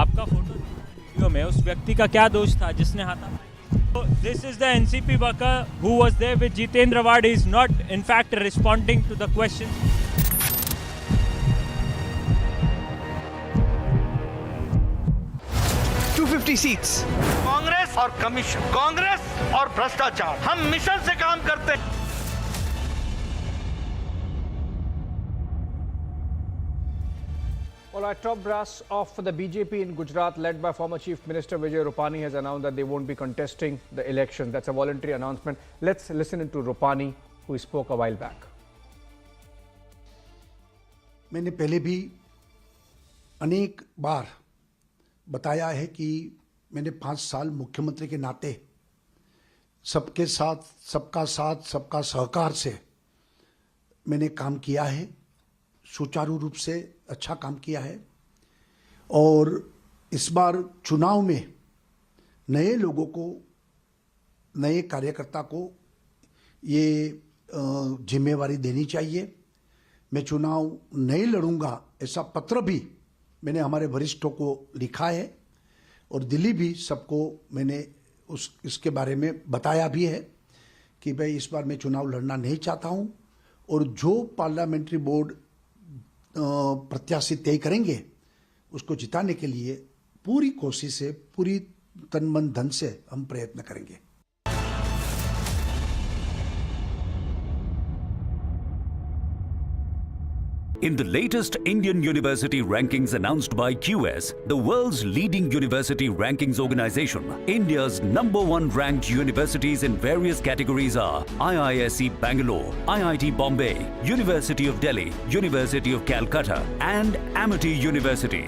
आपका फोटो वीडियो में, उस व्यक्ति का क्या दोष था जिसने हाथापाई? This is the NCP worker who was there with Jitendra Wad. He is not in fact responding to the question. seats. Congress और कमीशन, कांग्रेस और भ्रष्टाचार, हम मिशन से काम करते हैं। All right, top brass of the BJP in Gujarat, led by former Chief Minister Vijay Rupani, has announced that they won't be contesting the election. That's a voluntary announcement. Let's listen to Rupani, who spoke a while back. मैंने पहले भी अनेक बार बताया है कि मैंने 5 साल मुख्यमंत्री के नाते सबके साथ, सबका साथ, सबका सहकार से मैंने काम किया है, सुचारू रूप से अच्छा काम किया है। और इस बार चुनाव में नए लोगों को, नए कार्यकर्ता को ये जिम्मेवारी देनी चाहिए। मैं चुनाव नहीं लड़ूंगा ऐसा पत्र भी मैंने हमारे वरिष्ठों को लिखा है और दिल्ली भी सबको मैंने इसके बारे में बताया भी है कि भाई इस बार मैं चुनाव लड़ना नहीं चाहता हूं। और जो पार्लियामेंट्री बोर्ड प्रत्याशी तय करेंगे उसको जिताने के लिए पूरी कोशिश से, पूरी तन मन धन से हम प्रयत्न करेंगे। In the latest Indian university rankings announced by QS, the world's leading university rankings organization, India's #1 ranked universities in various categories are IISc Bangalore, IIT Bombay, University of Delhi, University of Calcutta, and Amity University.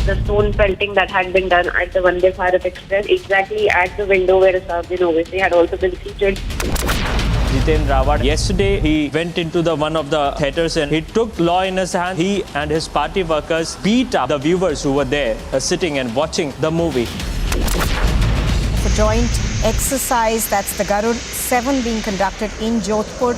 The stone pelting that had been done at the Vande Bharat Express, exactly at the window where Assaduddin Owaisi had also been seated. Jitendra Rawat, yesterday he went into one of the theatres and he took law in his hand. He and his party workers beat up the viewers who were there sitting and watching the movie. The joint exercise, that's the Garud 7 being conducted in Jodhpur.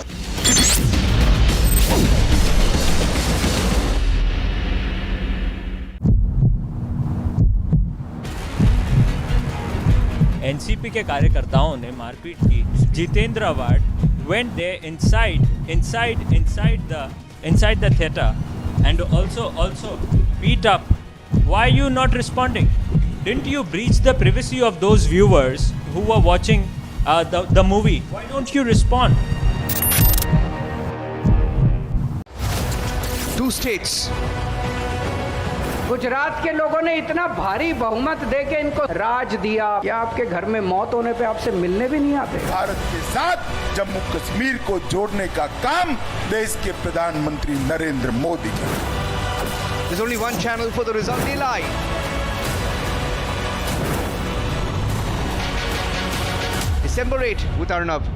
NCP के कार्यकर्ताओं ने मारपीट की. Jitendra award went there inside the theatre and also beat up. Why are you not responding? Didn't you breach the privacy of those viewers who were watching the movie? Why don't you respond? 2 states. Gujarat के लोगों ने इतना भारी बहुमत देके इनको राज दिया कि आपके घर में मौत होने पे आपसे मिलने भी नहीं आते। भारत के साथ जम्मू कश्मीर को जोड़ने का काम देश के प्रधानमंत्री नरेंद्र मोदी की। There's only one channel for the result. They lie. December 8 with Arnab.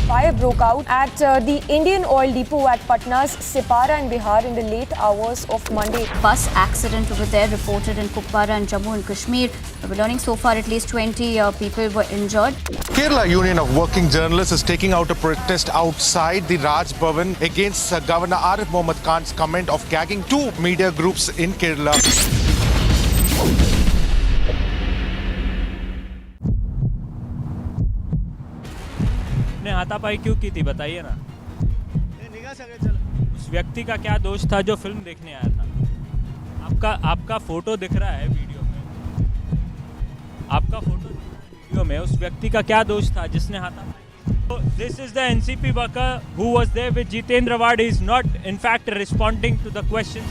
Fire broke out at the Indian Oil Depot at Patna's Sipara in Bihar in the late hours of Monday. Bus accident over there reported in Kupwara and Jammu and Kashmir. We're learning so far at least 20 people were injured. Kerala Union of Working Journalists is taking out a protest outside the Raj Bhavan against Governor Arif Mohammad Khan's comment of gagging 2 media groups in Kerala. ने हाथापाई क्यों की थी बताइए ना. उस व्यक्ति का क्या दोष था जो फिल्म देखने आया था? आपका फोटो दिख रहा है वीडियो में. आपका फोटो दिख रहा है वीडियो में. उस व्यक्ति का क्या दोष था जिसने हाथापाई की? So this is the NCP worker who was there with Jitendra Award. He is not in fact responding to the questions.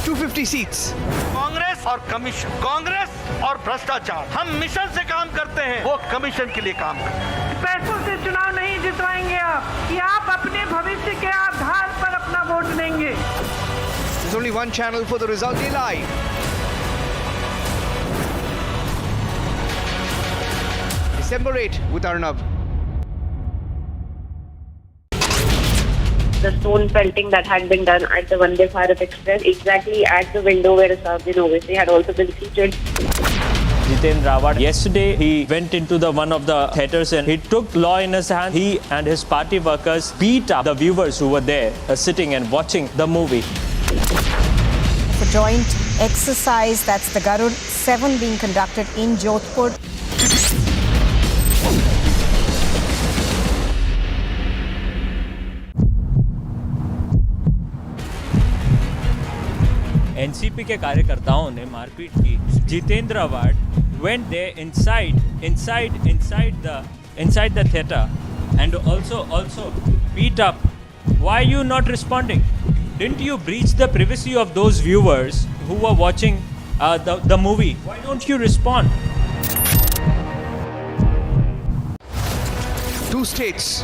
250 seats. Congress और कमीशन, कांग्रेस और भ्रष्टाचार, हम मिशन से काम करते हैं, वो कमीशन के लिए काम करते हैं। पैसों से चुनाव नहीं जितवाएंगे आप, कि आप अपने भविष्य के आधार पर अपना वोट देंगे। There's only one channel for the result. They lie. December 8 with Arnab. The stone pelting that had been done at the Vande Bharat Express, exactly at the window where Assaduddin Owaisi had also been seated. Jitendra Rawat, yesterday he went into one of the theatres and he took law in his hand. He and his party workers beat up the viewers who were there sitting and watching the movie. The joint exercise, that's the Garud 7 being conducted in Jodhpur. NCP के कार्यकर्ताओं ने मारपीट की. Jitendra award went there inside the theatre and also beat up. Why are you not responding? Didn't you breach the privacy of those viewers who were watching the movie? Why don't you respond? 2 states.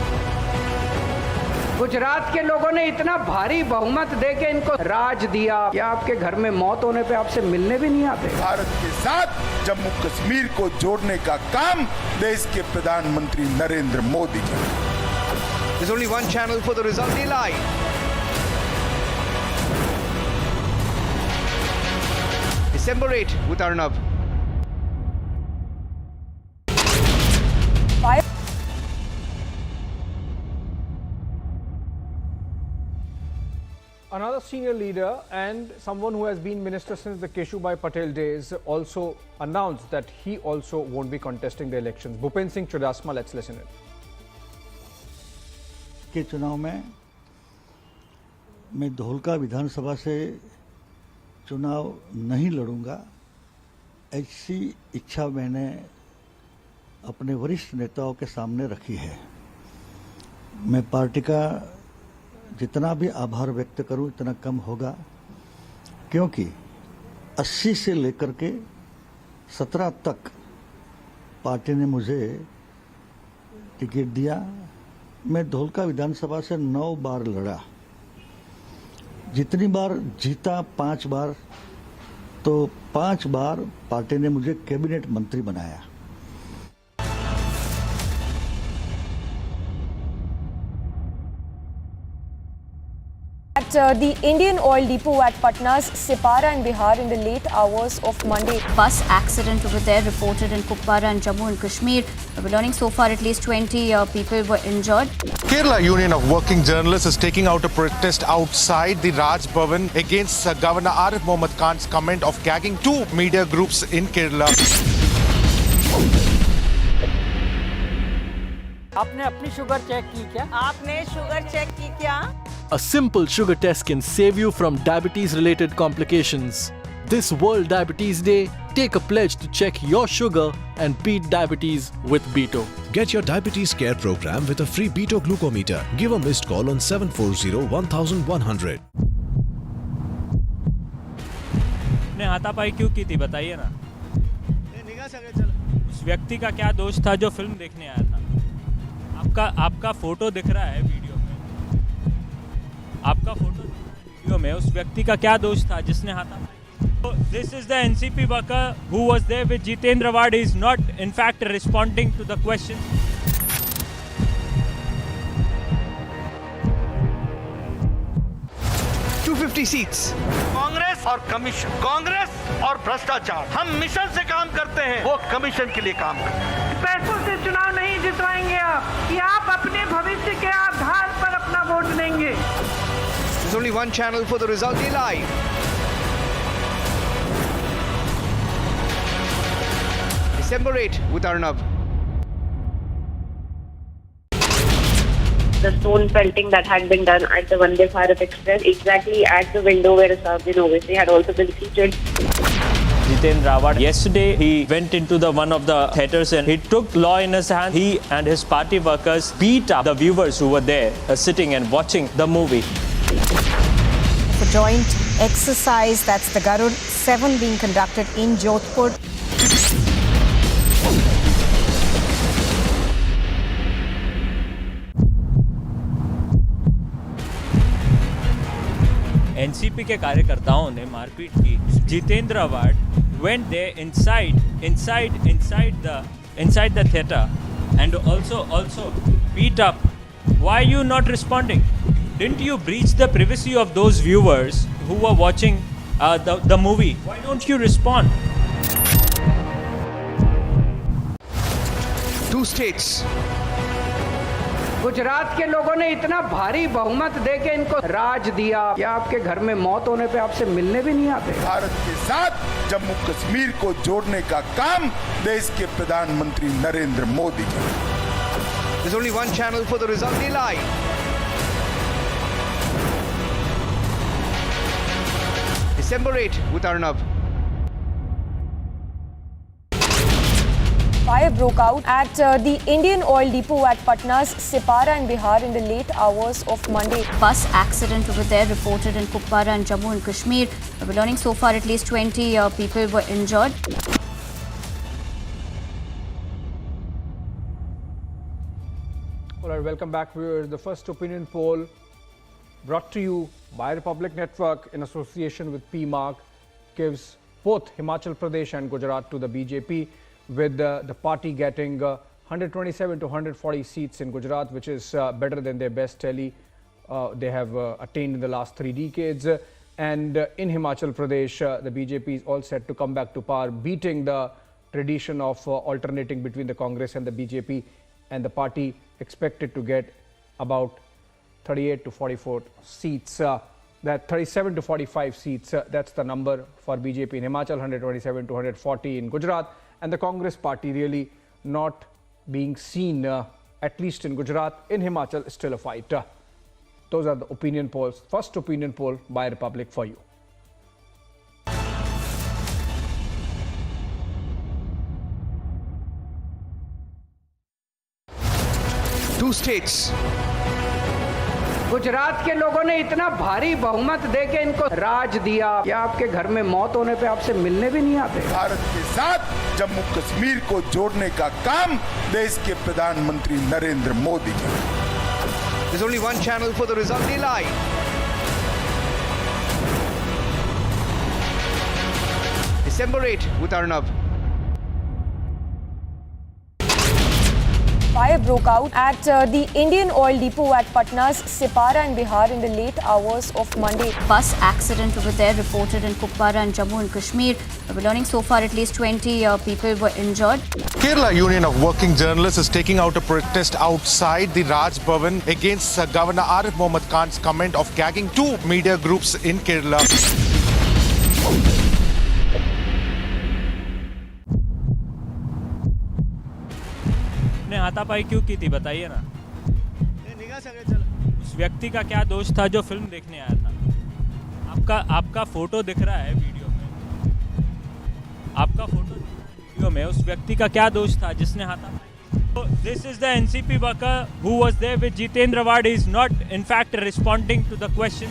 Gujarat के लोगों ने इतना भारी बहुमत देके इनको राज दिया कि आपके घर में मौत होने पे आपसे मिलने भी नहीं आते। भारत के साथ जम्मू कश्मीर को जोड़ने का काम देश के प्रधानमंत्री नरेंद्र मोदी की। There's only one channel for the result. They lie. December 8 with Arnab. another senior leader and someone who has been minister since the Keshubai Patel days also announced that he also won't be contesting the elections. Bhupen Singh Chudasma, let's listen in. के चुनाव में मैं धोलका विधानसभा से चुनाव नहीं लड़ूंगा, ऐसी इच्छा मैंने अपने वरिष्ठ नेताओं के सामने रखी है। मैं पार्टी का जितना भी आभार व्यक्त करूं इतना कम होगा, क्योंकि 80 से लेकर के 17 तक पार्टी ने मुझे टिकट दिया। मैं धोलका विधानसभा से 9 बार लड़ा, जितनी बार जीता 5 बार, तो 5 बार पार्टी ने मुझे कैबिनेट मंत्री बनाया। At the Indian Oil Depot at Patna's Sipara in Bihar in the late hours of Monday. Bus accident over there reported in Kupwara and Jammu and Kashmir. We're learning so far at least 20 people were injured. Kerala Union of Working Journalists is taking out a protest outside the Raj Bhavan against Governor Arif Mohammad Khan's comment of gagging 2 media groups in Kerala. आपने अपनी sugar check की क्या? आपने sugar check की क्या? A simple sugar test can save you from diabetes-related complications. This World Diabetes Day, take a pledge to check your sugar and beat diabetes with Beto. Get your diabetes care program with a free Beto glucometer. Give a missed call on 740-1100. ने हाथापाई क्यों की थी बताइए ना। उस व्यक्ति का क्या दोष था जो फिल्म देखने आया था? आपका फोटो दिख रहा है वीडियो में, आपका फोटो दिख रहा है वीडियो में, उस व्यक्ति का क्या दोष था जिसने हाथापाई? This is the NCP worker who was there with Jitendra Wad is not in fact responding to the question. seats. Congress और कमीशन, कांग्रेस और भ्रष्टाचार, हम मिशन से काम करते हैं, वो कमीशन के लिए काम करते हैं। पैसों से चुनाव नहीं जितवाएंगे आप, कि आप अपने भविष्य के आधार पर अपना वोट देंगे। There's only one channel for the result day live. December 8 with Arnab. The stone pelting that had been done at the Vande Bharat Express, exactly at the window where Sabin obviously had also been seated. Jitendra Wad, yesterday he went into one of the theatres and he took law in his hand. He and his party workers beat up the viewers who were there sitting and watching the movie. For joint exercise, that's the Garud 7 being conducted in Jodhpur. NCP के कार्यकर्ताओं ने मारपीट की। जितेंद्र वाड went there inside the theatre and also beat up. Why are you not responding? Didn't you breach the privacy of those viewers who were watching the movie? Why don't you respond? 2 states. Gujarat के लोगों ने इतना भारी बहुमत देके इनको राज दिया कि आपके घर में मौत होने पे आपसे मिलने भी नहीं आते। भारत के साथ जम्मू कश्मीर को जोड़ने का काम देश के प्रधानमंत्री Narendra Modi ji. There's only one channel for the result day live. December 8 with Arnab. Fire broke out at the Indian Oil Depot at Patna's Sipara in Bihar in the late hours of Monday. Bus accident over there reported in Kupwara and Jammu and Kashmir. We're learning so far at least 20 people were injured. All right, welcome back, viewers. The first opinion poll brought to you by Republic Network in association with PMark gives both Himachal Pradesh and Gujarat to the BJP, with the party getting 127 to 140 seats in Gujarat, which is better than their best tally they have attained in the last 3 decades. And in Himachal Pradesh, the BJP is all set to come back to power, beating the tradition of alternating between the Congress and the BJP, and the party expected to get about 38 to 44 seats. that 37 to 45 seats, that's the number for BJP in Himachal, 127 to 140 in Gujarat, and the Congress party really not being seen, at least in Gujarat. In Himachal, still a fight. Those are the opinion polls. First opinion poll by Republic for you. Two states. Gujarat के लोगों ने इतना भारी बहुमत देके इनको राज दिया कि आपके घर में मौत होने पे आपसे मिलने भी नहीं आते। भारत के साथ जम्मू कश्मीर को जोड़ने का काम देश के प्रधानमंत्री नरेंद्र मोदी की। There's only one channel for the result live. December 8 with Arnab. Fire broke out at the Indian Oil Depot at Patna's Sipara in Bihar in the late hours of Monday. Bus accident over there reported in Kupwara and Jammu and Kashmir. We're learning so far at least 20 people were injured. Kerala Union of Working Journalists is taking out a protest outside the Raj Bhavan against Governor Arif Mohammad Khan's comment of gagging two media groups in Kerala. हाथापाई क्यों की थी बताइए ना। उस व्यक्ति का क्या दोष था जो फिल्म देखने आया था? आपका फोटो दिख रहा है वीडियो में, आपका फोटो वीडियो में उस व्यक्ति का क्या दोष था जिसने हाथापाई? This is the NCP worker who was there with Jitendra Wad. He is not in fact responding to the question.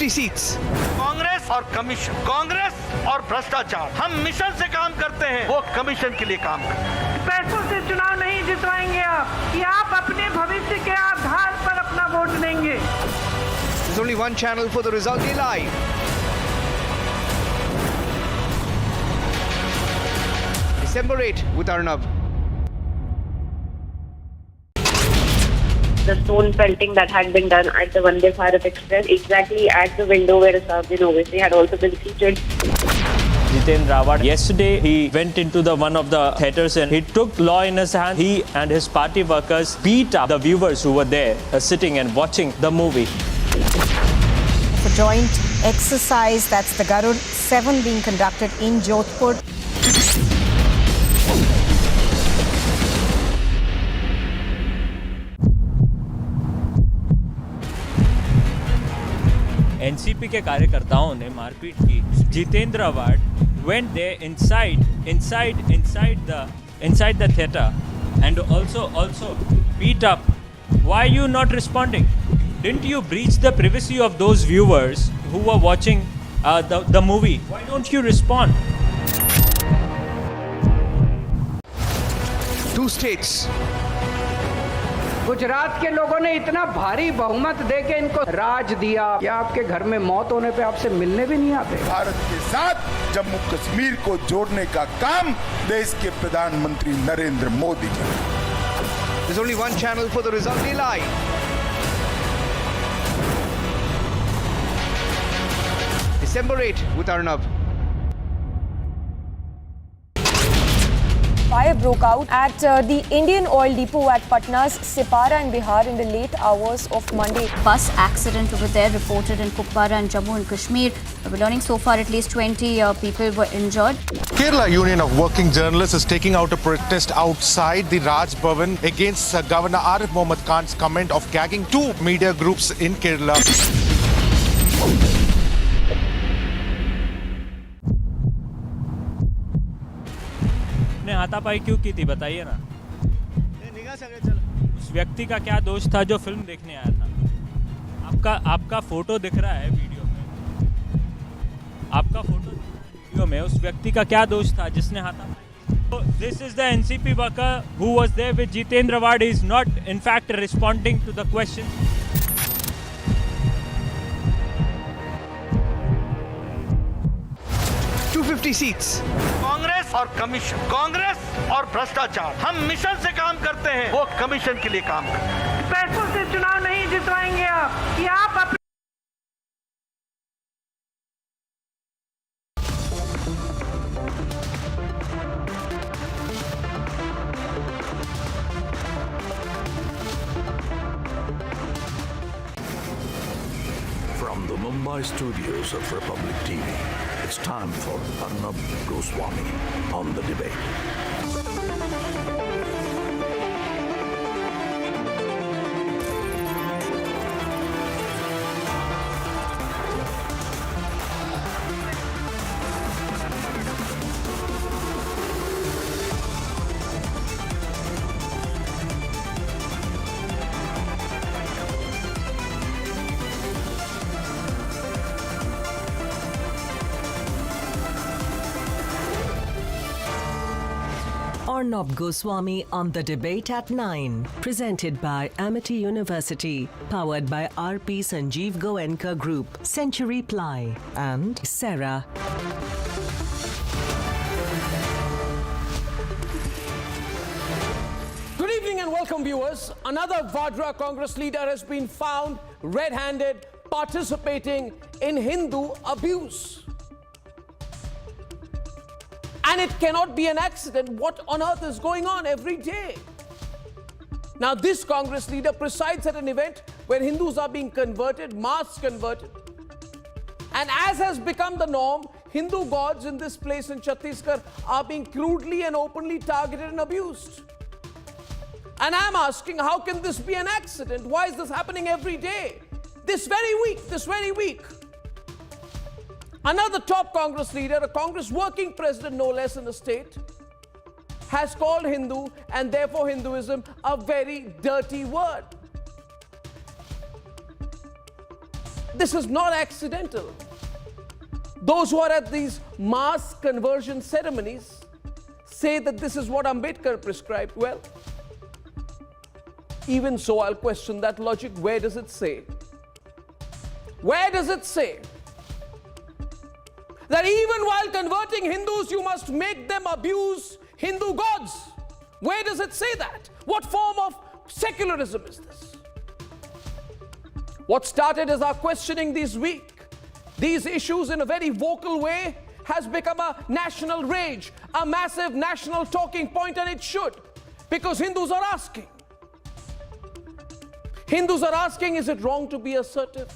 seats. Congress और कमीशन, कांग्रेस और भ्रष्टाचार, हम मिशन से काम करते हैं, वो कमीशन के लिए काम करते हैं। पैसों से चुनाव नहीं जितवाएंगे आप, कि आप अपने भविष्य के आधार पर अपना वोट देंगे। There's only one channel for the result live. December 8 with Arnab. The stone pelting that had been done at the Vande Bharat Express, exactly at the window where Sabin obviously had also been seated. Jitendra Wad, yesterday he went into one of the theatres and he took law in his hand. He and his party workers beat up the viewers who were there sitting and watching the movie. For joint exercise, that's the Garud 7 being conducted in Jodhpur. NCP के कार्यकर्ताओं ने मारपीट की। जितेंद्र वाड went there inside the theatre and also beat up. Why are you not responding? Didn't you breach the privacy of those viewers who were watching the movie? Why don't you respond? Two states. Gujarat के लोगों ने इतना भारी बहुमत देके इनको राज दिया कि आपके घर में मौत होने पे आपसे मिलने भी नहीं आते। भारत के साथ जम्मू कश्मीर को जोड़ने का काम देश के प्रधानमंत्री नरेंद्र मोदी की। There's only one channel for the result live. December 8 with Arnab. Fire broke out at the Indian Oil Depot at Patna's Sipara in Bihar in the late hours of Monday. Bus accident over there reported in Kupwara and Jammu and Kashmir. We're learning so far at least 20 people were injured. Kerala Union of Working Journalists is taking out a protest outside the Raj Bhavan against Governor Arif Mohammad Khan's comment of gagging two media groups in Kerala. ने हाथापाई क्यों की थी बताइए ना। उस व्यक्ति का क्या दोष था जो फिल्म देखने आया था? आपका फोटो दिख रहा है वीडियो में, आपका फोटो वीडियो में उस व्यक्ति का क्या दोष था जिसने हाथापाई? This is the NCP worker who was there with Jitendra Wad. He is not in fact responding to the question. seats. Congress और कमीशन, कांग्रेस और भ्रष्टाचार, हम मिशन से काम करते हैं, वो कमीशन के लिए काम करते हैं। पैसों से चुनाव नहीं जितवाएंगे आप, कि आप अपने From the Mumbai studios of Republic TV, it's time for Arnab Goswami on The Debate. Arnab Goswami on The Debate at 9. Presented by Amity University. Powered by RP Sanjeev Goenka Group. Century Ply. And Sarah. Good evening and welcome, viewers. Another Vadra Congress leader has been found red-handed participating in Hindu abuse. And it cannot be an accident. What on earth is going on every day? Now, this Congress leader presides at an event where Hindus are being converted, mass converted. And as has become the norm, Hindu gods in this place in Chhattisgarh are being crudely and openly targeted and abused. And I'm asking, how can this be an accident? Why is this happening every day? This very week. Another top Congress leader, a Congress working president no less in the state, has called Hindu and therefore Hinduism a very dirty word. This is not accidental. Those who are at these mass conversion ceremonies say that this is what Ambedkar prescribed. Well, even so, I'll question that logic. Where does it say? Where does it say that even while converting Hindus, you must make them abuse Hindu gods? Where does it say that? What form of secularism is this? What started as our questioning this week, these issues in a very vocal way, has become a national rage, a massive national talking point, and it should, because Hindus are asking. Hindus are asking, is it wrong to be assertive?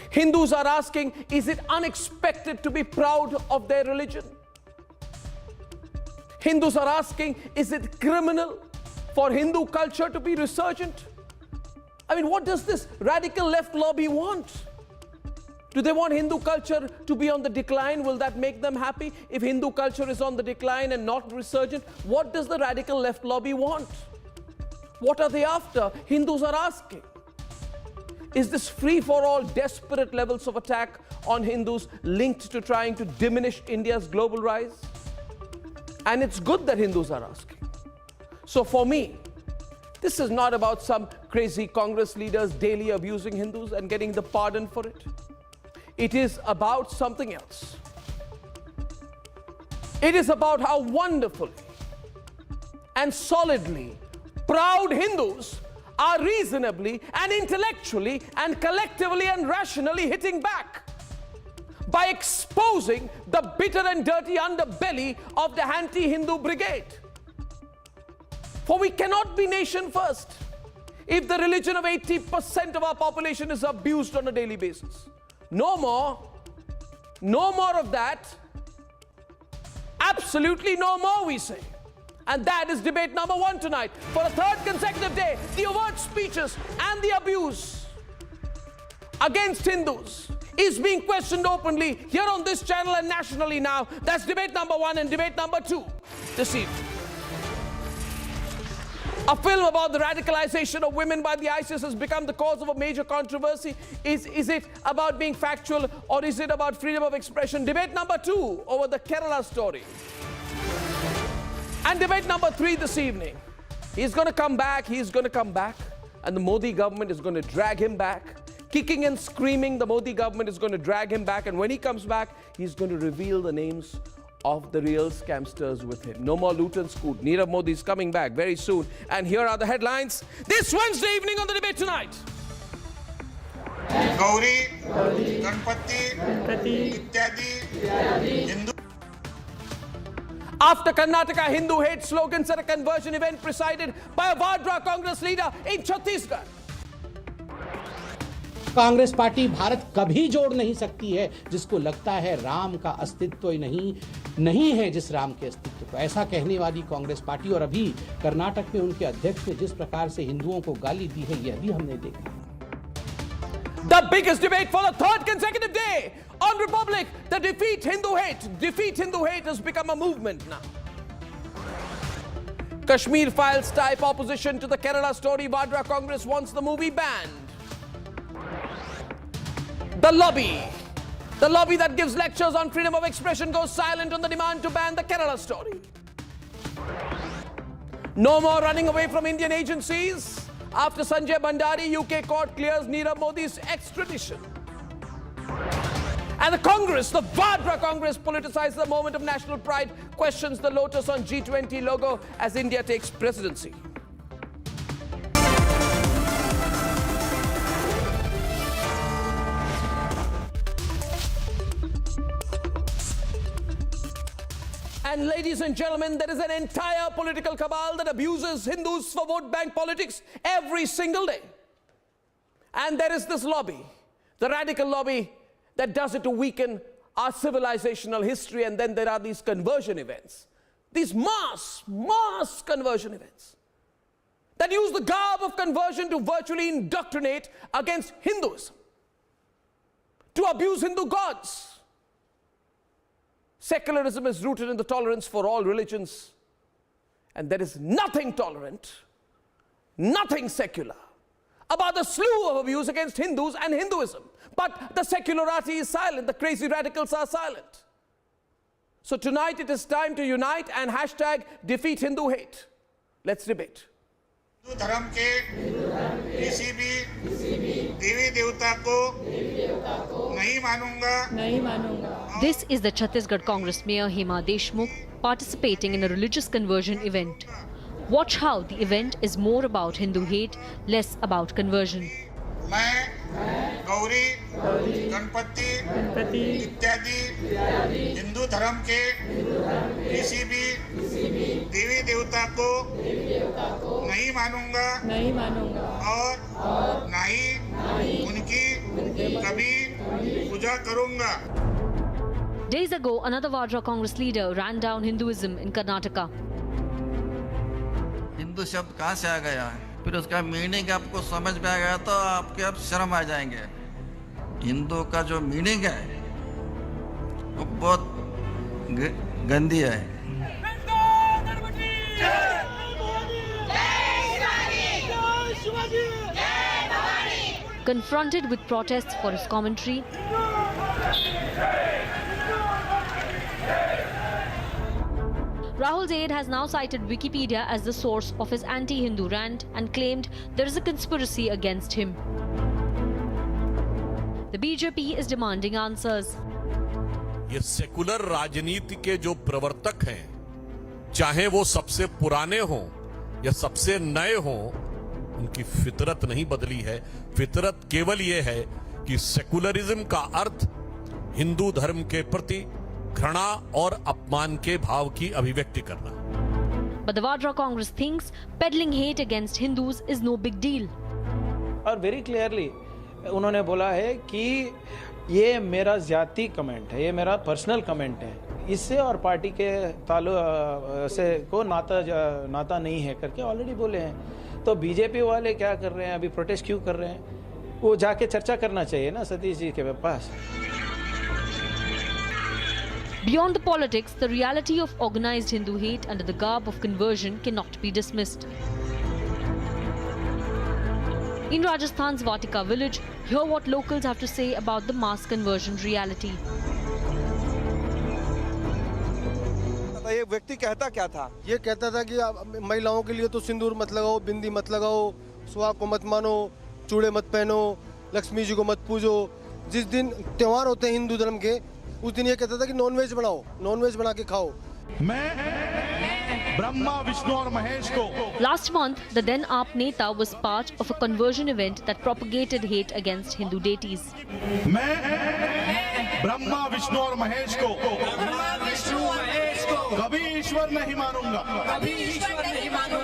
Hindus are asking, is it unexpected to be proud of their religion? Hindus are asking, is it criminal for Hindu culture to be resurgent? I mean, what does this radical left lobby want? Do they want Hindu culture to be on the decline? Will that make them happy? If Hindu culture is on the decline and not resurgent, what does the radical left lobby want? What are they after? Hindus are asking. Is this free-for-all desperate levels of attack on Hindus linked to trying to diminish India's global rise? And it's good that Hindus are asking. So for me, this is not about some crazy Congress leaders daily abusing Hindus and getting the pardon for it. It is about something else. It is about how wonderfully and solidly proud Hindus are reasonably and intellectually and collectively and rationally hitting back by exposing the bitter and dirty underbelly of the anti-Hindu brigade. For we cannot be nation first if the religion of 80% of our population is abused on a daily basis. No more of that. Absolutely no more, we say. And that is debate number 1 tonight. For a third consecutive day, the overt speeches and the abuse against Hindus is being questioned openly here on this channel and nationally now. That's debate number 1 and debate number 2 this evening. A film about the radicalization of women by the ISIS has become the cause of a major controversy. Is it about being factual or is it about freedom of expression? Debate number 2 over the Kerala story. And debate number 3 this evening. He's going to come back, and the Modi government is going to drag him back. Kicking and screaming, the Modi government is going to drag him back, and when he comes back, he's going to reveal the names of the real scamsters with him. No more loot and scoot. Nirav Modi is coming back very soon. And here are the headlines this Wednesday evening on The Debate Tonight. Gauri, Ganpati, Ityadi, Hindu. After Karnataka Hindu hate slogans at a conversion event presided by a Vadra Congress leader in Chhattisgarh. Congress party Bharat कभी जोड़ नहीं सकती है जिसको लगता है राम का अस्तित्व ही नहीं है, जिस राम के अस्तित्व को, ऐसा कहने वाली कांग्रेस पार्टी। और अभी कर्नाटक में उनके अध्यक्ष ने जिस प्रकार से हिंदुओं को गाली दी है, यह भी हमने देखा। The biggest debate for the third consecutive day on Republic, the defeat Hindu hate has become a movement now. Kashmir files type opposition to the Kerala story. Vadra Congress wants the movie banned. The lobby that gives lectures on freedom of expression goes silent on the demand to ban the Kerala story. No more running away from Indian agencies. After Sanjay Bhandari, UK court clears Nirav Modi's extradition. And the Congress, the Vadra Congress, politicizes the moment of national pride, questions the lotus on G20 logo as India takes presidency. And ladies and gentlemen, there is an entire political cabal that abuses Hindus for vote bank politics every single day. And there is this lobby, the radical lobby, that does it to weaken our civilizational history. And then there are these conversion events, these mass conversion events that use the garb of conversion to virtually indoctrinate against Hinduism, to abuse Hindu gods. Secularism is rooted in the tolerance for all religions, and there is nothing tolerant, nothing secular about the slew of abuse against Hindus and Hinduism. But the secularity is silent, the crazy radicals are silent. So tonight it is time to unite and hashtag defeat Hindu hate. Let's debate. Hindu धर्म के किसी भी देवी देवता को नहीं मानूंगा। This is the Chhattisgarh Congress Mayor Hema Deshmukh participating in a religious conversion event. Watch how the event is more about Hindu hate, less about conversion. मैं गौरी गणपति इत्यादि हिंदू धर्म के किसी भी देवी देवता को नहीं मानूंगा और ना ही उनकी कभी पूजा करूंगा। Days ago, another Vadra Congress leader ran down Hinduism in Karnataka. Hindu शब्द कहाँ से आ गया है? फिर उसका मीनिंग आपको समझ में आ गया तो आपके अब शर्म आ जाएंगे। हिंदू का जो मीनिंग है वो बहुत गंदी है। Confronted with protests for his commentary, Rahul's aide has now cited Wikipedia as the source of his anti-Hindu rant and claimed there is a conspiracy against him. The BJP is demanding answers. ये secular राजनीति के जो प्रवर्तक हैं, चाहे वो सबसे पुराने हों या सबसे नए हों, उनकी फितरत नहीं बदली है। फितरत केवल ये है कि सेकुलरिज्म का अर्थ हिंदू धर्म के प्रति घृणा और अपमान के भाव की अभिव्यक्ति करना। But the Vadra Congress thinks peddling hate against Hindus is no big deal. और वेरी क्लियरली उन्होंने बोला है कि ये मेरा जाति कमेंट है, ये मेरा पर्सनल कमेंट है, इससे और पार्टी के से को नाता नहीं है करके ऑलरेडी बोले हैं। तो बीजेपी वाले क्या कर रहे हैं, अभी प्रोटेस्ट क्यों कर रहे हैं? वो जाके चर्चा करना चाहिए ना सतीश जी के पास। Beyond the politics, the reality of organized Hindu hate under the garb of conversion cannot be dismissed. In Rajasthan's Vatika village, hear what locals have to say about the mass conversion reality. ये व्यक्ति कहता क्या था? ये कहता था कि महिलाओं के लिए तो सिंदूर मत लगाओ, बिंदी मत लगाओ, सुहाग को मत मानो, चूड़े मत पहनो, लक्ष्मी जी को मत पूजो। जिस दिन त्योहार होते हैं हिंदू धर्म के, उस दिन ये कहता था कि नॉनवेज बनाओ, नॉनवेज बना के खाओ। मैं ब्रह्मा विष्णु और महेश को। Last month, the then AAP Neta was part of a conversion event that propagated hate against Hindu deities. मैं ब्रह्मा विष्णु और महेश को कभी ईश्वर नहीं मानूंगा,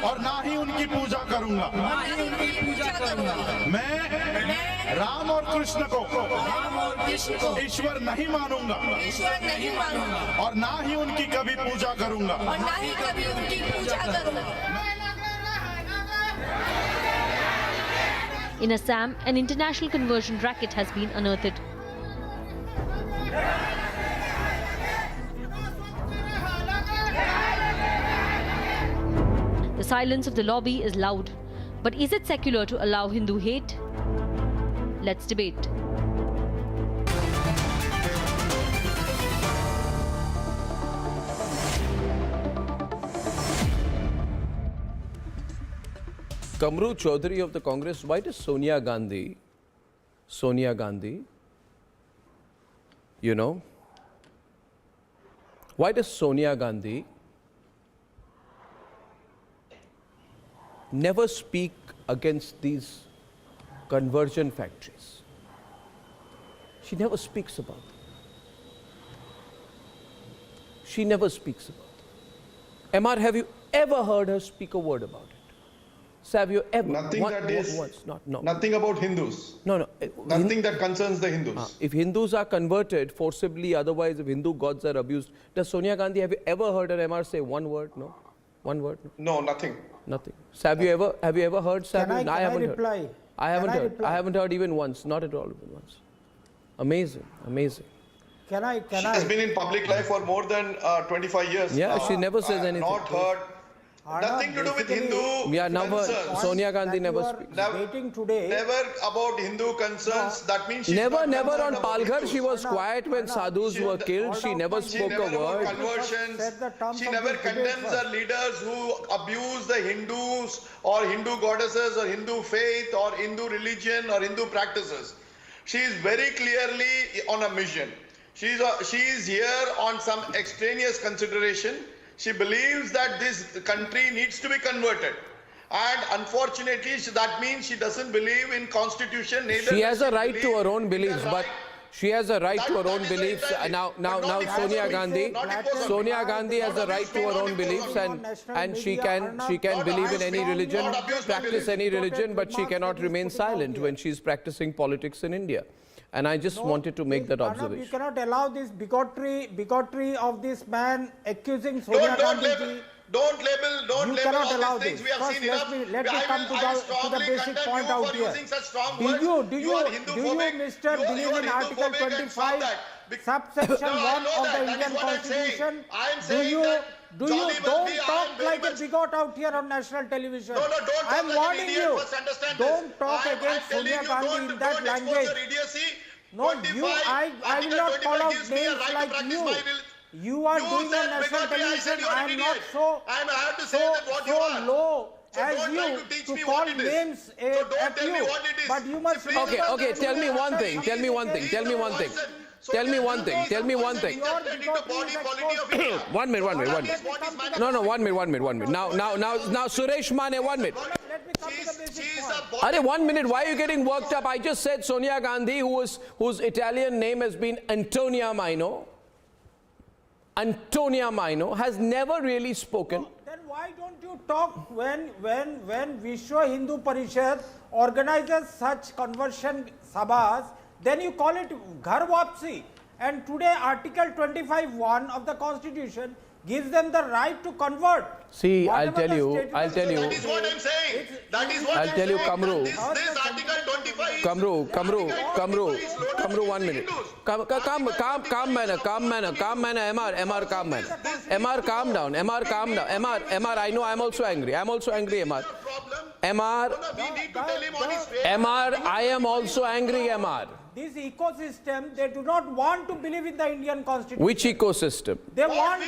और ना ही उनकी पूजा करूंगा। मैं राम और कृष्ण को ईश्वर नहीं मानूंगा, और ना ही उनकी कभी पूजा करूंगा। In Assam, an international conversion racket has been unearthed. The silence of the lobby is loud. But is it secular to allow Hindu hate? Let's debate. Kamru Chaudhary of the Congress, why does Sonia Gandhi, you know, why does Sonia Gandhi never speak against these conversion factories? She never speaks about them. She never speaks about them. MR, have you ever heard her speak a word about it? So have you ever? Nothing nothing about Hindus. No. Nothing that concerns the Hindus. If Hindus are converted forcibly, otherwise if Hindu gods are abused, does Sonia Gandhi, have you ever heard her MR say one word? No? One word? No, nothing. Nothing. So have you ever heard? I haven't reply? heard. I haven't heard even once. Not at all even once. Amazing. She has been in public life for more than 25 years. Yeah, she never says anything. Not heard. Nothing to do with Hindu concerns. Sonia Gandhi never speaks. Never about Hindu concerns. That means she's never not on about Palghar. Hindus. She was quiet when sadhus were killed. She never spoke a word. Conversions. She never condemns her leaders who abuse the Hindus or Hindu goddesses or Hindu faith or Hindu religion or Hindu practices. She is very clearly on a mission. She is here on some extraneous consideration. She believes that this country needs to be converted. And unfortunately, that means she doesn't believe in constitution. She has a right to her own beliefs, but she has a right to her own beliefs. Now Sonia Gandhi has a right to her own beliefs, and she can believe in any religion, practice any religion, but she cannot remain silent when she is practicing politics in India. And I just wanted to make that observation. You cannot allow this bigotry of this man accusing Sonia Gandhi. Don't label all these things. We have First, seen enough. let me come to the basic point out here. Do you, Mr. believe in Article 25, subsection 1 of the Indian Constitution? Don't talk like a bigot out here on national television. I'm warning you. Don't talk against Sonia Gandhi in that language. No, I will not call out names like you. You are doing on national television. I am not so low as you to call names at you. But you must remember. Okay. Tell me one thing. One minute. No, 1 minute. Now, Suresh Mane, 1 minute. 1 minute. Why are you getting worked up? I just said Sonia Gandhi, whose Italian name has been Antonia Maino, has never really spoken. Then why don't you talk when Vishwa Hindu Parishad organizes such conversion sabhas? Then you call it Ghar Wapsi. And today Article 25(1) of the Constitution gives them the right to convert. See, I'll tell you. That is what I'm saying. I'll tell you, Kamru. This Article 25. Kamru, 1 minute. Calm manner. MR, calm manner. MR, calm down. MR, I know I'm also angry. MR. MR, I am also angry, MR. This ecosystem, they do not want to believe in the Indian Constitution. Which ecosystem? They want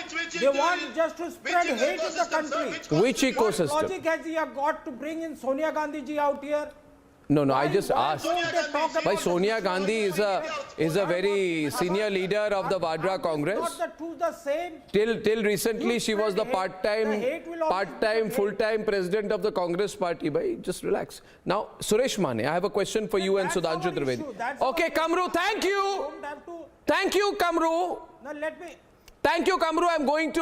just to spread hate in the country. Which ecosystem? What logic has he got to bring in Sonia Gandhi ji out here? No, I just asked. Why Sonia Gandhi is a very senior leader of the Vadra Congress. Not the two the same. Till recently, she was the part-time, full-time president of the Congress party. Bhai, just relax. Now, Suresh Mane, I have a question for you and Sudhanshu Trivedi. Okay, Kamru, thank you. Thank you, Kamru. Now let me. Thank you, Kamru. I'm going to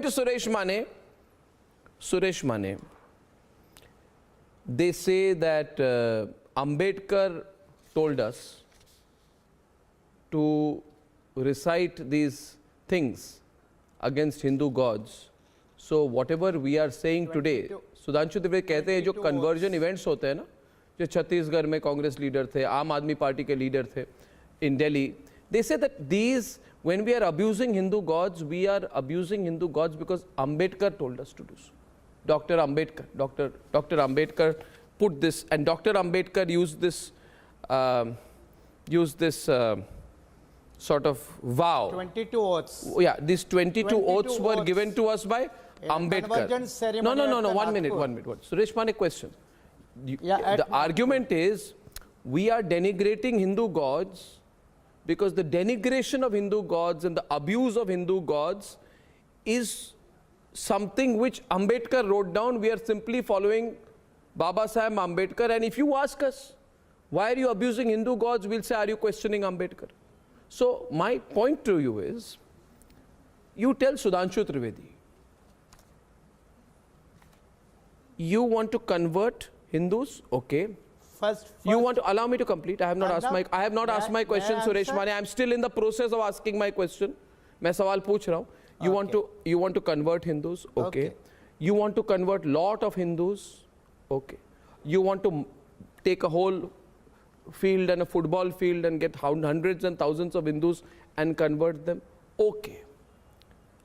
Suresh Mane. Suresh Mane. They say that Ambedkar told us to recite these things against Hindu gods. So whatever we are saying today, Sudhanshu Trivedi कहते हैं जो conversion events होते हैं ना, जो छत्तीसगढ़ में Congress leader थे, आम आदमी पार्टी के लीडर थे in Delhi, they say that these, when we are abusing Hindu gods, we are abusing Hindu gods because Ambedkar told us to do so. Dr. Ambedkar put this, and Dr. Ambedkar used this sort of vow. 22 oaths. Yeah, these 22 oaths were given to us by Ambedkar. No. 1 minute. Suresh Mane, question. The argument is we are denigrating Hindu gods because the denigration of Hindu gods and the abuse of Hindu gods is something which Ambedkar wrote down. We are simply following Baba Saheb Ambedkar, and if you ask us, why are you abusing Hindu gods, we'll say, are you questioning Ambedkar? So my point to you is, you tell Sudhanshu Trivedi, you want to convert Hindus, okay. First, you want to allow me to complete? I have not asked my question, Suresh Mane. I am still in the process of asking my question. मैं सवाल पूछ रहा हूँ. You want to convert Hindus, okay. You want to convert lot of Hindus, okay. You want to take a whole field and a football field and get hundreds and thousands of Hindus and convert them, okay.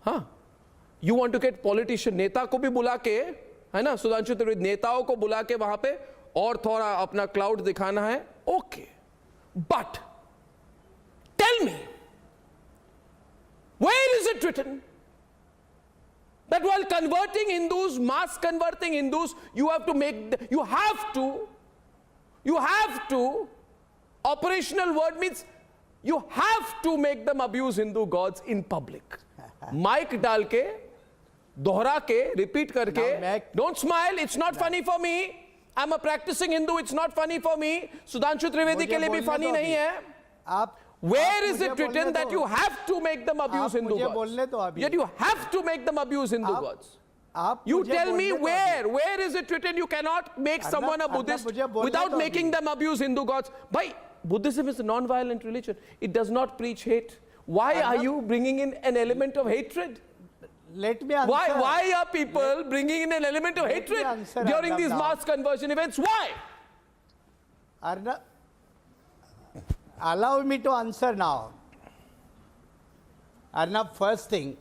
हाँ. You want to get politician, नेता को भी बुला के, है ना, सुधांशु त्रिवेदी, नेताओं को बुला के वहाँ पे और थोड़ा अपना क्लाउड दिखाना है, okay. But tell me, where is it written that while converting Hindus, mass converting Hindus, you have to, operational word means you have to make them abuse Hindu gods in public. Mic डाल के, दोहरा के, repeat करके, don't smile, it's not funny for me. I'm a practicing Hindu, it's not funny for me. Sudhanshu Trivedi के लिए भी funny नहीं है. Where is it written that you have to make them abuse Hindu gods? Yet you have to make them abuse Hindu gods. You tell me where is it written you cannot make someone a Buddhist without making them abuse Hindu gods? Bhai, Buddhism is a non-violent religion. It does not preach hate. Why are you bringing in an element of hatred? Let me answer. Why are people bringing in an element of hatred during these mass conversion events? Why? Arnab, allow me to answer now. Arnab, first thing,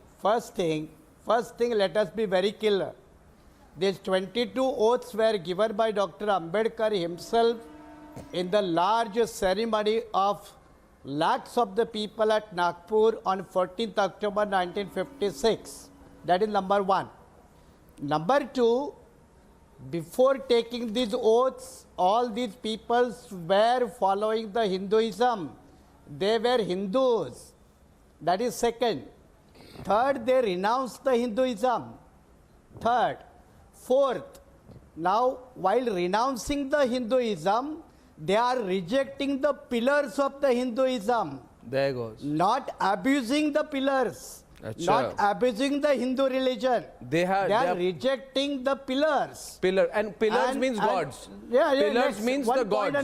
let us be very clear. These 22 oaths were given by Dr. Ambedkar himself in the large ceremony of lakhs of the people at Nagpur on 14th October 1956. That is number one. Number two, before taking these oaths, all these peoples were following the Hinduism. They were Hindus. That is second. Third, they renounced the Hinduism. Third. Fourth, now while renouncing the Hinduism, they are rejecting the pillars of the Hinduism. There goes. Not abusing the pillars. Not abusing the Hindu religion. They are rejecting the pillars. Pillars means gods. Pillars means the gods,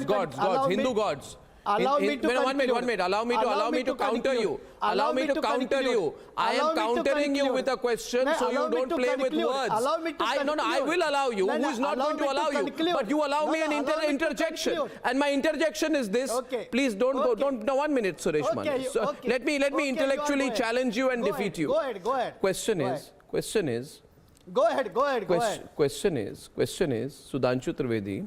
Hindu gods. Allow me to one minute. Allow me to counter you. Allow me to counter you. I am countering you with a question, so you don't play with words. Allow me to conclude. I will allow you. Who is not going to allow you? But you allow me an interjection. And my interjection is this. Please don't go. No, 1 minute, Suresh Mane. So let me intellectually challenge you and defeat you. Go ahead. Question is. Go ahead. Question is, Sudhanshu Trivedi,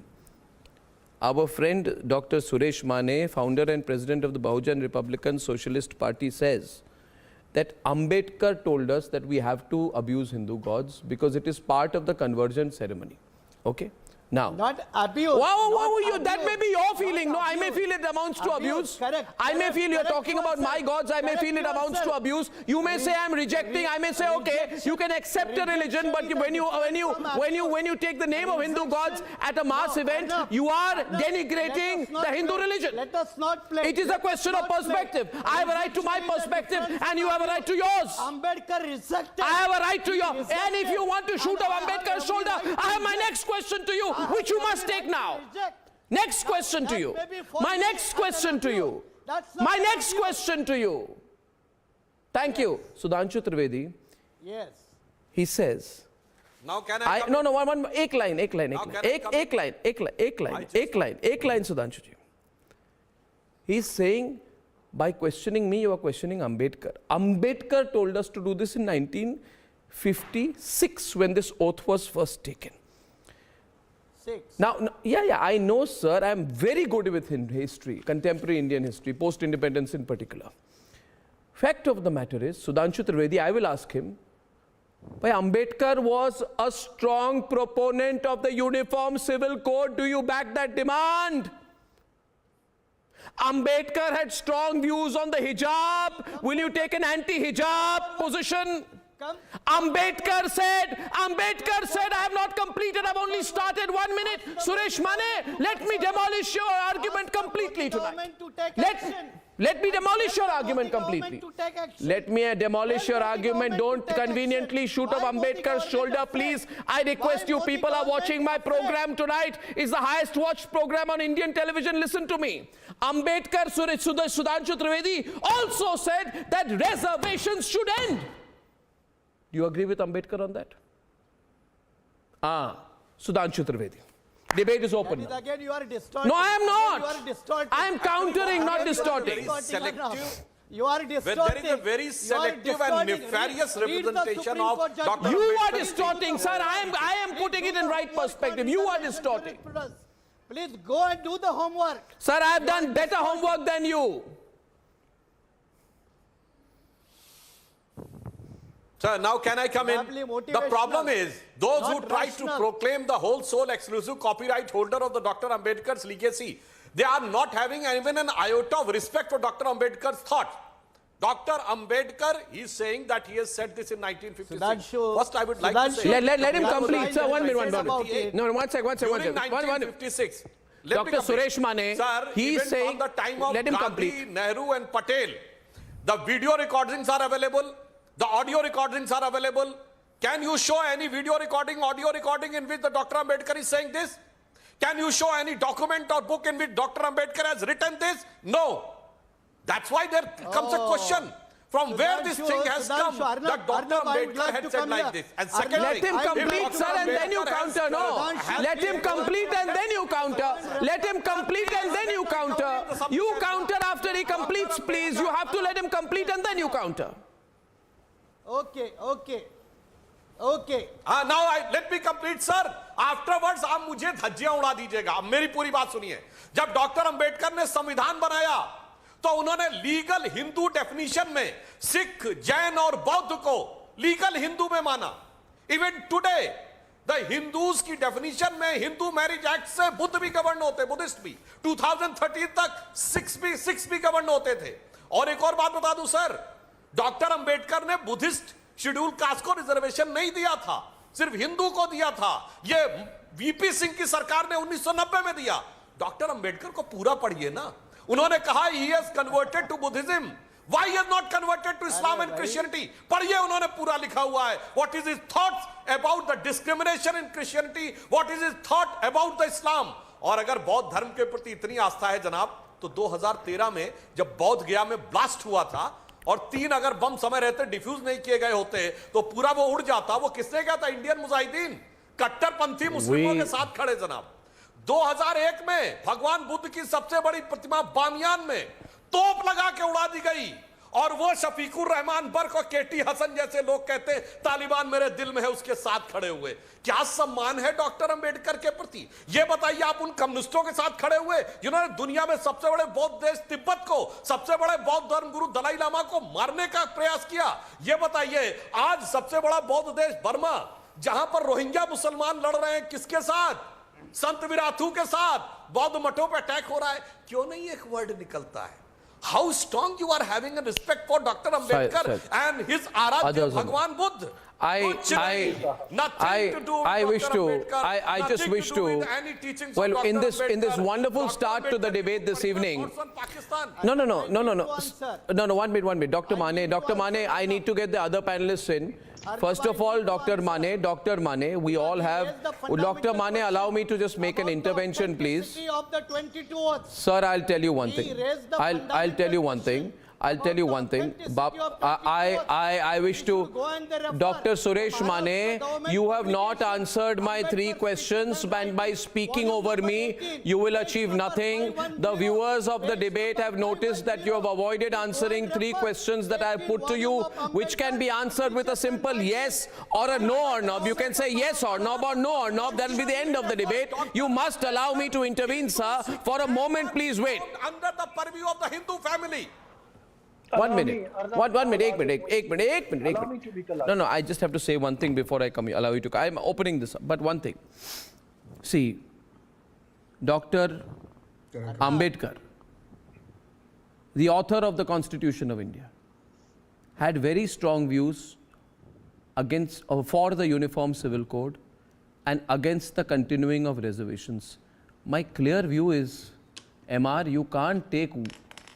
our friend Dr. Suresh Mane, founder and president of the Bahujan Republican Socialist Party, says that Ambedkar told us that we have to abuse Hindu gods because it is part of the conversion ceremony. Okay? Now, not abuse. That may be your feeling. No, I may feel it amounts to abuse. I may feel you're talking about my gods. I may feel it amounts to abuse. You may say I'm rejecting. I may say, okay, you can accept a religion, but when you take the name of Hindu gods at a mass event, you are denigrating the Hindu religion. Let us not play. It is a question of perspective. I have a right to my perspective, and you have a right to yours. Ambedkar rejected. I have a right to yours. And if you want to shoot off Ambedkar's shoulder, I have my next question to you, which you must take now. Next question to you. My next question to you. My next question to you. Thank you. Sudhanshu Trivedi. Yes. He says. Now can I no, one, ek line, Sudhanshu ji. He's saying, by questioning me, you are questioning Ambedkar. Ambedkar told us to do this in 1956 when this oath was first taken. Now, I know, sir, I am very good with history, contemporary Indian history, post-independence in particular. Fact of the matter is, Sudhanshu Trivedi, I will ask him, why Ambedkar was a strong proponent of the Uniform Civil Code. Do you back that demand? Ambedkar had strong views on the hijab. Will you take an anti-hijab position? Ambedkar said, I have not completed, I've only started 1 minute. Suresh Mane, let me demolish your argument completely tonight. Let me demolish your argument completely. Let me demolish your argument. Don't conveniently shoot off Ambedkar's shoulder, please. I request you, people are watching my program tonight. It's the highest watched program on Indian television. Listen to me. Ambedkar, Sudhanshu Trivedi also said that reservations should end. Do you agree with Ambedkar on that? Sudhanshu Trivedi. Debate is open. Again, you are distorting. No, I am not. You are distorting. I am countering, not distorting. You are distorting. There is a very selective and nefarious representation of Dr. You are distorting, sir. I am putting it in right perspective. You are distorting. Please go and do the homework. Sir, I have done better homework than you. Sir, now can I come in? The problem is, those who try to proclaim the whole sole exclusive copyright holder of the Dr. Ambedkar's legacy, they are not having even an iota of respect for Dr. Ambedkar's thought. Dr. Ambedkar, he is saying that he has said this in 1956. First, I would like to say... Let him complete, sir. 1 minute. No, one second. During 1956, Dr. Suresh Mane, sir, he is saying... on the time of let him Gandhi, complete. Nehru and Patel, the video recordings are available. The audio recordings are available. Can you show any video recording, audio recording in which the Dr. Ambedkar is saying this? Can you show any document or book in which Dr. Ambedkar has written this? No. That's why there comes a question. From where this thing has come, that Dr. Ambedkar had said like this. And secondly, let him complete, sir, and then you counter. No. Let him complete and then you counter. Let him complete and then you counter. You counter after he completes, please. You have to let him complete and then you counter. Okay. Now let me complete, sir. Afterwards, आप मुझे धज्जियां उड़ा दीजिएगा. अब मेरी पूरी बात सुनिए. जब डॉक्टर अंबेडकर ने संविधान बनाया, तो उन्होंने लीगल हिंदू डेफिनेशन में सिख, जैन और बौद्ध को लीगल हिंदू में माना. इवन टुडे, द हिंदूज की डेफिनेशन में हिंदू मैरिज एक्ट से बुद्ध भी गवर्न होते, बुद्धिस्ट भी. 2013 तक सिक्स भी गवर्न होते थे. और एक और बात बता दूं सर, डॉक्टर अंबेडकर ने बुद्धिस्ट शेड्यूल कास्ट को रिजर्वेशन नहीं दिया था, सिर्फ हिंदू को दिया था. ये वीपी सिंह की सरकार ने 1990 में दिया. डॉक्टर अंबेडकर को पूरा पढ़िए ना. उन्होंने कहा he has converted to Buddhism. Why he has not converted to Islam and Christianity? पढ़िए, उन्होंने पूरा लिखा हुआ है. What is his thoughts about the discrimination in Christianity? What is his thought about the Islam? और अगर बौद्ध धर्म के प्रति इतनी आस्था है जनाब, तो 2013 में जब बौद्ध गया में ब्लास्ट हुआ था और 3 अगर बम समय रहते डिफ्यूज नहीं किए गए होते तो पूरा वो उड़ जाता. वो किसने कहा था? इंडियन मुजाहिदीन, कट्टरपंथी मुस्लिमों के साथ खड़े जनाब. 2001 में भगवान बुद्ध की सबसे बड़ी प्रतिमा बामियान में तोप लगा के उड़ा दी गई. और वो शफीकुर रहमान बर्क और केटी हसन जैसे लोग कहते हैं तालिबान मेरे दिल में है, उसके साथ खड़े हुए. क्या सम्मान है डॉक्टर अंबेडकर के प्रति? ये बताइए. आप उन कम्युनिस्टों के साथ खड़े हुए जिन्होंने दुनिया में सबसे बड़े बौद्ध देश तिब्बत को, सबसे बड़े बौद्ध धर्म गुरु दलाई लामा को मारने का प्रयास किया. ये बताइए, आज सबसे बड़ा बौद्ध देश बर्मा, जहां पर रोहिंग्या मुसलमान लड़ रहे हैं, किसके साथ? संत विराथू के साथ बौद्ध मठों पे अटैक हो रहा है, क्यों नहीं एक वर्ड निकलता है? How strong you are having a respect for Dr. Ambedkar and his Aradhya Bhagwan Buddha. I just wish to, well, in this wonderful start to the debate this evening. No, 1 minute. Dr. Mane, I need to get the other panelists in. First of all, Dr. Mane, we all have, Dr. Mane, allow me to just make an intervention, please. Sir, I'll tell you one thing. I'll tell you one thing. I wish to, Dr. Suresh Mane, you have not answered my 3 questions, and by speaking over me, you will achieve nothing. The viewers of the debate have noticed that you have avoided answering 3 questions that I have put to you, which can be answered with a simple yes or a no, Arnab. You can say yes, Arnab, or no, Arnab. That will be the end of the debate. You must allow me to intervene, sir. For a moment, please wait. Under the purview of the Hindu family. 1 minute. 1 minute. 1 minute. No, I just have to say one thing before I allow you to. I'm opening this up, but one thing. See, Dr. Ambedkar, the author of the Constitution of India, had very strong views for the Uniform Civil Code and against the continuing of reservations. My clear view is, MR, you can't take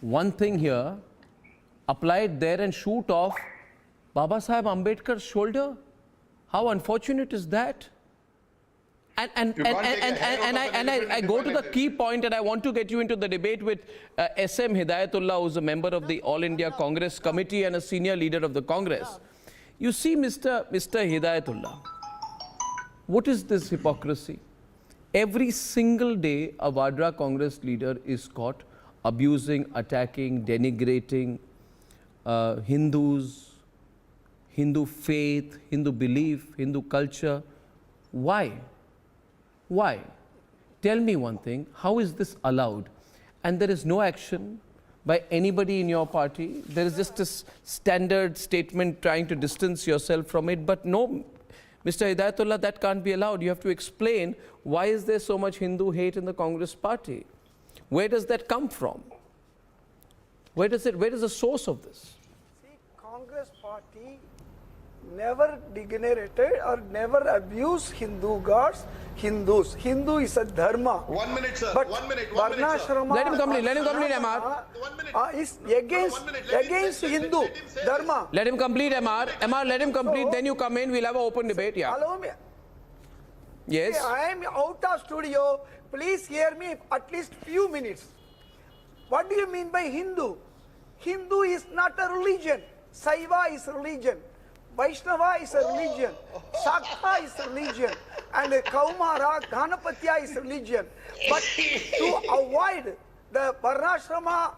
one thing here, apply it there and shoot off Baba Saheb Ambedkar's shoulder. How unfortunate is that? And I go to the key point, and I want to get you into the debate with SM Hidayatullah, who's a member of the All India Congress Committee and a senior leader of the Congress. You see, Mr. Hidayatullah, what is this hypocrisy? Every single day, a Vadra Congress leader is caught abusing, attacking, denigrating Hindus, Hindu faith, Hindu belief, Hindu culture. Why? Tell me one thing, how is this allowed? And there is no action by anybody in your party. There is just a standard statement trying to distance yourself from it. But no, Mr. Hidayatullah, that can't be allowed. You have to explain, why is there so much Hindu hate in the Congress party? Where does that come from? Where is the source of this? See, Congress party never degenerated or never abused Hindu gods, Hindus. Hindu is a dharma. 1 minute, sir. But 1 minute. Varnashrama, Let him complete, MR. Is against Hindu dharma. Let him complete, MR. MR, let him complete, then you come in, we'll have an open debate, yeah. Allow me. Yes. See, I am out of studio. Please hear me at least few minutes. What do you mean by Hindu? Hindu is not a religion. Saiva is a religion. Vaishnava is a religion. Sakta is a religion. And Kaumara, Ganapatya is a religion. But to avoid the Varnashrama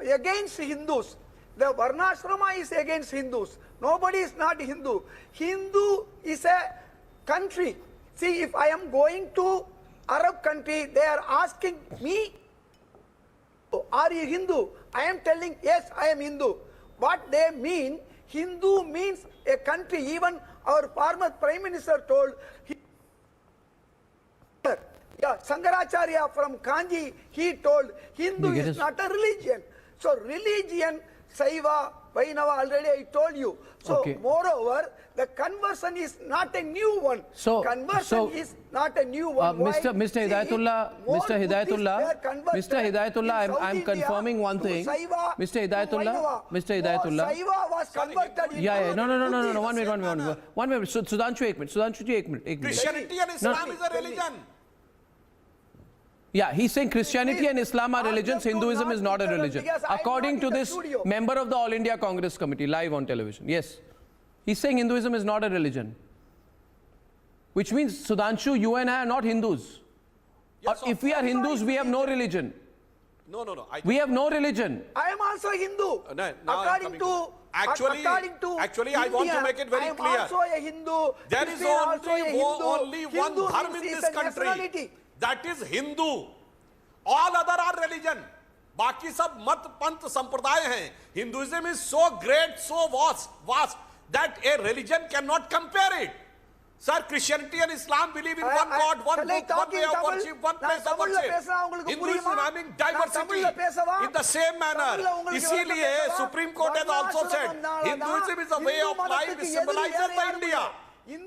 against Hindus, the Varnashrama is against Hindus. Nobody is not Hindu. Hindu is a country. See, if I am going to Arab country, they are asking me, are you Hindu? I am telling, yes, I am Hindu. What they mean, Hindu means a country. Even our former Prime Minister told, Sankaracharya from Kanji, he told, Hindu is not a religion. So religion, Saiva, Vainava, already I told you. So moreover, the conversion is not a new one. Conversion is not a new one. Mr. Hidayatullah, I'm confirming one thing. Mr. Hidayatullah. Saiva was converted. No. 1 minute. Sudhanshu, 1 minute. Christianity and Islam is a religion. Yeah, he's saying Christianity and Islam are religions, Hinduism is not a religion. According to this member of the All India Congress Committee, live on television. Yes. He's saying Hinduism is not a religion. Which means, Sudhanshu, you and I are not Hindus. Yes, or if we are Hindus, we have no religion. No. We have no religion. I am also Hindu. According to Actually, I want to make it very clear. I am also a Hindu. There is only one dharma in this country. That is Hindu. All other are religion. बाकी सब मत पंथ संप्रदाय हैं. Hinduism is so great, so vast that a religion cannot compare it. Sir, Christianity and Islam believe in one God, one book, one way of worship, one place of worship. Hinduism having diversity in the same manner. इसीलिए Supreme Court has also said Hinduism is a way of life which symbolizes the India.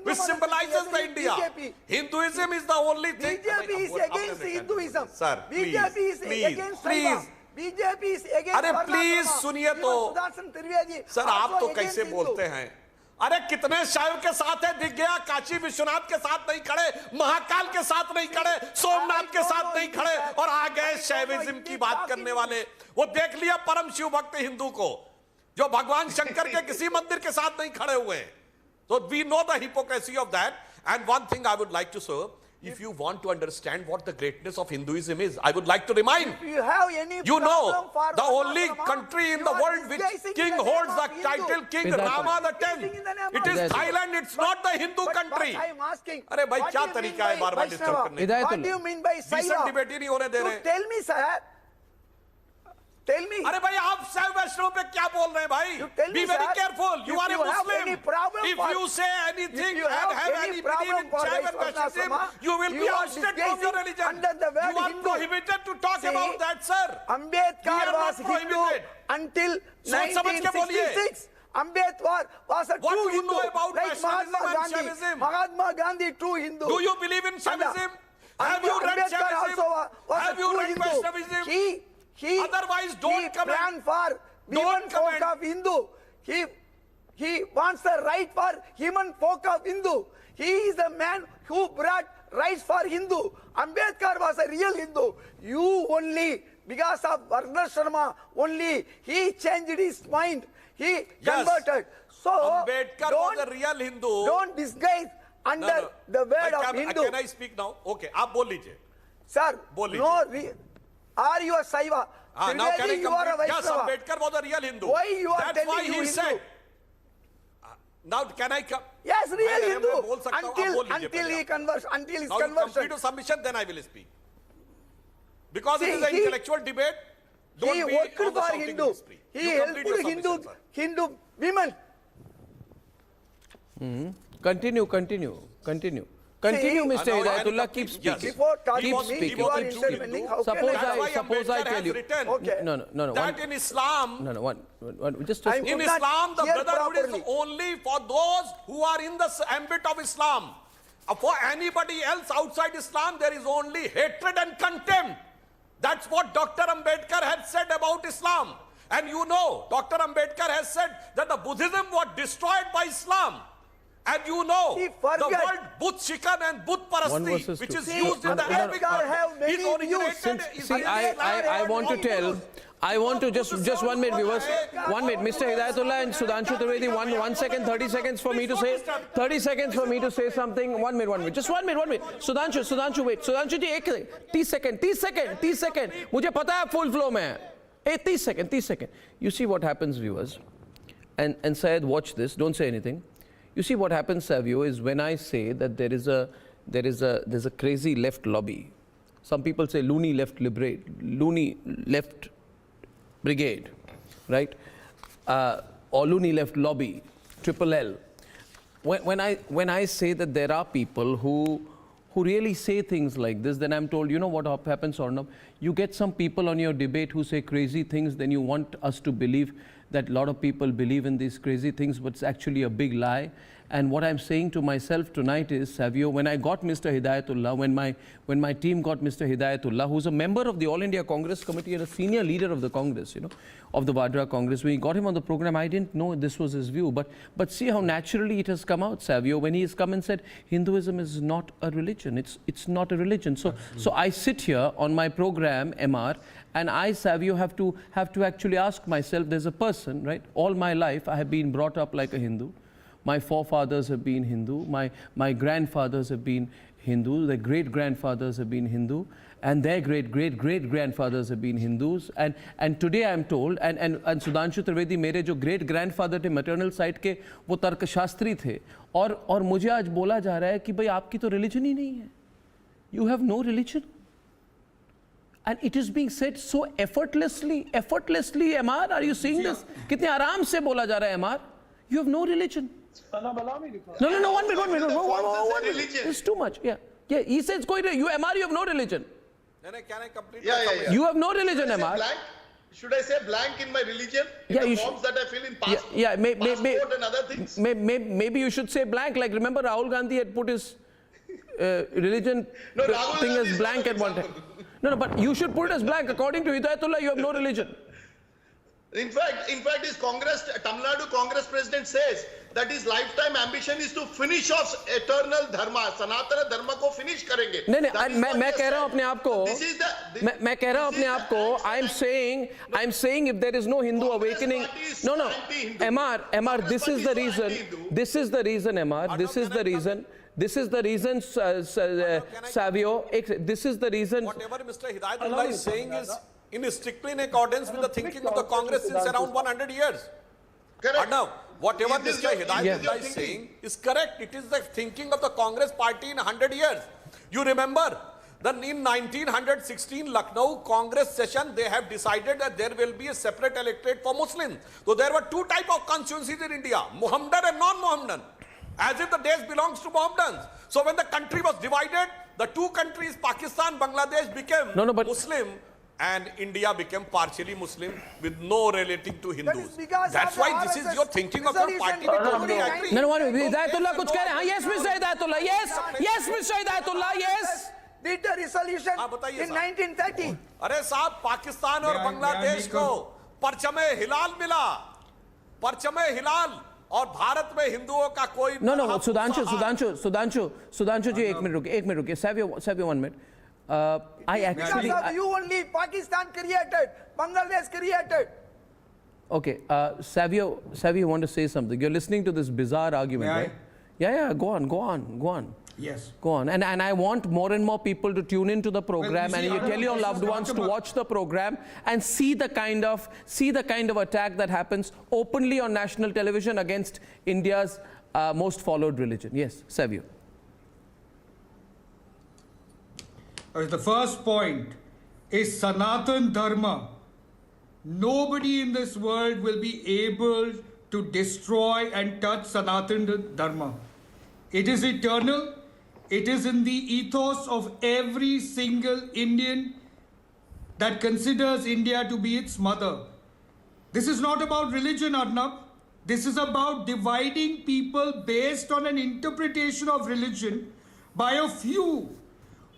Which symbolizes the India. Hinduism is the only thing. BJP is against Hinduism. Sir, please, BJP is against please. BJP is against. अरे please सुनिए तो sir, आप तो कैसे बोलते हैं? अरे कितने शायर के साथ है, दिख गया काशी विश्वनाथ के साथ नहीं खड़े, महाकाल के साथ नहीं खड़े, सोमनाथ के साथ नहीं खड़े, और आ गए शैविज्म की बात करने वाले। वो देख लिया परम शिव भक्त हिंदू को जो भगवान शंकर के किसी मंदिर के साथ नहीं खड़े हुए। So we know the hypocrisy of that. And one thing I would like to say, if you want to understand what the greatness of Hinduism is, I would like to remind you know the only country in the world which king holds the title King Rama the 10th. It is Thailand. It's not the Hindu country. अरे भाई क्या तरीका है बार-बार disturb करने का? What do you mean by Saiva? Decent debate ही नहीं होने दे रहे। Tell me, sir. Tell me. अरे भाई आप शैव वैष्णव पे क्या बोल रहे हैं भाई? Be very careful. You are a Muslim. If you say anything and have any belief in Shaiva and Vaishnavism, you will be ousted from your religion. You are prohibited to talk about that, sir. Ambedkar was Hindu until 1966. Ambedkar was a true Hindu. Like Mahatma Gandhi, true Hindu. Do you believe in Shaivism? Have you read Shaivism? Have you read Vaishnavism? Otherwise, don't comment. He ran for human folk of Hindu. He wants the right for human folk of Hindu. He is the man who brought rights for Hindu. Ambedkar was a real Hindu. You only, because of Varna Sharma, only he changed his mind. He converted. So Ambedkar was a real Hindu. Don't disguise under the word of Hindu. Can I speak now? Okay, आप बोल लीजिए. Sir, no. Are you a Saiva? Now can I you are a complete? Yes, Vaishnava. Ambedkar was a real Hindu. Why you are That's why telling you he Hindu? said. Now can I come? Yes, real Hindu. बोल सकता हूँ, आप बोल लीजिए Until पहले he आप। converts, until his Now you conversion. complete your submission, then I will speak. Because it See, is an intellectual debate. Don't He be worked on the for shouting Hindu. industry. He You complete your helped submission, Hindu women. Continue, Mr. Hidayatullah, keep speaking. Before talking Keep me, speaking. you are intervening. How can Suppose I tell you. Okay. No. That in Islam, Just I in could not Islam, the hear brotherhood is properly. only for those who are in the ambit of Islam. For anybody else outside Islam, there is only hatred and contempt. That's what Dr. Ambedkar had said about Islam. And you know, Dr. Ambedkar has said that the Buddhism was destroyed by Islam. And you know, the word Buddh Shikan and Buddh Parasti, which is used in the Arabic, is originated. See, I want to tell. I want to just 1 minute, viewers. 1 minute, Mr. Hidayatullah and Sudhanshu Trivedi. 1 second, 30 seconds for me to say. 30 seconds for me to say something. 1 minute. Just 1 minute. Sudhanshu, wait. Sudhanshu ji, 30 second. मुझे पता है full flow में. 30 second. You see what happens, viewers, and Syed, watch this. Don't say anything. You see what happens, Savio, is when I say that there's a crazy left lobby. Some people say loony left brigade, right? Or loony left lobby, triple L. When I say that there are people who really say things like this, then I'm told, you know what happens, Arnab? You get some people on your debate who say crazy things, then you want us to believe that a lot of people believe in these crazy things, but it's actually a big lie. And what I'm saying to myself tonight is, Savio, when I got Mr. Hidayatullah, when my team got Mr. Hidayatullah, who's a member of the All India Congress Committee and a senior leader of the Congress, of the Vadra Congress, when we got him on the program, I didn't know this was his view. But see how naturally it has come out, Savio, when he has come and said, Hinduism is not a religion. It's not a religion. So I sit here on my program, MR, and I, Savio, have to actually ask myself, there's a person, right? All my life, I have been brought up like a Hindu. My forefathers have been Hindu. My grandfathers have been Hindu. Their great-grandfathers have been Hindu. And their great-great-great-grandfathers have been Hindus. And today I'm told, and Sudhanshu Trivedi, मेरे जो great-grandfather थे maternal side के, वो तर्कशास्त्री थे. और मुझे आज बोला जा रहा है कि भाई आपकी तो religion ही नहीं है. You have no religion. And it is being said so effortlessly, MR. Are you seeing this? कितने आराम से बोला जा रहा है, MR. You have no religion. No, 1 minute. One minute. It's too much. Yeah. He says, MR, you have no religion. Can I complete? Yeah. You have no religion, MR. Should I say blank in my religion? Yeah, in you the forms that I fill in passport, passport and other things? Maybe you should say blank. Like, remember Rahul Gandhi had put his religion thing as blank at one time. No, but you should put it as blank. According to Hidayatullah, you have no religion. In fact, his Tamil Nadu Congress president says that his lifetime ambition is to finish off eternal dharma, Sanatana dharma ko finish karenge. नहीं, मैं कह रहा हूँ अपने आप को, मैं कह रहा हूँ अपने आप को, I'm saying if there is no Hindu awakening, no, MR, this is the reason, MR, this is the reason, Savio, this is the reason. Whatever Mr. Hidayatullah is saying is strictly in accordance with the thinking of the Congress since around 100 years. Correct. Now, whatever Mr. Hidayatullah is saying is correct. It is the thinking of the Congress party in 100 years. You remember that in 1916 Lucknow Congress session, they have decided that there will be a separate electorate for Muslims. So there were two types of constituencies in India, Muhammadan and non-Muhammadan, as if the desh belongs to Mohammedans. So when the country was divided, the two countries, Pakistan, Bangladesh, became Muslim, and India became partially Muslim with no relating to Hindus. That's why this is your thinking of your party. No, Hidayatullah kuch keh rahe hain. Yes, Mr. Hidayatullah. Yes, Mr. Hidayatullah. Yes. Did the resolution in 1930. अरे साहब, पाकिस्तान और बांग्लादेश को परचमे हिलाल मिला, परचमे हिलाल, और भारत में हिंदुओं का कोई No, Sudhanshu ji, एक मिनट रुकिए. Savio 1 minute. I actually... Because of you only Pakistan created, Bangladesh created. Okay, Savio, you want to say something? You're listening to this bizarre argument, right? Yeah, go on. Yes. Go on. And I want more and more people to tune into the program, and you tell your loved ones to watch the program and see the kind of attack that happens openly on national television against India's most followed religion. Yes, Savio. The first point is Sanatan Dharma. Nobody in this world will be able to destroy and touch Sanatan Dharma. It is eternal. It is in the ethos of every single Indian that considers India to be its mother. This is not about religion, Arnab. This is about dividing people based on an interpretation of religion by a few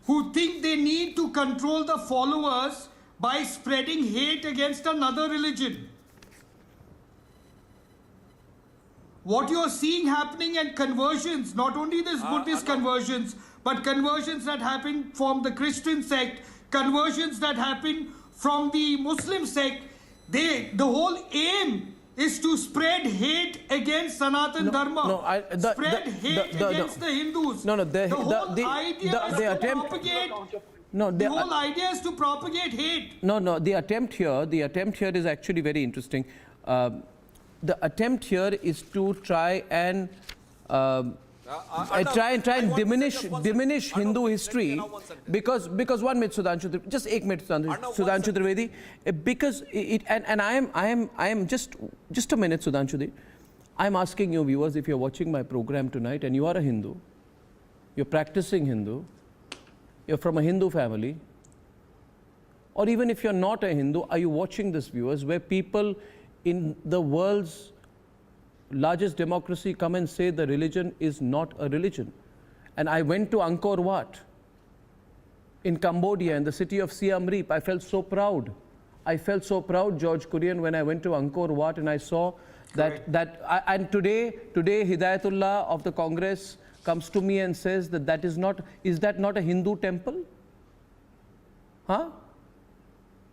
who think they need to control the followers by spreading hate against another religion. What you are seeing happening and conversions, not only this Buddhist conversions, but conversions that happen from the Christian sect, conversions that happen from the Muslim sect, the whole aim is to spread hate against Sanatan Dharma. Spread hate against the Hindus. The whole idea is to propagate hate. No, the attempt here is actually very interesting. The attempt here is to try and diminish Hindu history because 1 minute, Sudhanshu, just 1 minute, Sudhanshu Trivedi, because I am just a minute, Sudhanshu. I'm asking you viewers, if you're watching my program tonight and you are a Hindu, you're practicing Hindu, you're from a Hindu family, or even if you're not a Hindu, are you watching this, viewers, where people in the world's largest democracy come and say the religion is not a religion? And I went to Angkor Wat in Cambodia, in the city of Siem Reap. I felt so proud. George Kurian, when I went to Angkor Wat and I saw and today Hidayatullah of the Congress comes to me and says that is that not a Hindu temple? Huh?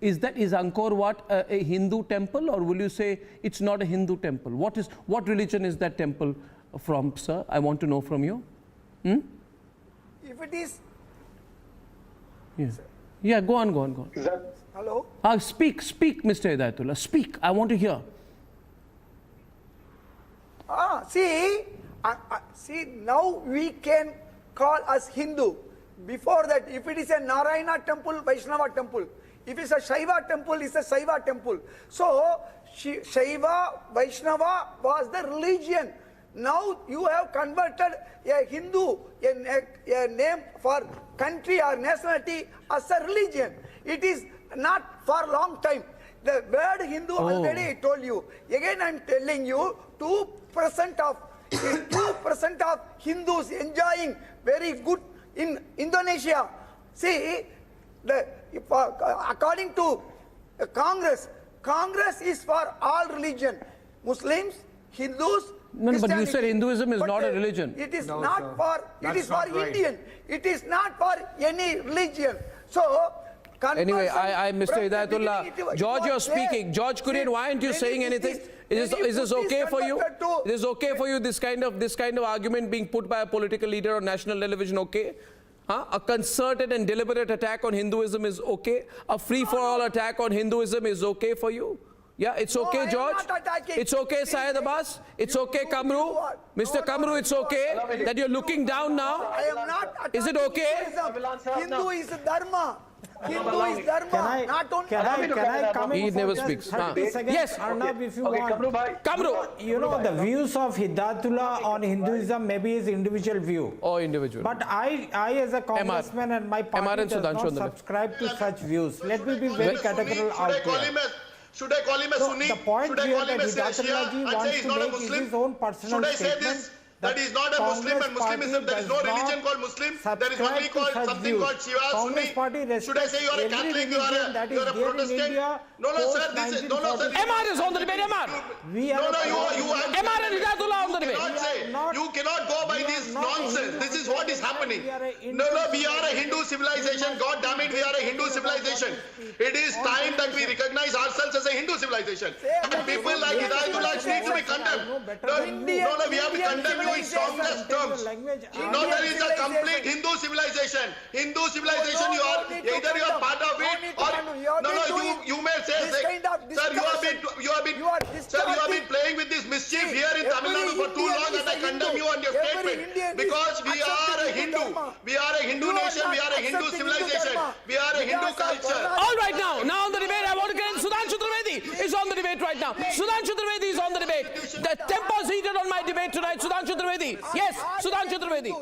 Is Angkor Wat a Hindu temple, or will you say it's not a Hindu temple? What religion is that temple from, sir? I want to know from you. If it is... Yes. Yeah, go on. Hello? Speak, Mr. Hidayatullah. Speak. I want to hear. See, now we can call us Hindu. Before that, if it is a Narayana temple, Vaishnava temple, if it's a Shaiva temple, it's a Saiva temple. So, Shaiva, Vaishnava was the religion Now you have converted a Hindu, a name for country or nationality as a religion. It is not for a long time. The word Hindu already I told you. Again I am telling you 2% of Hindus enjoying very good in Indonesia. See, according to Congress is for all religion. Muslims, Hindus, No, but you said Hinduism is not a religion. It is not for, it is for Indian. It is not for any religion. So, anyway, Mr. Hidayatullah, George, you're speaking. George Kurian, why aren't you saying anything? Is this okay for you? Is this okay for you, this kind of argument being put by a political leader on national television, okay? Huh? A concerted and deliberate attack on Hinduism is okay? A free-for-all attack on Hinduism is okay for you? Yeah, it's okay, George. It's okay, Syed Abbas. It's okay, Kamru. Mr. Kamru, it's okay that you're looking down now. I am not. Is it okay? Hindu is dharma. Hindu is dharma. Not only. Can I come in? He for never just speaks. 30 seconds? Yes. Arnab, if you want. Kamru. You know, the views of Hidayatullah on Hinduism maybe is individual view. Oh, individual. But I as a congressman and my party does not subscribe to such views. Let me be very categorical out there. Should I call him a Sunni? The point Should I here call him that a Hidayatullah ji wants to make is his own personal statement? Should I say statement. this? That he is not a Muslim and Muslimism, there is no religion called Muslim. There is only something called Shiva, Sunni. Should I say you are a Catholic, you are a Protestant? No, sir, this is, no, sir. MR is on the debate, MR. MR and Hidayatullah on the debate. You cannot go by this nonsense. This is what is happening. No, we are a Hindu civilization. God damn it, we are a Hindu civilization. It is time that we recognize ourselves as a Hindu civilization. And people like Hidayatullah need to be condemned. No, we have to condemn you in strongest terms. No, there is a complete Hindu civilization. Hindu civilization, you are either you are part of it or you may say, sir, you have been playing with this mischief here in Tamil Nadu for too long, and I condemn you on your statement because we are a Hindu. We are a Hindu nation. We are a Hindu civilization. We are a Hindu culture. All right, now on the debate, I want to get in. Sudhanshu Trivedi is on the debate right now. Sudhanshu Trivedi is on the debate. The temper's heated on my debate tonight. Sudhanshu Trivedi. Yes, Sudhanshu Trivedi.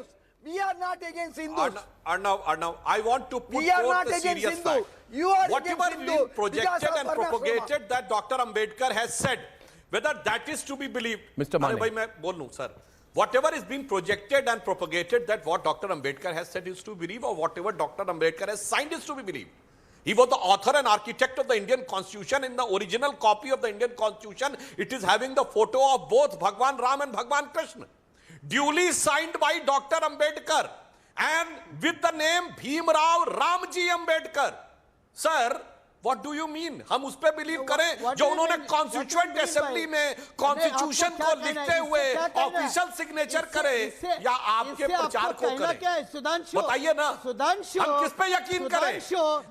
We are not against Hindus. Arnab, I want to put we are forth not the against serious Hindu. fact. You are Whatever against been Hindu projected and propagated that Dr. Ambedkar has said, whether that is to be believed. Mr. Mane. Sir. Whatever is being projected and propagated that what Dr. Ambedkar has said is to be believed, or whatever Dr. Ambedkar has signed is to be believed. He was the author and architect of the Indian Constitution. In the original copy of the Indian Constitution, it is having the photo of both Bhagwan Ram and Bhagwan Krishna. Duly signed by Dr. Ambedkar and with the name Bhim Rao Ramji Ambedkar. Sir, what do you mean? हम उस पे believe करें जो उन्होंने constituent assembly में constitution को लिखते हुए ऑफिशियल सिग्नेचर करे या आपके प्रचार को करें? बताइए ना, हम किस पे यकीन करें?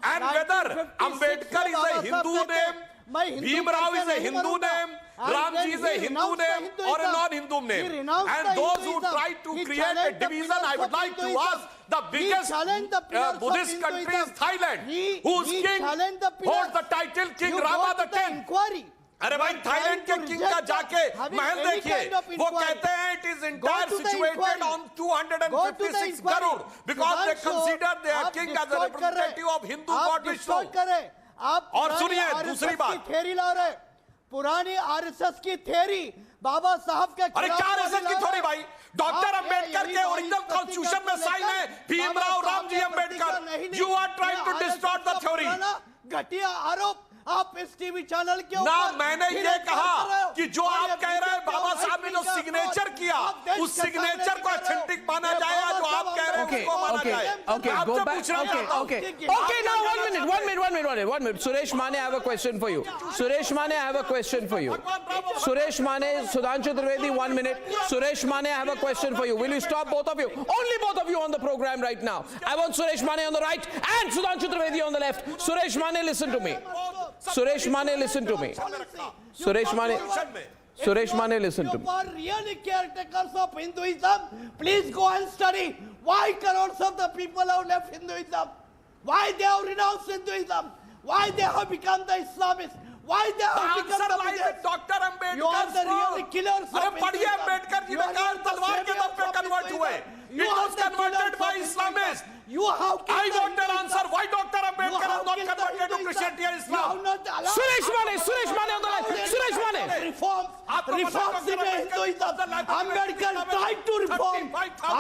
And whether Ambedkar is a Hindu name, Bhim Rao is a Hindu name, Ramji is a Hindu name or a non-Hindu name. And those who try to create a division, I would like to ask, the biggest Buddhist country is Thailand, whose king holds the title King Rama the 10th. अरे भाई Thailand के king का जाके महल देखिए, वो कहते हैं it is entire situated on 256 crore because they consider their king as a representative of Hindu god Vishnu. और सुनिए दूसरी बात, थ्योरी ला रहे पुरानी आरएसएस की थ्योरी बाबा साहब के अरे क्या आरएसएस की थ्योरी भाई? डॉक्टर अंबेडकर के ओरिजिनल कॉन्स्टिट्यूशन में साइन है Bhim Rao Ramji Ambedkar. You are trying to distort the theory. घटिया आरोप आप इस टीवी चैनल के ना मैंने ये कहा कि जो आप कह रहे हैं बाबा साहब ने जो सिग्नेचर किया उस सिग्नेचर को ऑथेंटिक माना जाए, जो आप कह रहे हैं उसको माना जाए. Go back. Okay, now 1 minute. Suresh Mane, I have a question for you. Suresh Mane, Sudhanshu Trivedi, 1 minute. Suresh Mane, I have a question for you. Will you stop both of you? Only both of you on the program right now. I want Suresh Mane on the right and Sudhanshu Trivedi on the left. Suresh Mane, listen to me. Suresh Mane, listen to me. Suresh Mane, listen to me. You are really caretakers of Hinduism. Please go and study why crores of the people have left Hinduism, why they have renounced Hinduism, why they have become the Islamists, Why they have become the biggest? Doctor Ambedkar You are the real killers of अरे पढ़िए Hinduism. Ambedkar ji You ने are कहा not the तलवार के दम पे saviors of convert हुए. Hinduism. It You was are the converted killers by of Islamists. Hinduism. You have killed I the want an Hinduism. answer. Why Dr. You Ambedkar has have not killed the converted to Hinduism. Christianity and You Islam? have not allowed- Suresh Mane on the line. Suresh Mane. Reforms in Hinduism. Ambedkar tried to reform.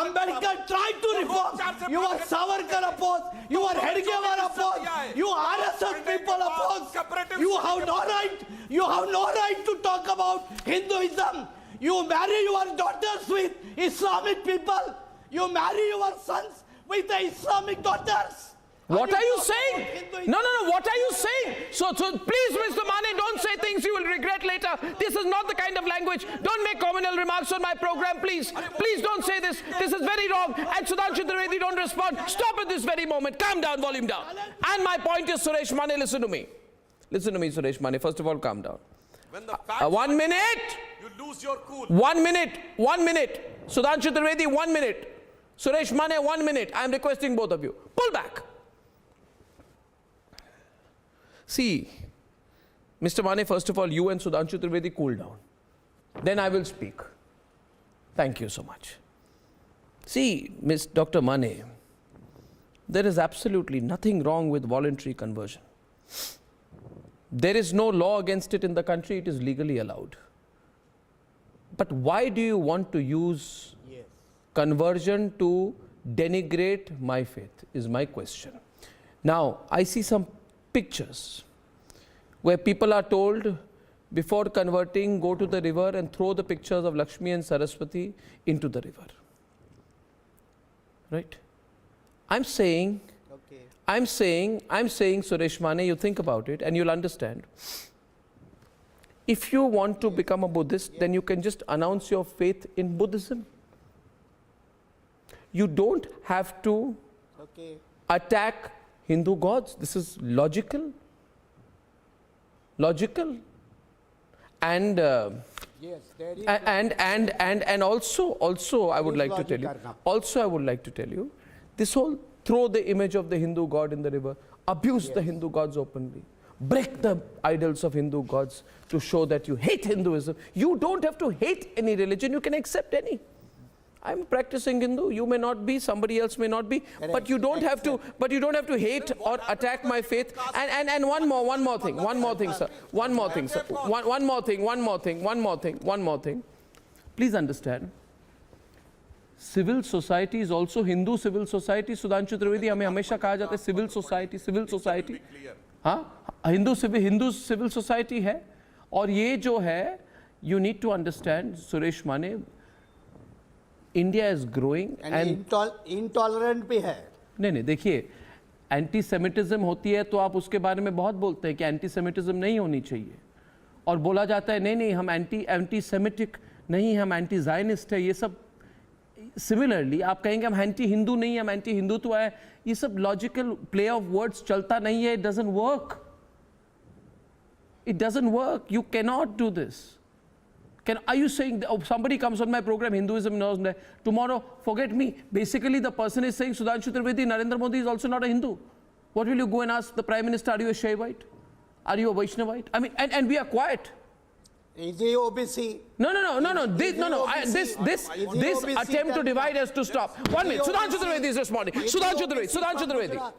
Ambedkar tried to reform. You are Savarkar opposed. You are Hedgewar opposed. You RSS people opposed. You have no right. You have no right to talk about Hinduism. You marry your daughters with Islamic people. You marry your sons with the Islamic daughters. What are you saying? No, what are you saying? So please, Mr. Mane, don't say things you will regret later. This is not the kind of language. Don't make communal remarks on my program, please. Please don't say this. This is very wrong. And Sudhanshu Trivedi, don't respond. Stop at this very moment. Calm down, volume down. And my point is, Suresh Mane, listen to me. Listen to me, Suresh Mane. First of all, calm down. 1 minute. You lose your cool. 1 minute. 1 minute. Sudhanshu Trivedi, 1 minute. Suresh Mane, 1 minute. I am requesting both of you. Pull back. See, Mr. Mane, first of all, you and Sudhanshu Trivedi cool down. Then I will speak. Thank you so much. See, Miss Dr. Mane, there is absolutely nothing wrong with voluntary conversion. There is no law against it in the country. It is legally allowed. But why do you want to use conversion to denigrate my faith is my question. Now, I see some pictures where people are told before converting, go to the river and throw the pictures of Lakshmi and Saraswati into the river. Right? I'm saying, Suresh Mane, you think about it and you'll understand. If you want to become a Buddhist, then you can just announce your faith in Buddhism. You don't have to attack Hindu gods. This is logical. And and also I would like to tell you, this whole throw the image of the Hindu god in the river, abuse the Hindu gods openly, break the idols of Hindu gods to show that you hate Hinduism. You don't have to hate any religion, you can accept any. I'm practicing Hindu, you may not be, somebody else may not be, but you don't have to hate or attack my faith. And one more thing, sir. Please understand. Civil society is also Hindu civil society. Sudhanshu Trivedi, हमें हमेशा कहा जाता है civil society. हाँ, Hindu civil society है. और ये जो है, you need to understand, Suresh Mane, India is growing and intolerant भी है. नहीं देखिए, एंटी सेमिटिज्म होती है तो आप उसके बारे में बहुत बोलते हैं कि एंटी सेमिटिज्म नहीं होनी चाहिए, और बोला जाता है नहीं हम एंटी सेमिटिक नहीं, हम एंटी जायनिस्ट है. ये सब सिमिलरली आप कहेंगे हम एंटी हिंदू नहीं, हम एंटी हिंदुत्व है. ये सब लॉजिकल प्ले ऑफ वर्ड्स चलता नहीं है. It doesn't work. You cannot do this. Are you saying somebody comes on my program, Hinduism knows that tomorrow, forget me. Basically, the person is saying Sudhanshu Trivedi, Narendra Modi is also not a Hindu. What will you go and ask the Prime Minister? Are you a Shaivite? Are you a Vaishnavite? I mean, and we are quiet. Is he OBC? No. This attempt to divide has to stop. 1 minute. Sudhanshu Trivedi is responding. Sudhanshu Trivedi.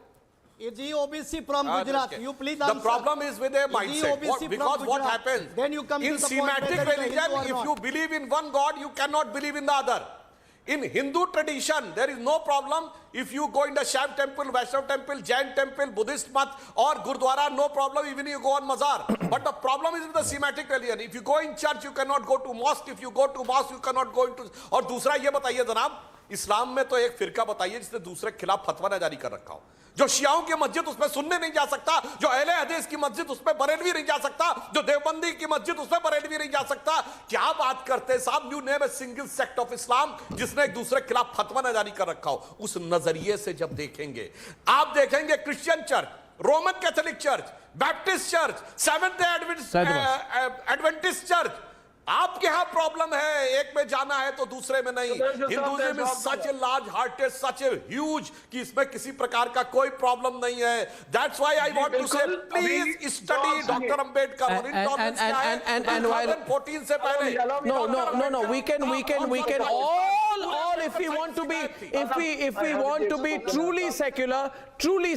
Is he OBC from Gujarat? You please answer. The problem is with a mindset. Because what happens then you come in to the point Semitic religion, if you believe in one God, you cannot believe in the other. In Hindu tradition, there is no problem if you go in the Shiv temple, Vaishnav temple, Jain temple, Buddhist mat or Gurdwara, no problem even if you go on Mazar. But the problem is with the Semitic religion. If you go in church, you cannot go to mosque. If you go to mosque, you cannot go into... और दूसरा ये बताइए जनाब, इस्लाम में तो एक फिरका बताइए जिसने दूसरे के खिलाफ फतवा न जारी कर रखा हो. जो शियाओं की मस्जिद उसमें सुन्नी नहीं जा सकता, जो अहले हदीस की मस्जिद उसमें बरेलवी नहीं जा सकता, जो देवबंदी की मस्जिद उसमें बरेलवी नहीं जा सकता. क्या बात करते हैं साहब? You name a single sect of Islam जिसने एक दूसरे के खिलाफ फतवा न जारी कर रखा हो. उस नजरिए से जब देखेंगे, आप देखेंगे Christian church, Roman Catholic church, Baptist church, seventh day Adventist church, आपके यहाँ प्रॉब्लम है, एक में जाना है तो दूसरे में नहीं। Hinduism is such a large hearted, such a huge, कि इसमें किसी प्रकार का कोई प्रॉब्लम नहीं है। That's why I want to say please study doctor Ambedkar और इंटॉलरेंस क्या है 2014 से पहले। No. We can all if we want to be truly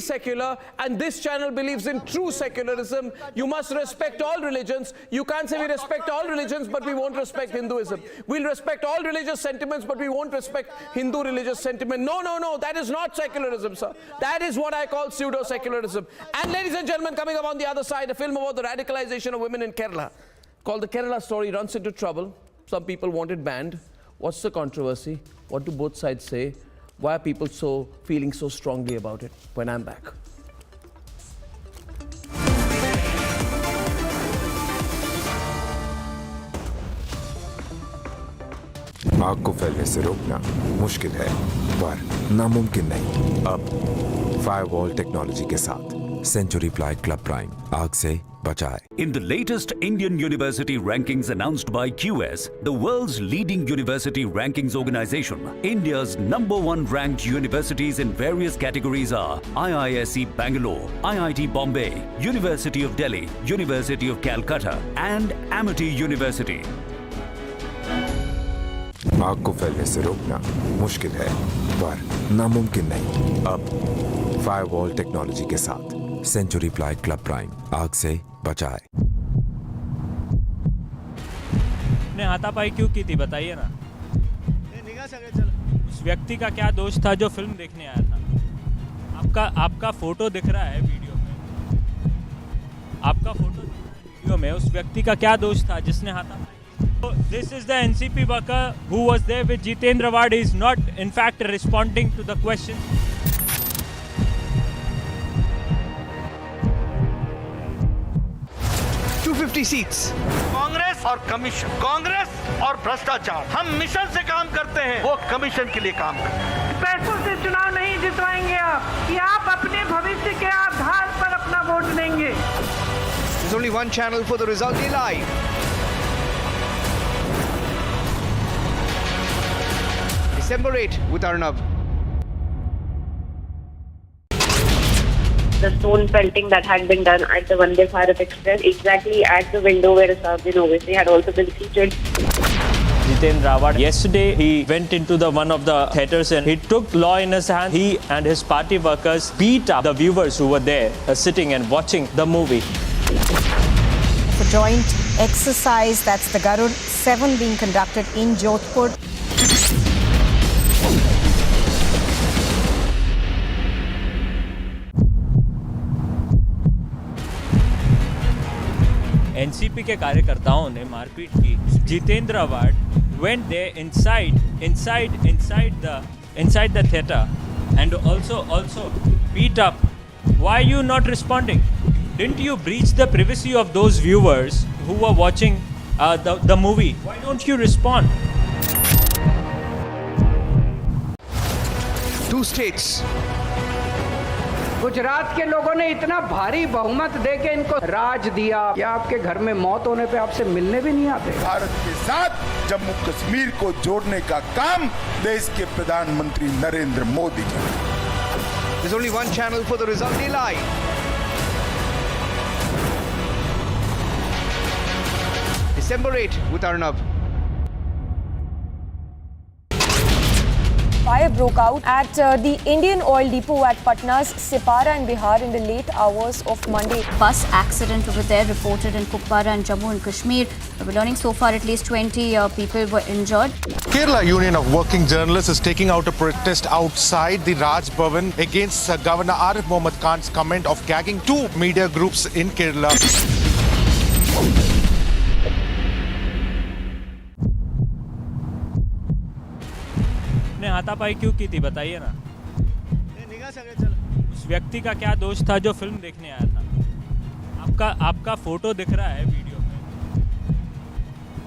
secular, and this channel believes in true secularism, you must respect all religions. You can't say we respect all religions, but we won't respect Hinduism. We'll respect all religious sentiments, but we won't respect Hindu religious sentiment. No. That is not secularism, sir. That is what I call pseudo-secularism. And ladies and gentlemen, coming up on the other side, a film about the radicalization of women in Kerala, called The Kerala Story, runs into trouble. Some people want it banned. What's the controversy? What do both sides say? Why are people feeling so strongly about it? When I'm back. आग को फैलने से रोकना मुश्किल है, पर नामुमकिन नहीं। अब फायरवॉल टेक्नोलॉजी के साथ सेंचुरी प्लाई क्लब प्राइम आग से बचाए। In the latest Indian university rankings announced by QS, the world's leading university rankings organization, India's #1 ranked universities in various categories are IISc Bangalore, IIT Bombay, University of Delhi, University of Calcutta, and Amity University. आग को फैलने से रोकना मुश्किल है, पर नामुमकिन नहीं। अब फायरवॉल टेक्नोलॉजी के साथ सेंचुरी प्लाई क्लब प्राइम आग से बचाए। ने हाथापाई क्यों की थी, बताइए ना। उस व्यक्ति का क्या दोष था जो फिल्म देखने आया था? आपका फोटो दिख रहा है वीडियो में, आपका फोटो दिख रहा है वीडियो में। उस व्यक्ति का क्या दोष था जिसने हाथापाई? This is the NCP worker who was there with Jitendra Wad. Is not in fact responding to the question. 250 seats. Congress और कमीशन, कांग्रेस और भ्रष्टाचार, हम मिशन से काम करते हैं, वो कमीशन के लिए काम करते हैं। पैसों से चुनाव नहीं जितवाएंगे आप, कि आप अपने भविष्य के आधार पर अपना वोट देंगे। There's only one channel for the result live. December 8 with Arnab. The stone pelting that had been done at the Vande Bharat Express, exactly at the window where Sabrin obviously had also been seated. Jitendra Wad, yesterday he went into one of the theatres and he took law in his hand. He and his party workers beat up the viewers who were there sitting and watching the movie. For joint exercise, that's the Garud 7 being conducted in Jodhpur. NCP के कार्यकर्ताओं ने मारपीट की। जितेंद्र वाड went there inside the theatre and also beat up. Why are you not responding? Didn't you breach the privacy of those viewers who were watching the movie? Why don't you respond? 2 states. Gujarat के लोगों ने इतना भारी बहुमत देके इनको राज दिया कि आपके घर में मौत होने पे आपसे मिलने भी नहीं आते। भारत के साथ जम्मू कश्मीर को जोड़ने का काम देश के प्रधानमंत्री Narendra Modi ji. There's only one channel for the result live. December 8 with Arnab. Fire broke out at the Indian Oil Depot at Patna's Sipara in Bihar in the late hours of Monday. Bus accident over there reported in Kupwara and Jammu and Kashmir. We're learning so far at least 20 people were injured. Kerala Union of Working Journalists is taking out a protest outside the Raj Bhavan against Governor Arif Mohammad Khan's comment of gagging 2 media groups in Kerala. ने हाथापाई क्यों की थी, बताइए ना। उस व्यक्ति का क्या दोष था जो फिल्म देखने आया था? आपका फोटो दिख रहा है वीडियो में,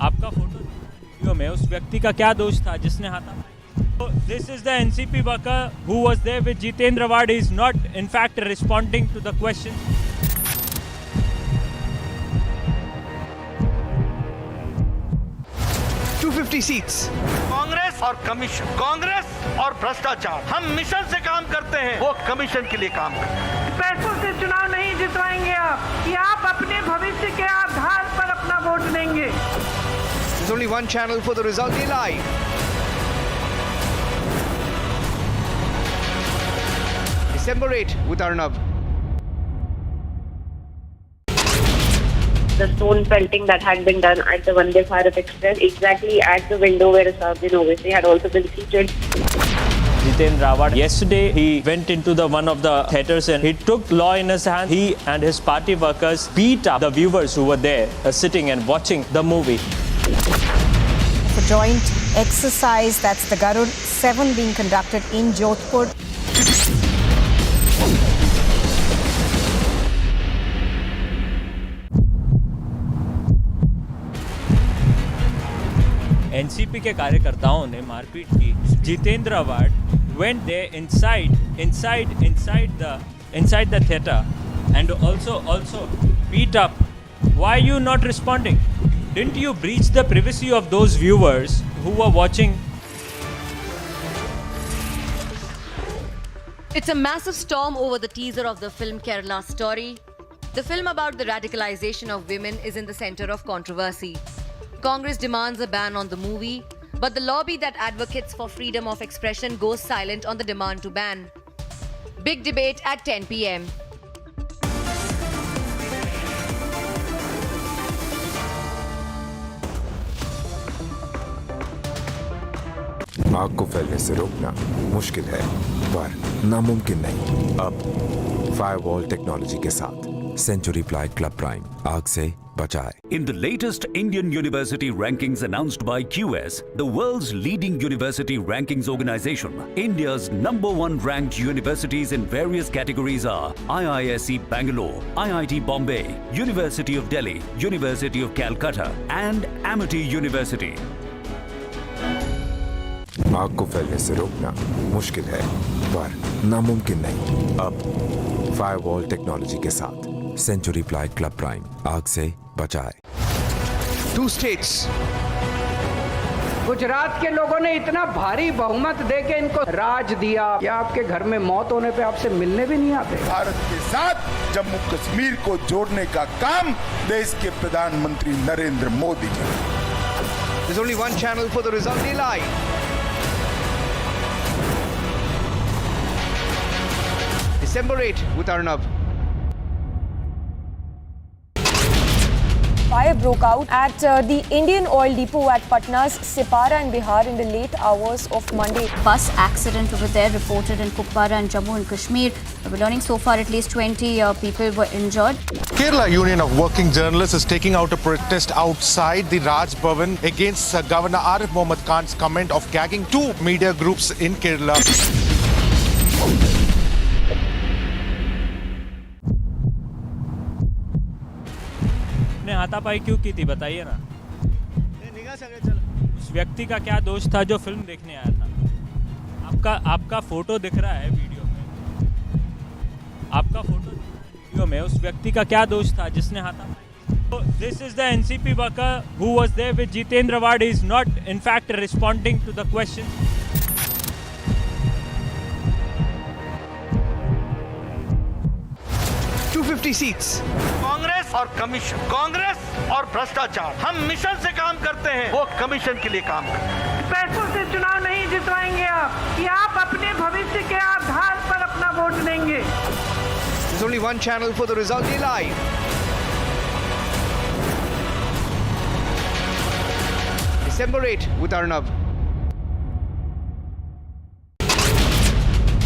आपका फोटो दिख रहा है वीडियो में। उस व्यक्ति का क्या दोष था जिसने हाथापाई? This is the NCP worker who was there with Jitendra Wad. Is not in fact responding to the question. 250 seats. Congress और कमीशन, कांग्रेस और भ्रष्टाचार, हम मिशन से काम करते हैं, वो कमीशन के लिए काम करते हैं। पैसों से चुनाव नहीं जितवाएंगे आप कि आप अपने भविष्य के आधार पर अपना वोट देंगे। There's only one channel for the result day live. December 8 with Arnab. The stone pelting that had been done at the Vande Bharat Express, exactly at the window where Assaduddin Owaisi had also been seated. Jiten Rawat, yesterday he went into one of the theatres and he took law in his hand. He and his party workers beat up the viewers who were there sitting and watching the movie. For joint exercise, that's the Garud 7 being conducted in Jodhpur. NCP के कार्यकर्ताओं ने मारपीट की। Jitendra award went there inside the theater and also beat up. Why are you not responding? Didn't you breach the privacy of those viewers who were watching? It's a massive storm over the teaser of the film Kerala Story. The film about the radicalization of women is in the center of controversy. Congress demands a ban on the movie, but the lobby that advocates for freedom of expression goes silent on the demand to ban. Big debate at 10 p.m. आग को फैलने से रोकना मुश्किल है, पर नामुमकिन नहीं। अब फायरवॉल टेक्नोलॉजी के साथ सेंचुरी प्लाई क्लब प्राइम आग से बचाए। In the latest Indian university rankings announced by QS, the world's leading university rankings organization, India's #1 ranked universities in various categories are IISc Bangalore, IIT Bombay, University of Delhi, University of Calcutta, and Amity University. आग को फैलने से रोकना मुश्किल है, पर नामुमकिन नहीं। अब फायरवॉल टेक्नोलॉजी के साथ सेंचुरी प्लाई क्लब प्राइम आग से बचाए। 2 states. गुजरात के लोगों ने इतना भारी बहुमत देके इनको राज दिया कि आपके घर में मौत होने पे आपसे मिलने भी नहीं आते। भारत के साथ जम्मू कश्मीर को जोड़ने का काम देश के प्रधानमंत्री Narendra Modi ji. There's only one channel for the result day live. December 8 with Arnab. Fire broke out at the Indian Oil Depot at Patna's Sipara in Bihar in the late hours of Monday. Bus accident over there reported in Kupwara and Jammu and Kashmir. We're learning so far at least 20 people were injured. Kerala Union of Working Journalists is taking out a protest outside the Raj Bhavan against Governor Arif Mohammad Khan's comment of gagging 2 media groups in Kerala. ने हाथापाई क्यों की थी बताइए ना। उस व्यक्ति का क्या दोष था जो फिल्म देखने आया था? आपका फोटो दिख रहा है वीडियो में। आपका फोटो दिख रहा है वीडियो में, उस व्यक्ति का क्या दोष था जिसने हाथापाई की? This is the NCP worker who was there with Jitendra Ward. He is not in fact responding to the questions. 250 seats. Congress और कमीशन, कांग्रेस और भ्रष्टाचार, हम मिशन से काम करते हैं, वो कमीशन के लिए काम करते हैं। पैसों से चुनाव नहीं जितवाएंगे आप कि आप अपने भविष्य के आधार पर अपना वोट देंगे। There's only one channel for the result day live. December 8 with Arnab.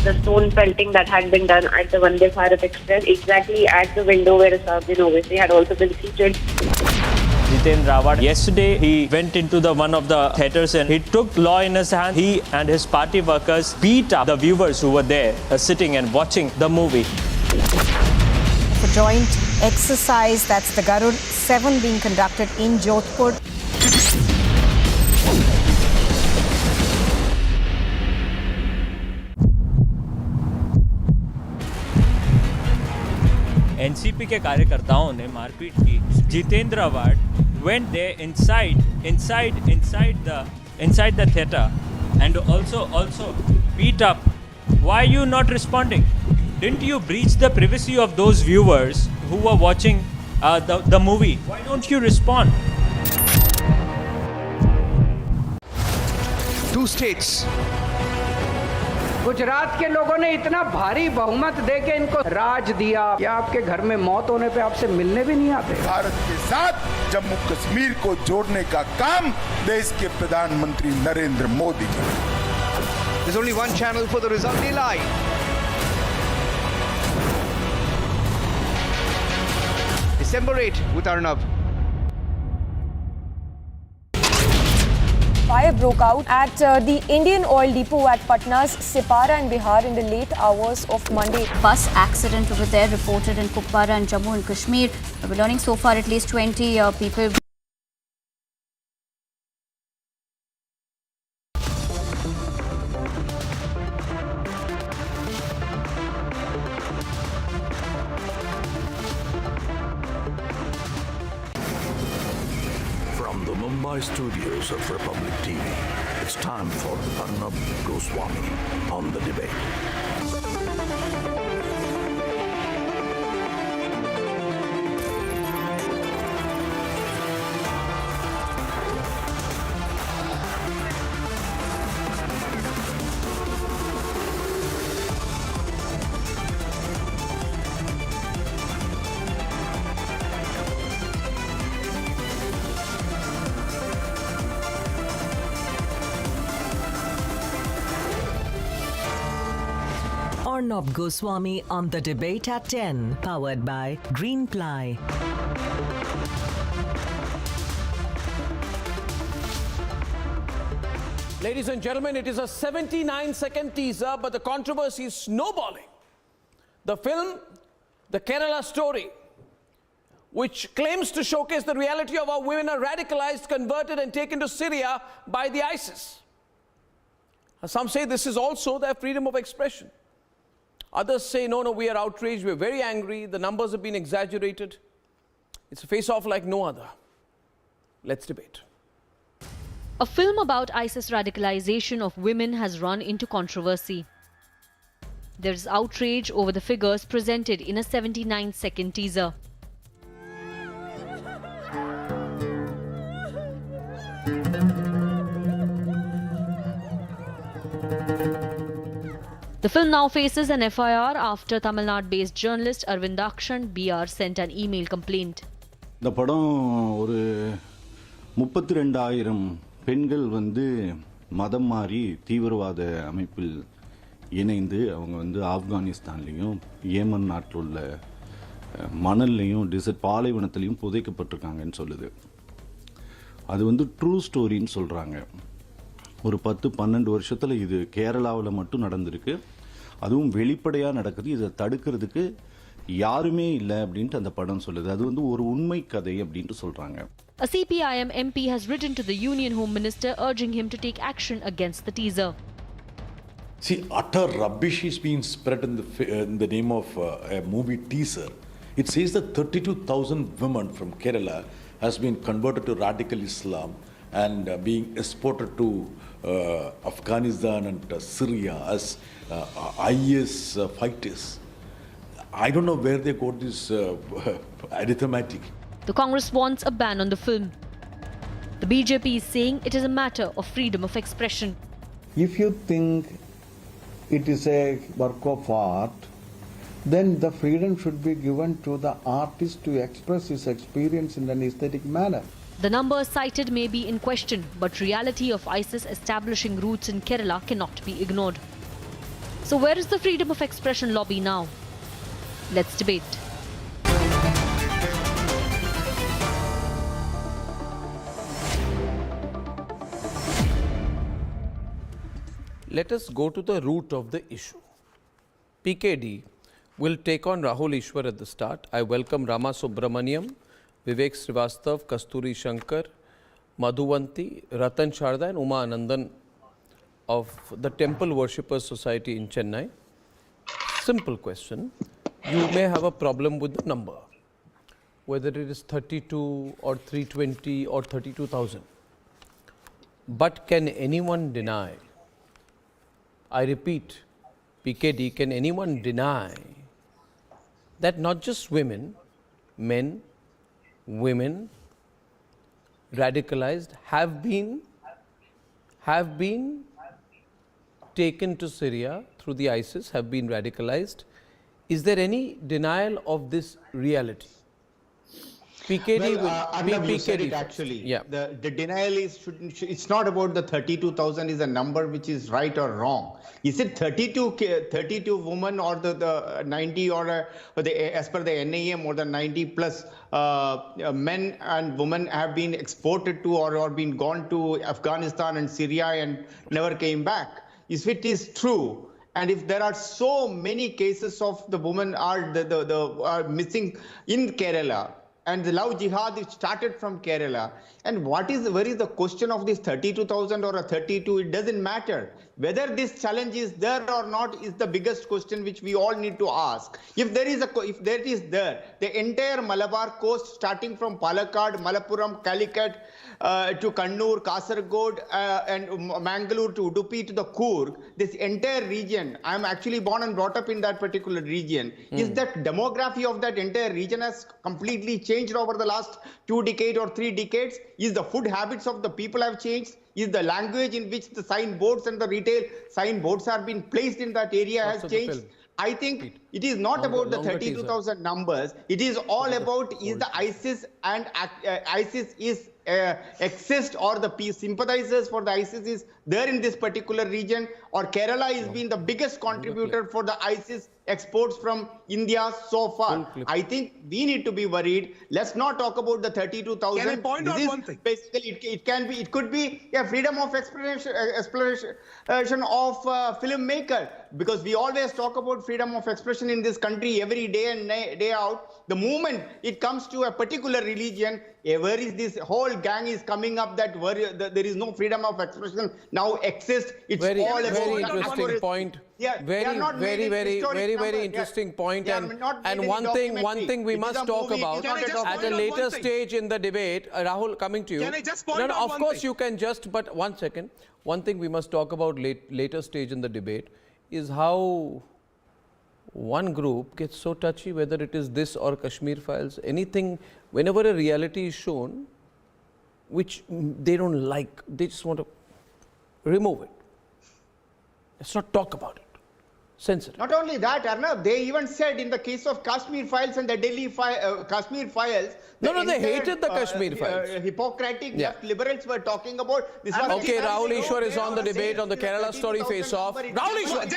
The stone pelting that had been done at the Vande Bharat Express, exactly at the window where Assaduddin Owaisi had also been seated. Jiten Rawat, yesterday he went into one of the theatres and he took law in his hand. He and his party workers beat up the viewers who were there sitting and watching the movie. For joint exercise, that's the Garud 7 being conducted in Jodhpur. NCP के कार्यकर्ताओं ने मारपीट की। Jitendra award went there inside the theater and also beat up. Why are you not responding? Didn't you breach the privacy of those viewers who were watching the movie? Why don't you respond? 2 states. Gujarat के लोगों ने इतना भारी बहुमत देके इनको राज दिया कि आपके घर में मौत होने पे आपसे मिलने भी नहीं आते। भारत के साथ जम्मू कश्मीर को जोड़ने का काम देश के प्रधानमंत्री Narendra Modi ji. There's only one channel for the result live. December 8 with Arnab. Fire broke out at the Indian oil depot at Patna's Sipara in Bihar in the late hours of Monday. Bus accident over there reported in Kupwara and Jammu and Kashmir. We're learning so far at least 20 people. From the Mumbai studios of Republic TV, it's time for Arnab Goswami on the debate. Arnab Goswami on the debate at 10, powered by Greenply. Ladies and gentlemen, it is a 79-second teaser, but the controversy is snowballing. The film, The Kerala Story, which claims to showcase the reality of how women are radicalized, converted and taken to Syria by the ISIS. Some say this is also their freedom of expression. Others say, no, we are outraged, we're very angry, the numbers have been exaggerated. It's a face-off like no other. Let's debate. A film about ISIS radicalization of women has run into controversy. There is outrage over the figures presented in a 79-second teaser. The film now faces an FIR after Tamil Nadu-based journalist Arvindakshan BR sent an email complaint. இந்த படம் ஒரு 32,000 பெண்கள் வந்து மதம் மாறி தீவிரவாத அமைப்பில் இணைந்து அவங்க வந்து ஆப்கானிஸ்தான்லேயும் ஏமன் நாட்டில் உள்ள மணல்லையும் டிசர்ட் பாலைவனத்திலையும் புதைக்கப்பட்டிருக்காங்கன்னு சொல்லுது. அது வந்து ட்ரூ ஸ்டோரின்னு சொல்கிறாங்க. ஒரு 10-12 வருஷத்தில் இது கேரளாவில் மட்டும் நடந்திருக்கு. அதுவும் வெளிப்படையாக நடக்குது. இதை தடுக்கிறதுக்கு யாருமே இல்லை அப்படின்ட்டு அந்த படம் சொல்லுது. அது வந்து ஒரு உண்மை கதை அப்படின்ட்டு சொல்கிறாங்க. A CPIM MP has written to the Union Home Minister urging him to take action against the teaser. See, utter rubbish is being spread in the name of a movie teaser. It says that 32,000 women from Kerala has been converted to radical Islam and being exported to Afghanistan and Syria as IS fighters. I don't know where they got this arithmetic. The Congress wants a ban on the film. The BJP is saying it is a matter of freedom of expression. If you think it is a work of art, then the freedom should be given to the artist to express his experience in an aesthetic manner. The numbers cited may be in question, but reality of ISIS establishing roots in Kerala cannot be ignored. So where is the freedom of expression lobby now? Let's debate. Let us go to the root of the issue. PKD will take on Rahul Ishwar at the start. I welcome Rama Subramaniam, Vivek Srivastav, Kasturi Shankar, Madhuvanti, Ratan Sharda and Uma Anandan of the Temple Worshippers Society in Chennai. Simple question. You may have a problem with the number. whether it is 32 or 320 or 32,000. But can anyone deny, I repeat, PKD, can anyone deny that not just women, men, women, radicalized have been taken to Syria through the ISIS, have been radicalized? Is there any denial of this reality? PKD Arnab, you said it actually. Yeah. The denial is, it's not about the 32,000 is a number which is right or wrong. Is it 32 women or the 90 or as per the NAM or the 90 plus men and women have been exported to or been gone to Afghanistan and Syria and never came back? If it is true, and if there are so many cases of the women are missing in Kerala, and the love jihad is started from Kerala, and where is the question of this 32,000 or a 32? It doesn't matter. Whether this challenge is there or not is the biggest question which we all need to ask. If there is the entire Malabar coast starting from Palakkad, Malappuram, Calicut to Kannur, Kasaragod and Mangalore to Udupi to the Coorg, this entire region, I am actually born and brought up in that particular region, is that demography of that entire region has completely changed over the last 2 decades or 3 decades? Is the food habits of the people have changed? Is the language in which the signboards and the retail signboards are being placed in that area has changed? I think it is not about the 32,000 numbers. It is all about is the ISIS and ISIS is exist or the sympathizers for the ISIS is there in this particular region, or Kerala has been the biggest contributor for the ISIS exports from India so far. I think we need to be worried. Let's not talk about the 32,000. Can I point out one thing? Basically, it could be a freedom of exploration of filmmaker, because we always talk about freedom of expression in this country every day and day out. The moment it comes to a particular religion, where is this whole gang is coming up that there is no freedom of expression now exists. It's very, all about very interesting point. Yeah, very interesting point. And one thing we must talk about at a later stage in the debate. Rahul, coming to you. Can I just point out of one course thing? you can just. But 1 second. One thing we must talk about later stage in the debate is how one group gets so touchy, whether it is this or Kashmir files, anything, whenever a reality is shown which they don't like, they just want to remove it. Let's not talk about it. Censor it. Not only that, Arnab, they even said in the case of Kashmir files and the Delhi Kashmir files. They hated the Kashmir files. Hippocratic left liberals were talking about this. Okay, Rahul Ishwar is on the debate on the Kerala story face-off. Rahul Ishwar!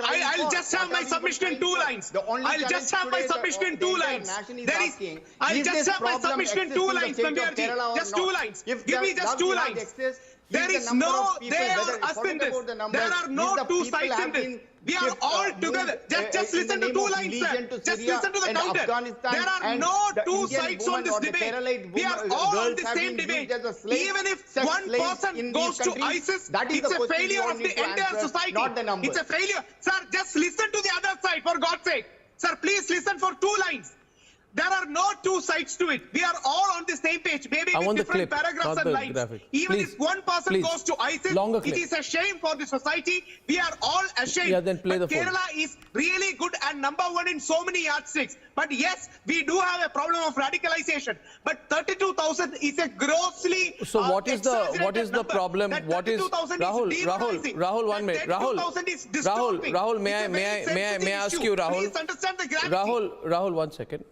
I'll just have my submission in 2 lines. I'll just have my submission in 2 lines. I'll just have my submission in 2 lines, Nambiyarji. Just 2 lines. Give me just 2 lines. There is no they or us in this. There are no 2 sides in this. We are all together. Just listen to 2 lines, sir. Just listen to the counter. There are no 2 sides on this debate. We are all on the same debate. Even if one person goes to ISIS, it's a failure of the entire society. It's a failure. Sir, just listen to the other side, for God's sake. Sir, please listen for 2 lines. There are no 2 sides to it. We are all on the same page, maybe with different paragraphs and lines. Even if one person goes to ISIS, it is a shame for the society. We are all ashamed. Yeah, then play the Kerala is really good and #1 in so many yardsticks. But yes, we do have a problem of radicalization. But 32,000 is a grossly So what is the problem? What is Rahul? 1 minute. Rahul, may I ask you, Rahul? Please understand the gravity. Rahul, 1 second.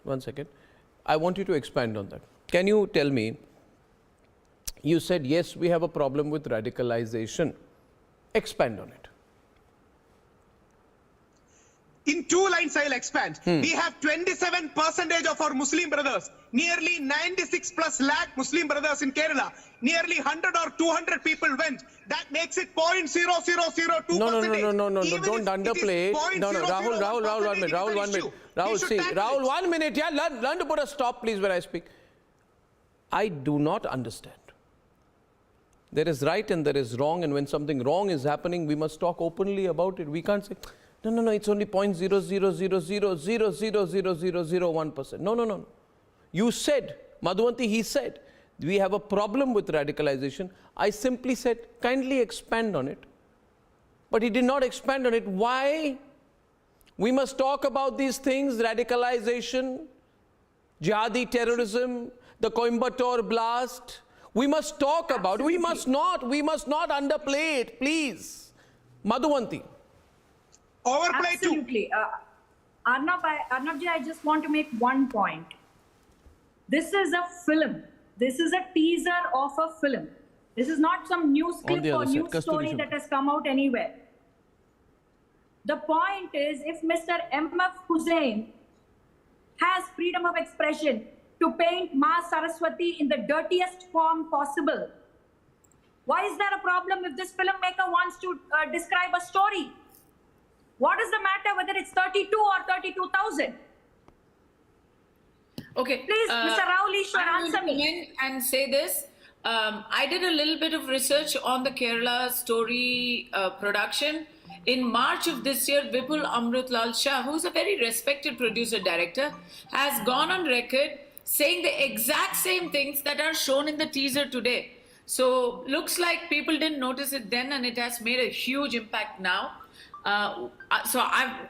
I want you to expand on that. Can you tell me? You said yes, we have a problem with radicalization. Expand on it. In 2 lines, I'll expand. We have 27% of our Muslim brothers, nearly 96 plus lakh Muslim brothers in Kerala. Nearly 100 or 200 people went. That makes it 0.0002%. No. Don't underplay. No. Rahul, 1 minute. Rahul, 1 minute. Yeah, learn to put a stop, please, when I speak. I do not understand. There is right and there is wrong, and when something wrong is happening, we must talk openly about it. We can't say, No, it's only 0.00000000001%. No. You said, Madhuvanti, he said, we have a problem with radicalization. I simply said, kindly expand on it. But he did not expand on it. Why? We must talk about these things, radicalization, jihadi terrorism, the Coimbatore blast. We must talk about it. We must not underplay it, please. Madhuvanti. Overplay Absolutely. Arnabji, I just want to make one point. This is a film. This is a teaser of a film. This is not some news clip or news story that has come out anywhere. The point is, if Mr. M.F. Hussain has freedom of expression to paint Ma Saraswati in the dirtiest form possible, why is there a problem if this filmmaker wants to describe a story? What is the matter whether it's 32 or 32,000? Okay. Please, Mr. Rowley should answer me. Come in and say this. I did a little bit of research on the Kerala story production. In March of this year, Vipul Amrutlal Shah, who's a very respected producer-director, has gone on record saying the exact same things that are shown in the teaser today. So looks like people didn't notice it then, and it has made a huge impact now.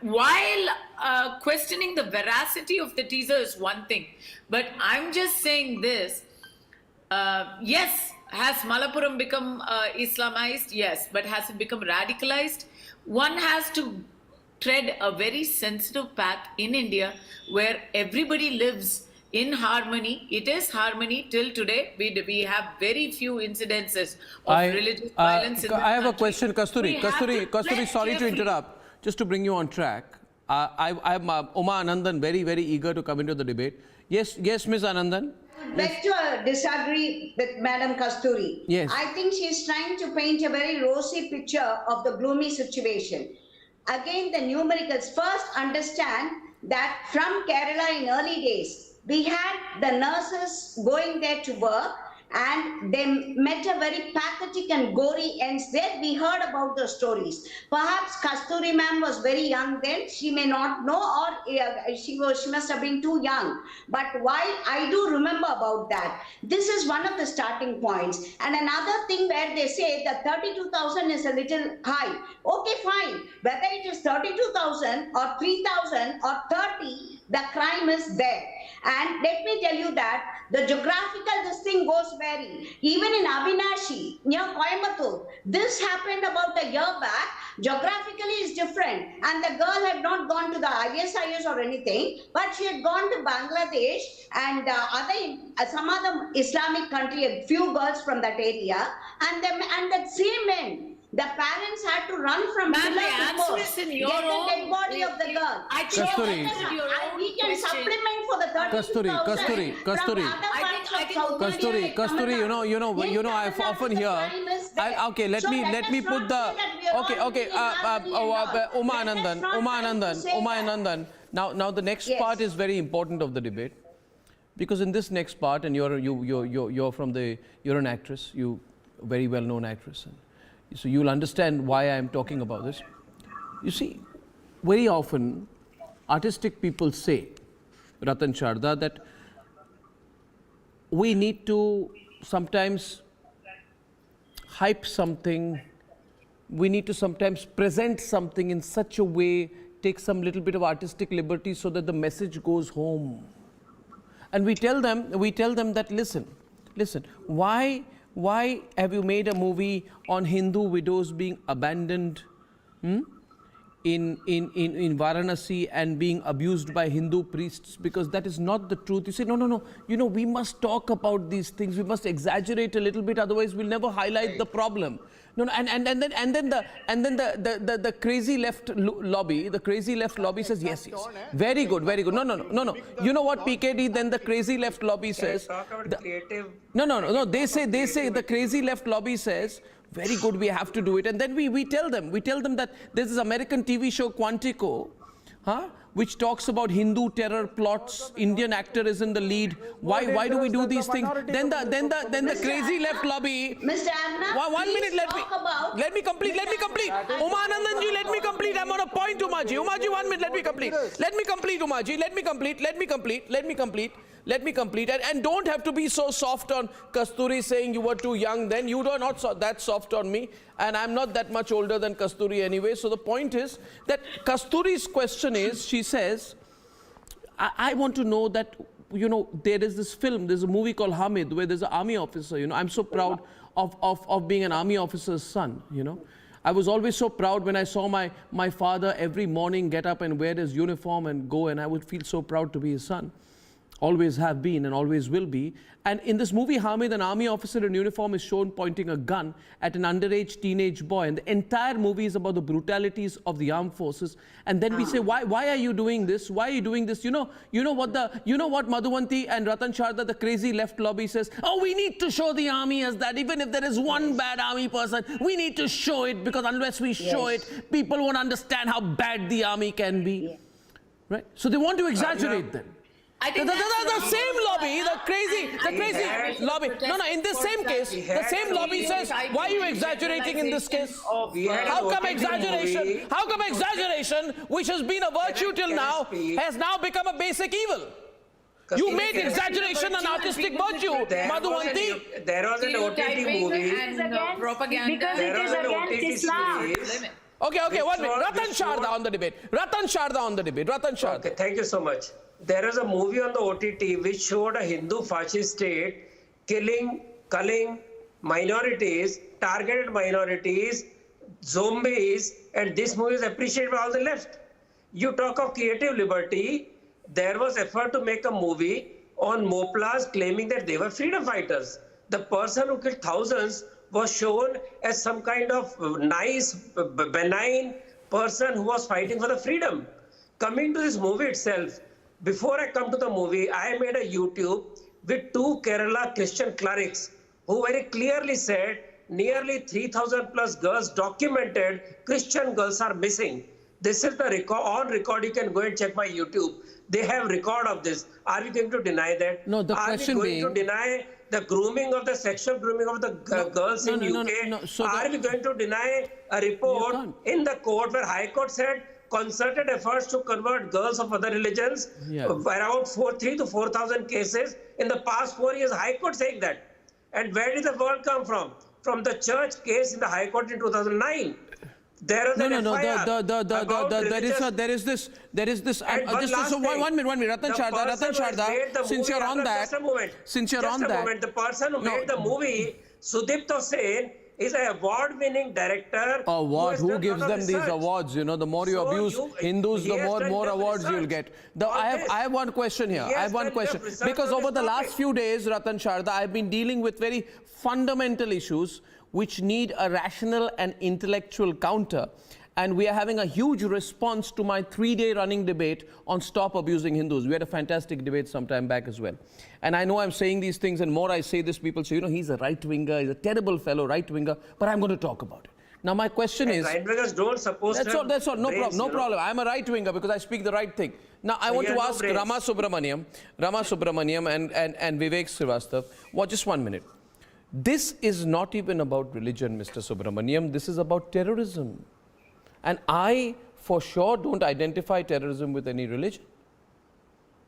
While questioning the veracity of the teaser is one thing, but I'm just saying this. Yes, has Malappuram become Islamized? Yes, but has it become radicalized? One has to tread a very sensitive path in India where everybody lives in harmony. It is harmony till today. We have very few incidences of religious violence in the I have a country. question, Kasturi, sorry to interrupt. Just to bring you on track, I'm Uma Anandan, very, very eager to come into the debate. Yes, Ms. Anandan. I beg to disagree with Madam Kasturi. Yes. I think she is trying to paint a very rosy picture of the gloomy situation. Again, the numericals. First, understand that from Kerala in early days, we had the nurses going there to work, and they met a very pathetic and gory ends there. We heard about those stories. Perhaps Kasturi ma'am was very young then. She may not know, or she must have been too young. But while I do remember about that, this is one of the starting points. And another thing where they say that 32,000 is a little high. Okay, fine. Whether it is 32,000 or 3,000 or 30, the crime is there. And let me tell you that the geographical this thing goes vary. Even in Avinashi, near Coimbatore, this happened about a year back. Geographically is different. And the girl had not gone to the ISIS or anything, but she had gone to Bangladesh and some other Islamic country, a few girls from that area. And the same men, the parents had to run from pillar to post, get the dead body of the girl. I think we can supplement for the 32,000 Kasturi, you know, I've often hear. Okay, let me put the. Okay. Uma Anandan. Now the next part is very important of the debate, because in this next part, and you're an actress, you very well known actress. So you'll understand why I'm talking about this. You see, very often artistic people say, Ratan Sharda, that we need to sometimes hype something, we need to sometimes present something in such a way, take some little bit of artistic liberty so that the message goes home. And we tell them that, listen, why have you made a movie on Hindu widows being abandoned in Varanasi and being abused by Hindu priests? Because that is not the truth. You say, no. You know, we must talk about these things. We must exaggerate a little bit. Otherwise, we'll never highlight the problem. No, and then the crazy left lobby, says yes. Very good. No. You know what, PKD? Then the crazy left lobby says. No. They say the crazy left lobby says, very good, we have to do it. And then we tell them that there's this American TV show Quantico, which talks about Hindu terror plots, Indian actor is in the lead. Why do we do these things? Then the crazy left lobby. Mr. Arnab, 1 minute, let me complete. Umanandanji, let me complete. I'm on a point, Umaji. Umaji, 1 minute, let me complete. Let me complete, Umaji. Let me complete. And don't have to be so soft on Kasturi saying you were too young then. You are not that soft on me. And I'm not that much older than Kasturi anyway. So the point is that Kasturi's question is, she says, I want to know that, you know, there is this film, there's a movie called Hamid where there's an army officer, you know. I'm so proud of being an army officer's son, you know. I was always so proud when I saw my father every morning get up and wear his uniform and go, and I would feel so proud to be his son. Always have been and always will be. And in this movie, Hamid, an army officer in uniform is shown pointing a gun at an underage teenage boy. And the entire movie is about the brutalities of the armed forces. And then we say, why are you doing this? Why are you doing this? You know what Madhuvanti and Ratan Sharda, the crazy left lobby, says, oh, we need to show the army as that. Even if there is one bad army person, we need to show it, because unless we show it, people won't understand how bad the army can be. Right? So they want to exaggerate them. I think the same lobby, the crazy lobby. No, in this same case, the same lobby says, why are you exaggerating in this case? How come exaggeration, which has been a virtue till now, has now become a basic evil? You made exaggeration an artistic virtue, Madhuvanti. There was an OTT movie. And propaganda. Because it is against Islam. Okay, 1 minute. Ratan Sharda on the debate. Ratan Sharda. Okay, thank you so much. There is a movie on the OTT which showed a Hindu fascist state culling minorities, targeted minorities, zombies, and this movie is appreciated by all the left. You talk of creative liberty. There was effort to make a movie on Moplas claiming that they were freedom fighters. The person who killed thousands was shown as some kind of nice, benign person who was fighting for the freedom. Coming to this movie itself, before I come to the movie, I made a YouTube with 2 Kerala Christian clerics who very clearly said nearly 3,000 plus girls, documented Christian girls, are missing. This is the on record. You can go and check my YouTube. They have record of this. Are we going to deny that? No, the question being... Are we going to deny the grooming of the sexual grooming of the girls in UK? Are we going to deny a report in the court where High Court said concerted efforts to convert girls of other religions, around 3,000 to 4,000 cases in the past 4 years, High Court saying that. And where did the word come from? From the church case in the High Court in 2009. There is an FIR there is this. One minute, Ratan Sharda. Since you're on that, the person who made the movie, Sudipto Sen, is an award-winning director. Award? Who gives them these awards? You know, the more you abuse Hindus, the more awards you'll get. I have one question here. Because over the last few days, Ratan Sharda, I've been dealing with very fundamental issues which need a rational and intellectual counter. And we are having a huge response to my 3-day running debate on Stop Abusing Hindus. We had a fantastic debate some time back as well. And I know I'm saying these things, and more I say this, people say, you know, he's a right-winger, he's a terrible fellow, right-winger, but I'm going to talk about it. Now my question is... Right-wingers don't suppose That's all, no problem. I'm a right-winger because I speak the right thing. Now I want to ask Rama Subramaniam and Vivek Srivastava, just 1 minute. This is not even about religion, Mr. Subramaniam. This is about terrorism. And I, for sure, don't identify terrorism with any religion.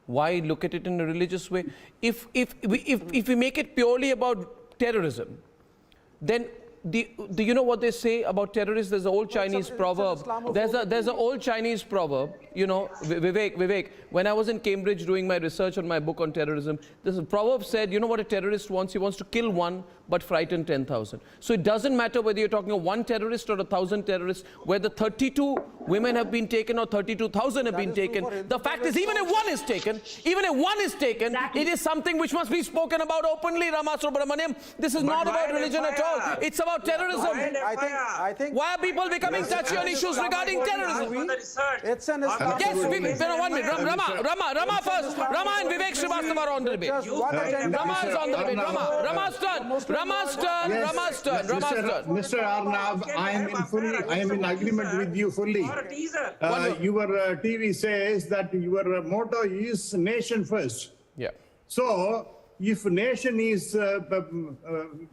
Why look at it in a religious way? If we make it purely about terrorism, then you know what they say about terrorists? There's an old Chinese proverb. There's an old Chinese proverb. You know, Vivek, when I was in Cambridge doing my research on my book on terrorism, this proverb said, you know what a terrorist wants? He wants to kill one, but frighten 10,000. So it doesn't matter whether you're talking of 1 terrorist or 1,000 terrorists, whether 32 women have been taken or 32,000 have been taken. The fact is, even if one is taken, it is something which must be spoken about openly, Rama Subramaniam. This is not about religion at all. It's about about terrorism? I think. Why are people becoming touchy on issues regarding terrorism? It's an Islamic. Yes, 1 minute. Rama first. Rama and Vivek Srivastava are on the debate. Rama is on the debate. Rama's turn. Mr. Arnab, I am in agreement with you fully. Your TV says that your motto is nation first. Yeah. So, if nation is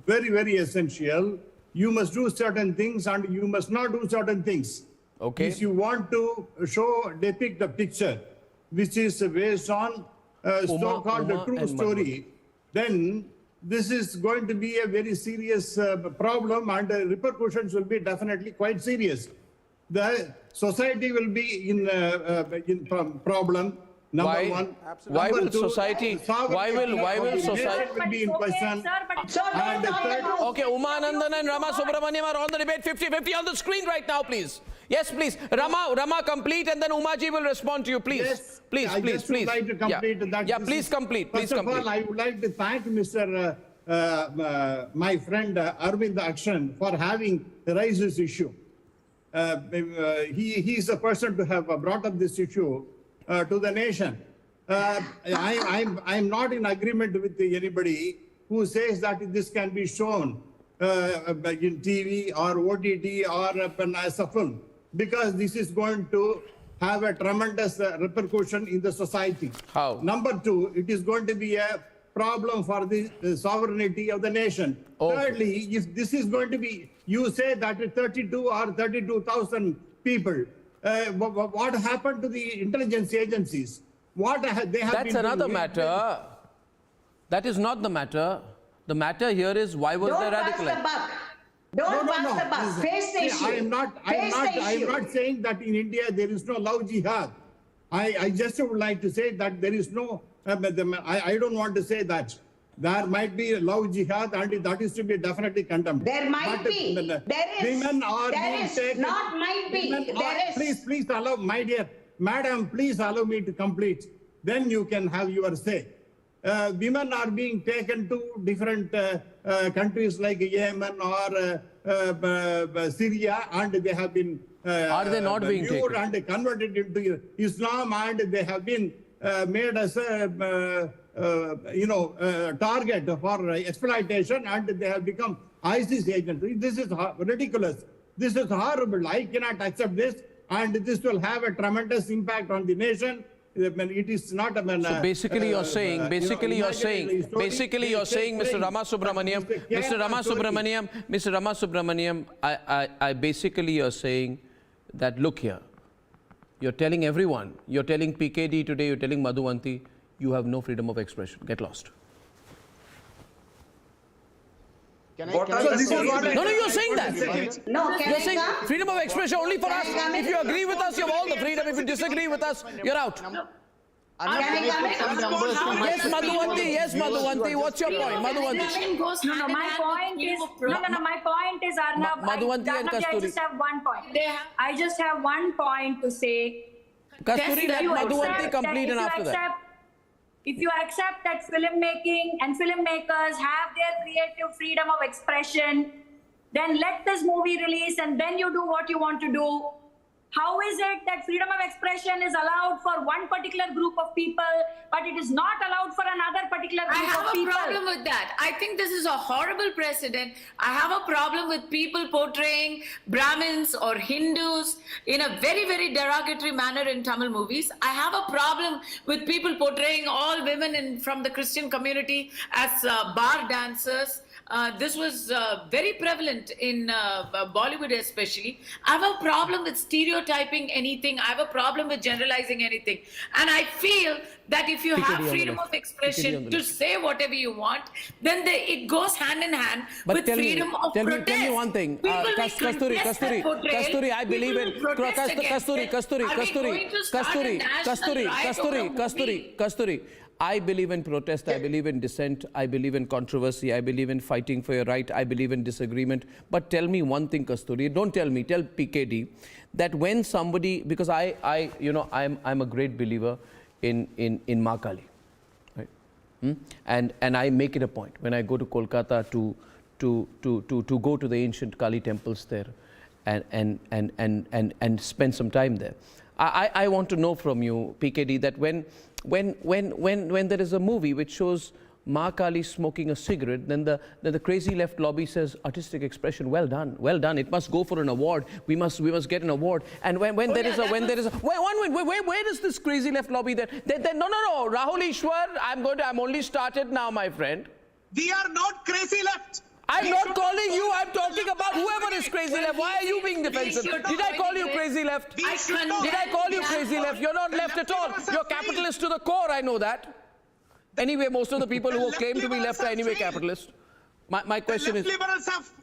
very, very essential, you must do certain things and you must not do certain things. Okay. If you want to depict a picture which is based on so-called true story, then this is going to be a very serious problem, and the repercussions will be definitely quite serious. The society will be in problem. Number one. Why will society? Why will society? Will be in question. Okay, Umanandan and Rama Subramaniam are on the debate. 50-50 on the screen right now, please. Yes, please. Rama, complete, and then Umaji will respond to you, please. Yes, please. Would like to complete that. Yeah, please complete. First of all, I would like to thank Mr. My friend Arvind Akshan for having raised this issue. He is a person to have brought up this issue to the nation. I'm not in agreement with anybody who says that this can be shown in TV or OTT or as a film, because this is going to have a tremendous repercussion in the society. How? Number two, it is going to be a problem for the sovereignty of the nation. Okay. Thirdly, if this is going to be, you say that 32 or 32,000 people, what happened to the intelligence agencies? What they have That's been another doing? matter. That is not the matter. The matter here is why was there radicalized? Don't bust the buck. Face the issue. I am not saying that in India there is no love jihad. I just would like to say that there is no, I don't want to say that. There might be a love jihad, and that is to be definitely condemned. There might be. There is. Women are There being is. taken. Not might be. There is. Please allow, my dear madam, please allow me to complete. Then you can have your say. Women are being taken to different countries like Yemen or Syria, and they have been Are they not being taken? And converted into Islam, and they have been made as a target for exploitation, and they have become ISIS agents. This is ridiculous. This is horrible. I cannot accept this, and this will have a tremendous impact on the nation. It is not a So basically you're saying, Mr. Rama Subramaniam, I basically you're saying that, look here, you're telling everyone, you're telling PKD today, you're telling Madhuvanti, you have no freedom of expression. Get lost. No, you're saying that. No, You're saying freedom of expression only for us. If you agree with us, you have all the freedom. If you disagree with us, you're out. Yes, Madhuvanti, what's your point? Madhuvanti. My point is, Arnab, Madhuvanti and I Kasturi. just have one point. I just have one point to say. Kasturi, let Madhuvanti complete, and after that. If you accept that filmmaking and filmmakers have their creative freedom of expression, then let this movie release and then you do what you want to do. How is it that freedom of expression is allowed for one particular group of people, but it is not allowed for another particular group of people? I have a problem with that. I think this is a horrible precedent. I have a problem with people portraying Brahmins or Hindus in a very, very derogatory manner in Tamil movies. I have a problem with people portraying all women from the Christian community as bar dancers. This was very prevalent in Bollywood especially. I have a problem with stereotyping anything. I have a problem with generalizing anything. And I feel that if you have freedom of expression to say whatever you want, then it goes hand in hand with freedom of protest. Tell me one thing. Kasturi, I believe in... Kasturi, I believe in protest, I believe in dissent, I believe in controversy, I believe in fighting for your right, I believe in disagreement. But tell me one thing, Kasturi, don't tell me, tell PKD, that when somebody, because I'm a great believer in Ma Kali, right? And I make it a point when I go to Kolkata to go to the ancient Kali temples there and spend some time there. I want to know from you, PKD, that when there is a movie which shows Ma Kali smoking a cigarette, then the crazy left lobby says artistic expression, well done, it must go for an award, we must get an award. And where does this crazy left lobby no, Rahul Ishwar, I'm only started now, my friend. We are not crazy left. I'm not calling you, I'm talking about whoever is crazy left. Why are you being defensive? Did I call you crazy left? Did I call you crazy left? You're not left at all. You're capitalist to the core, I know that. Anyway, most of the people who claim to be left are anyway capitalist. My question is,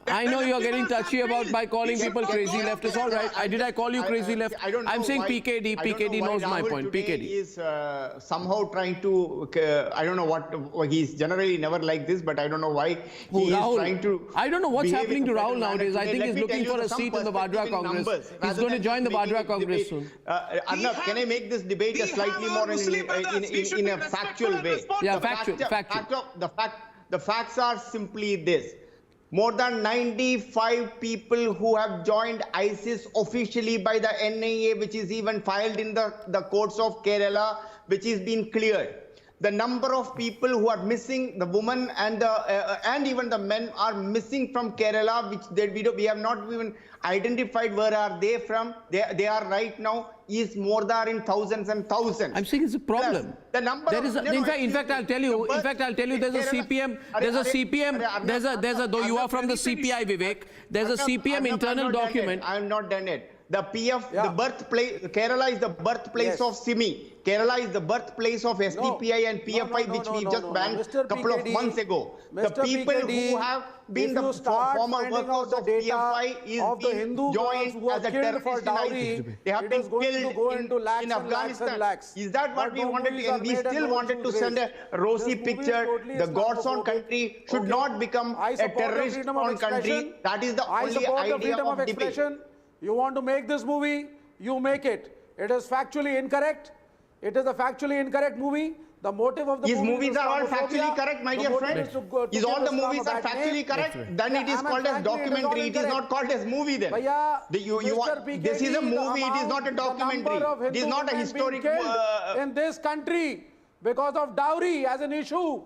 I know you're getting touchy about my calling people crazy left. It's all right. Did I call you crazy left? I'm saying PKD. PKD knows my point. PKD is somehow trying to. I don't know what he's generally never like this, but I don't know why he is trying to. I don't know what's happening to Rahul nowadays. I think he's looking for a seat in the Vadra Congress. He's going to join the Vadra Congress soon. Arnab, can I make this debate slightly more in a factual way? Yeah, factual. The facts are simply this. More than 95 people who have joined ISIS officially by the NIA, which is even filed in the courts of Kerala, which is being cleared. The number of people who are missing, the women and even the men are missing from Kerala, which we have not even identified where are they from. They are right now is more than in thousands and thousands. I'm saying it's a problem. Plus, the number in fact, I'll tell you, there's a CPM, though you are from the CPI, Vivek, there's a CPM internal document. I'm not done it. The PF, the birthplace, Kerala is the birthplace of SIMI. Kerala is the birthplace of SDPI and PFI, which we just banned a couple of months ago. The people who have been the former workers of PFI is being joined as a terrorist in ISIS. They have been killed in Afghanistan. Is that what we wanted to? And we still wanted to send a rosy picture. The God's own country should not become a terrorist own country. That is the only idea of debate. You want to make this movie, you make it. It is factually incorrect. It is a factually incorrect movie. The motive of the His movies are all factually correct, my dear friend. Is all the movies are factually correct? Then it is called as documentary. It is not called as movie then. This is a movie. It is not a documentary. It is not a historic. In this country, because of dowry as an issue,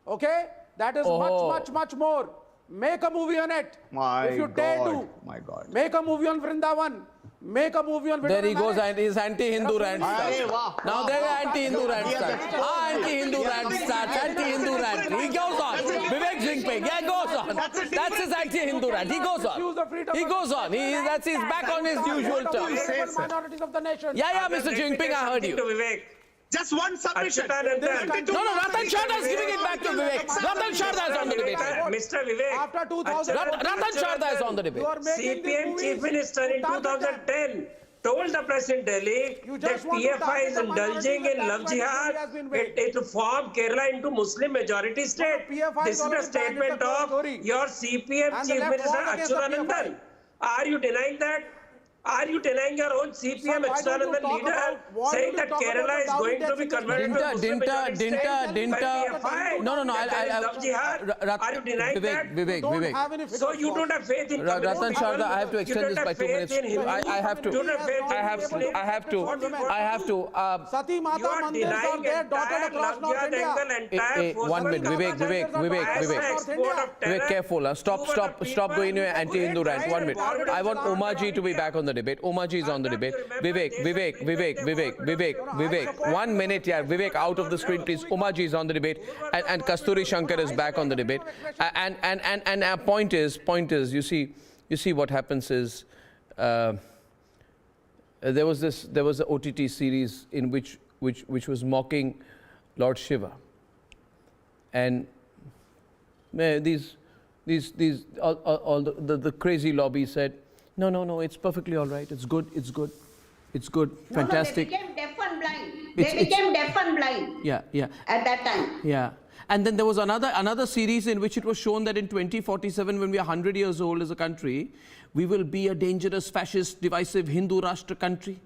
okay, that is much more. Make a movie on it. If you dare to. My God. Make a movie on Vrindavan. Make a movie on Vrindavan. There he goes, and his anti-Hindu rant starts. Now there is anti-Hindu rant starts. Anti-Hindu rant starts. Anti-Hindu rant. He goes on. Vivek Jinping. Yeah, goes on. That's his anti-Hindu rant. He goes on. He goes on. He's back on his usual terms. Yeah, Mr. Jinping, I heard you. Just one submission. No, Ratan Chadha is giving it back to Vivek. Ratan Chadha is on the debate. Mr. Vivek. After 2000, Ratan Chadha is on the debate. CPM Chief Minister in 2010 told the press in Delhi that PFI is indulging in love jihad. It will form Kerala into Muslim majority state. This is a statement of your CPM Chief Minister Achyutanandan. Are you denying that? Are you denying your own CPM Achyutanandan leader saying that Kerala is going to be converted to a Muslim majority state by PFI? No. Are you denying that? Vivek. So you don't have faith in Ratan Chadha, I have to extend this by 2 minutes. I have to. Sati Mata Mandirs are there dotted across North India. 1 minute, Vivek. Vivek, careful. Stop going to anti-Hindu rant. 1 minute. I want Omaji to be back on the debate. Omaji is on the debate. Vivek. 1 minute, yeah. Vivek, out of the screen, please. Omaji is on the debate. And Kasturi Shankar is back on the debate. And our point is, you see what happens is, there was an OTT series in which was mocking Lord Shiva. And all the crazy lobby said, no, it's perfectly all right. It's good, fantastic. No, they became deaf and blind. They became deaf and blind. Yeah. At that time. Yeah. And then there was another series in which it was shown that in 2047, when we are 100 years old as a country, we will be a dangerous, fascist, divisive Hindu Rashtra country.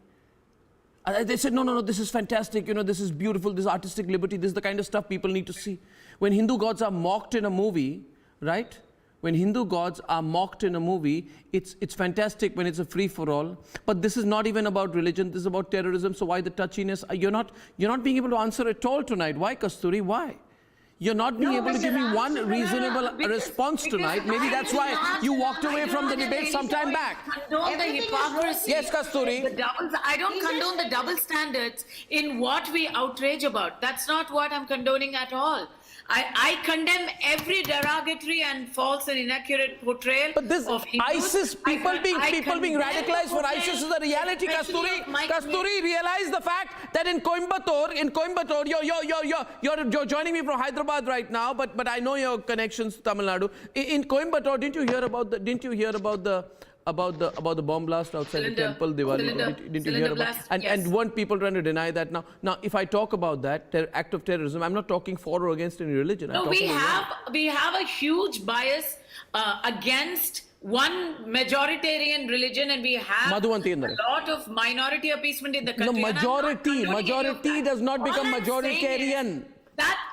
They said, no, this is fantastic, this is beautiful, this is artistic liberty, this is the kind of stuff people need to see. When Hindu gods are mocked in a movie, right? when Hindu gods are mocked in a movie, it's fantastic when it's a free-for-all. But this is not even about religion. This is about terrorism. So why the touchiness? You're not being able to answer at all tonight. Why, Kasturi? Why? You're not being able to give me one reasonable response tonight. Maybe that's why you walked away from the debate some time back. Condone the hypocrisy. Yes, Kasturi. I don't condone the double standards in what we outrage about. That's not what I'm condoning at all. I condemn every derogatory and false and inaccurate portrayal of Hindus. ISIS, people being radicalized for ISIS is a reality, Kasturi. Kasturi, realize the fact that in Coimbatore, you're joining me from Hyderabad right now, but I know your connections to Tamil Nadu. In Coimbatore, didn't you hear about the bomb blast outside the temple, Diwali? Didn't you hear about? And weren't people trying to deny that? Now, if I talk about that act of terrorism, I'm not talking for or against any religion. No, we have a huge bias against one majoritarian religion, and we have a lot of minority appeasement in the country. No, majority does not become majoritarian.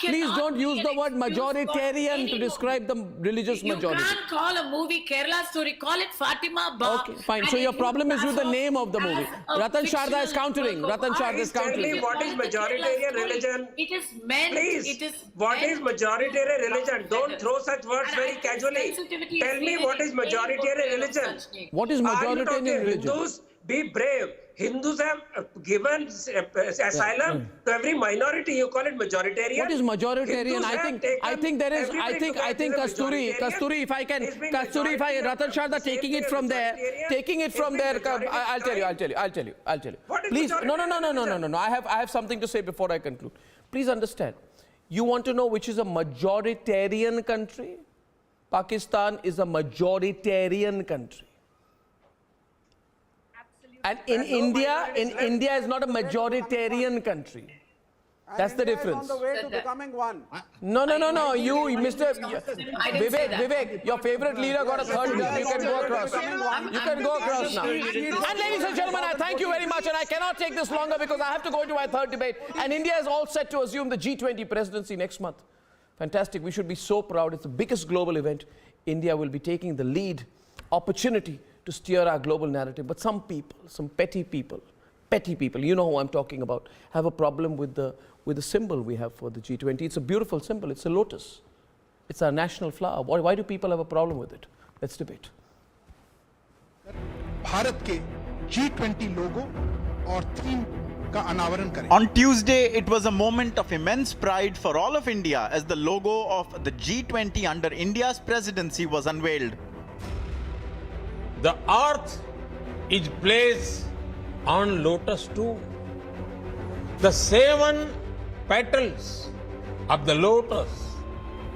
Please don't use the word majoritarian to describe the religious majority. You can't call a movie Kerala Story, call it Fatima Ba. Okay, fine. So your problem is with the name of the movie. Ratan Sharda is countering. Ratan Sharda is countering. Tell me what is majoritarian religion? It is meant. Please, what is majoritarian religion? Don't throw such words very casually. Tell me what is majoritarian religion. What is majoritarian religion? Hindus, be brave. Hindus have given asylum to every minority. You call it majoritarian? What is majoritarian? I think Kasturi, if I can, Ratan Sharda taking it from there, I'll tell you. Please, no. I have something to say before I conclude. Please understand. You want to know which is a majoritarian country? Pakistan is a majoritarian country. And in India is not a majoritarian country. That's the difference. On the way to becoming one. No. You, Mr. Vivek, your favorite leader got a third term. You can go across. You can go across now. And ladies and gentlemen, I thank you very much. And I cannot take this longer because I have to go into my third debate. And India is all set to assume the G20 presidency next month. Fantastic. We should be so proud. It's the biggest global event. India will be taking the lead opportunity to steer our global narrative. But some people, some petty people, you know who I'm talking about, have a problem with the symbol we have for the G20. It's a beautiful symbol. It's a lotus. It's our national flower. Why do people have a problem with it? Let's debate. Bharat के G20 logo और theme का अनावरण करें. On Tuesday, it was a moment of immense pride for all of India as the logo of the G20 under India's presidency was unveiled. The earth is placed on lotus too. The 7 petals of the lotus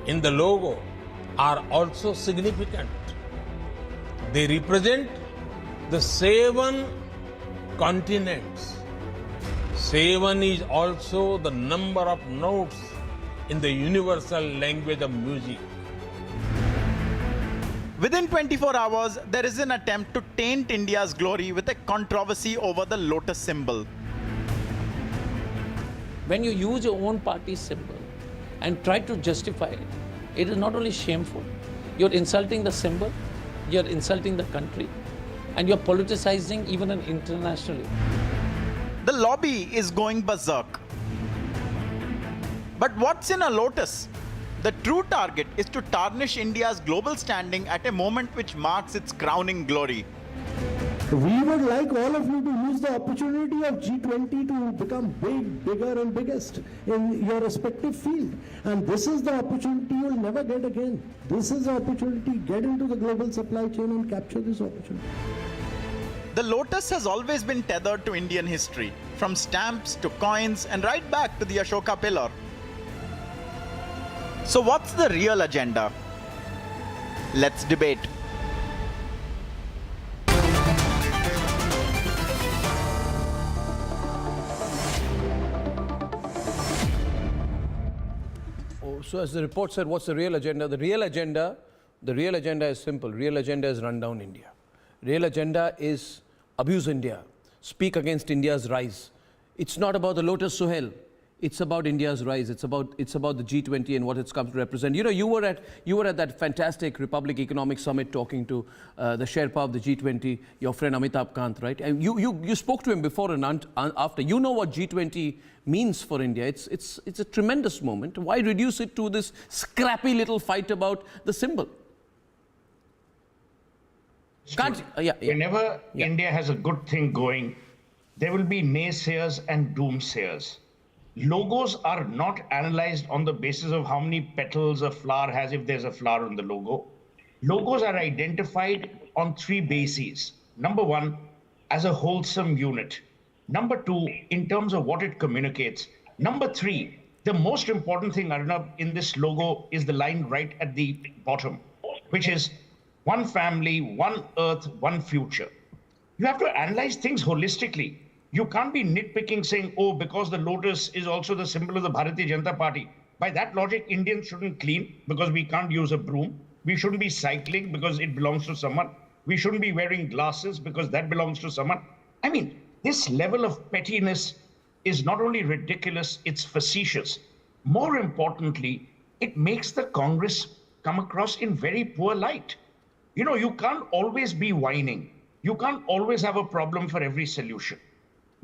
in the logo are also significant. They represent the 7 continents. 7 is also the number of notes in the universal language of music. Within 24 hours, there is an attempt to taint India's glory with a controversy over the lotus symbol. When you use your own party symbol and try to justify it, it is not only shameful, you're insulting the symbol, you're insulting the country, and you're politicizing even internationally. The lobby is going berserk. But what's in a lotus? The true target is to tarnish India's global standing at a moment which marks its crowning glory. We would like all of you to use the opportunity of G20 to become big, bigger and biggest in your respective field. And this is the opportunity you'll never get again. This is the opportunity. Get into the global supply chain and capture this opportunity. The lotus has always been tethered to Indian history, from stamps to coins and right back to the Ashoka pillar. So what's the real agenda? Let's debate. So as the report said, what's the real agenda? The real agenda is simple. Real agenda is run down India. Real agenda is abuse India, speak against India's rise. It's not about the lotus, Suhail. It's about India's rise. It's about the G20 and what it's come to represent. You know, you were at that fantastic Republic Economic Summit talking to the Sherpa of the G20, your friend Amitabh Kant, right? And you spoke to him before and after. You know what G20 means for India. It's a tremendous moment. Why reduce it to this scrappy little fight about the symbol? Whenever India has a good thing going, there will be naysayers and doomsayers. Logos are not analyzed on the basis of how many petals a flower has if there's a flower on the logo. Logos are identified on 3 bases. Number 1, as a wholesome unit. Number 2, in terms of what it communicates. Number 3, the most important thing, Arnab, in this logo is the line right at the bottom, which is one family, one earth, one future. You have to analyze things holistically. You can't be nitpicking saying, oh, because the lotus is also the symbol of the Bharatiya Janata Party. By that logic, Indians shouldn't clean because we can't use a broom. We shouldn't be cycling because it belongs to someone. We shouldn't be wearing glasses because that belongs to someone. I mean, this level of pettiness is not only ridiculous, it's facetious. More importantly, it makes the Congress come across in very poor light. You know, you can't always be whining. You can't always have a problem for every solution.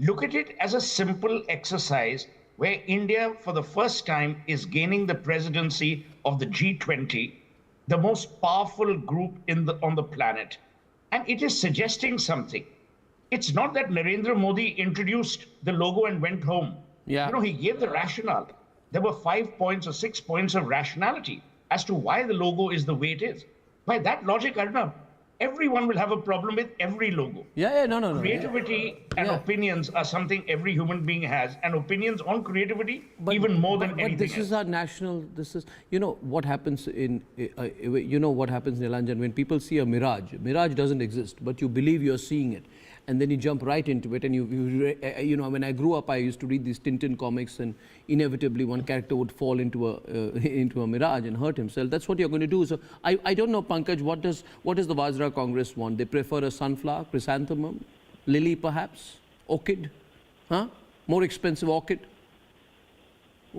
Look at it as a simple exercise where India, for the first time, is gaining the presidency of the G20, the most powerful group on the planet. And it is suggesting something. It's not that Narendra Modi introduced the logo and went home. Yeah. You know, he gave the rationale. There were 5 points or 6 points of rationality as to why the logo is the way it is. By that logic, Arnab, everyone will have a problem with every logo. No. Creativity and opinions are something every human being has, and opinions on creativity even more than anything. But this is our national. This is, you know what happens in Nilanjan, when people see a mirage. Mirage doesn't exist, but you believe you're seeing it, and then you jump right into it. And you know, when I grew up, I used to read these Tintin comics, and inevitably one character would fall into a mirage and hurt himself. That's what you're going to do. So I don't know, Pankaj, what does the Vajra Congress want? They prefer a sunflower, chrysanthemum, lily perhaps, orchid, huh? More expensive orchid.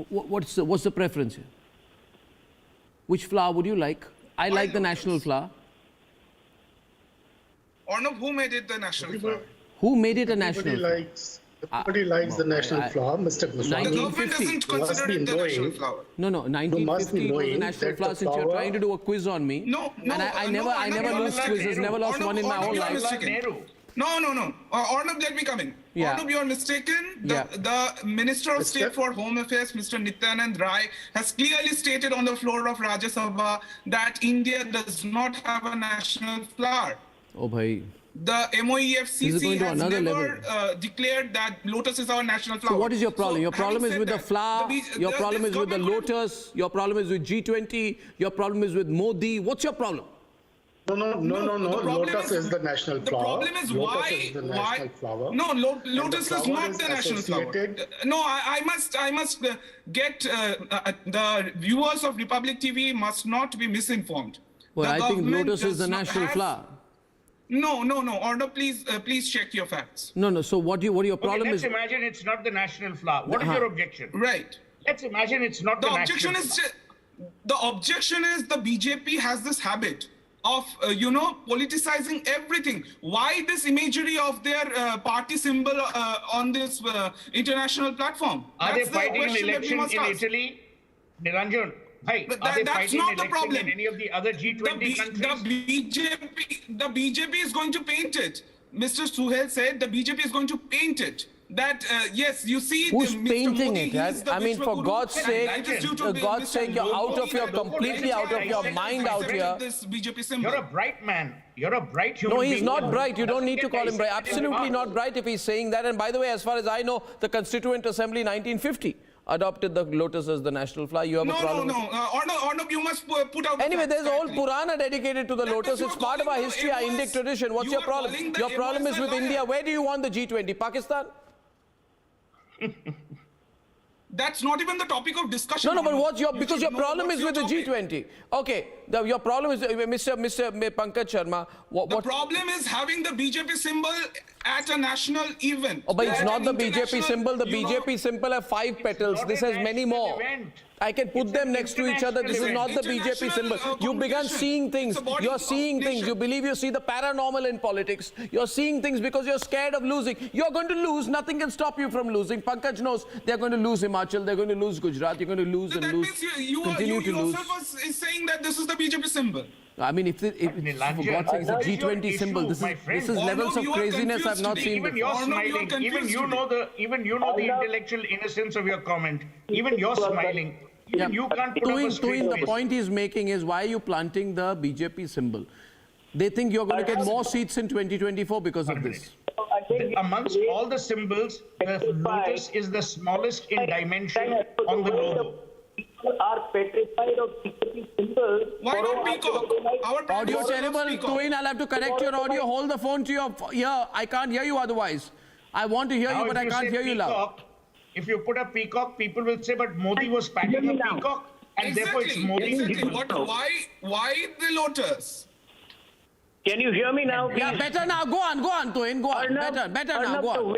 What's the preference here? Which flower would you like? I like the national flower. Arnab, who made it the national flower? Who made it a national flower? Everybody likes the national flower, Mr. Goswami. The government doesn't consider it the national flower. No, 1950 was the national flower. Since you're trying to do a quiz on me, I never lose quizzes, never lost one in my whole life. No. Arnab, let me come in. Yeah. Arnab, you are mistaken. The Minister of State for Home Affairs, Mr. Nityanand Rai, has clearly stated on the floor of Rajya Sabha that India does not have a national flower. Oh, bhai. The MOEFCC has never declared that lotus is our national flower. So what is your problem? Your problem is with the flower, your problem is with the lotus, your problem is with G20, your problem is with Modi. What's your problem? No. Lotus is the national flower. The problem is Flower. No, lotus is not the national flower. No, I must get the viewers of Republic TV must not be misinformed. Well, I think lotus is the national flower. No. Arnab, please check your facts. No. So what your problem let's is? Let's imagine it's not the national flower. What is your objection? Right. Let's imagine it's not the national flower. The objection is the BJP has this habit of, politicizing everything. Why this imagery of their party symbol on this international platform? Are they fighting an election in Italy? Niranjan, that's not the problem. In any of the other G20 countries? The BJP is going to paint it. Mr. Suhail said the BJP is going to paint it. That yes, you see. Who's Mr. painting Modi, it? I mean, for God's sake, you're completely out of your mind out here. This BJP symbol. You're a bright man. You're a bright human being. No, he's not bright. You don't need to call him bright. Absolutely not bright if he's saying that. And by the way, as far as I know, the Constituent Assembly 1950 adopted the lotus as the national flower. You have a problem? No. Arnab, you must put out. Anyway, there's a whole Purana dedicated to the lotus. It's part of our history, our Indic tradition. What's your problem? Your problem is with India. Where do you want the G20? Pakistan? That's not even the topic of discussion. No, but because your problem is with the G20. Okay, your problem is, Mr. Pankaj Sharma. The problem is having the BJP symbol at a national event. Oh, but it's at not an the BJP international, symbol. The you know, BJP symbol have 5 petals. This has many more. I can put them next to each other. This is not the BJP symbol. You began seeing things. You're seeing things. You believe you see the paranormal in politics. You're seeing things because you're scared of losing. You're going to lose. Nothing can stop you from losing. Pankaj knows they're going to lose Himachal. They're going to lose Gujarat. You're going to lose and lose. Continue to lose. yourself is saying that this is the BJP symbol. I mean, if for God's sake, it's a G20 symbol. This is levels of craziness I've not seen even before. You're smiling. Even you know the intellectual innocence of your comment. Even you're smiling. Even you can't put up a straight the face. point he's making is, why are you planting the BJP symbol? They think you're going to get more seats in 2024 because of this. Amongst all the symbols, the lotus is the smallest in dimension on the logo. Are petrified of BJP symbols. Why not peacock? Audio terrible. Tuin, I'll have to correct your audio. Hold the phone to your ear. I can't hear you otherwise. I want to hear you, but I can't hear you loud. If you put a peacock, people will say, but Modi was patting a peacock, and therefore it's Modi. Why the lotus? Can you hear me now, please? Yeah, better now. Go on, Tuin. Go on. Arnab, Better now. Go on.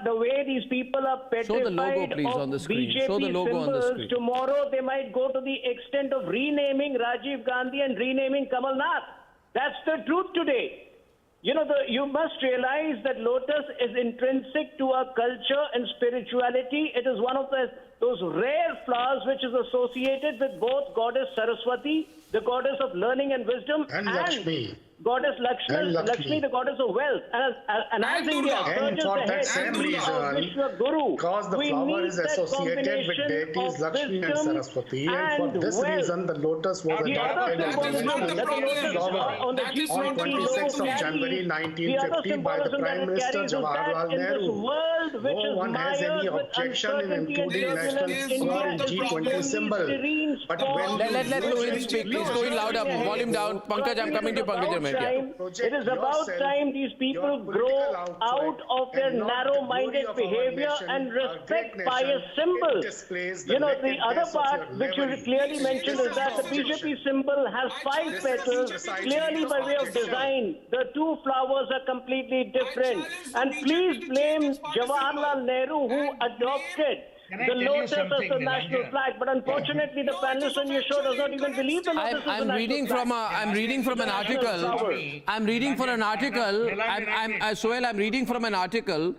The way these people are petrified Show the logo, please, of on the screen. BJP Show the logo on the screen. Tomorrow they might go to the extent of renaming Rajiv Gandhi and renaming Kamal Nath. That's the truth today. You know, you must realize that lotus is intrinsic to our culture and spirituality. It is one of those rare flowers which is associated with both Goddess Saraswati, the goddess of learning and wisdom, and Lakshmi. Goddess Lakshmi, the goddess of wealth. And as India surges for ahead that same reason, Guru, because the flower is associated with deities Lakshmi and Saraswati, and for this reason the lotus was adopted as the national flower on 26th of January 1950 by the Prime Minister Jawaharlal Nehru. No one has any objection in including national flower in G20 symbol. But when let Tuin speak, please. Tuin louder, volume down. Pankaj, I'm coming to you, Pankaj. It is about time these people grow out of their narrow-minded behavior and respect pious symbols. You know, the other part which you clearly mentioned is that the BJP symbol has 5 petals, clearly by way of design. The 2 flowers are completely different. And please blame Jawaharlal Nehru, who adopted the lotus as the national flag, but unfortunately the panelist on your show does not even believe the lotus is the national flag. I'm reading from an article. I'm reading from an article. Sohail, I'm reading from an article.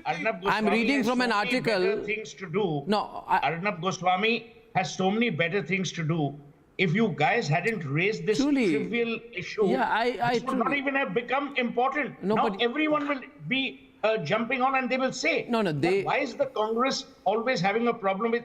I'm reading from an article. Things to do. No, Arnab Goswami has so many better things to do. If you guys hadn't raised this trivial issue, this would not even have become important. No, now but everyone will be jumping on and they will say, why is the Congress always having a problem with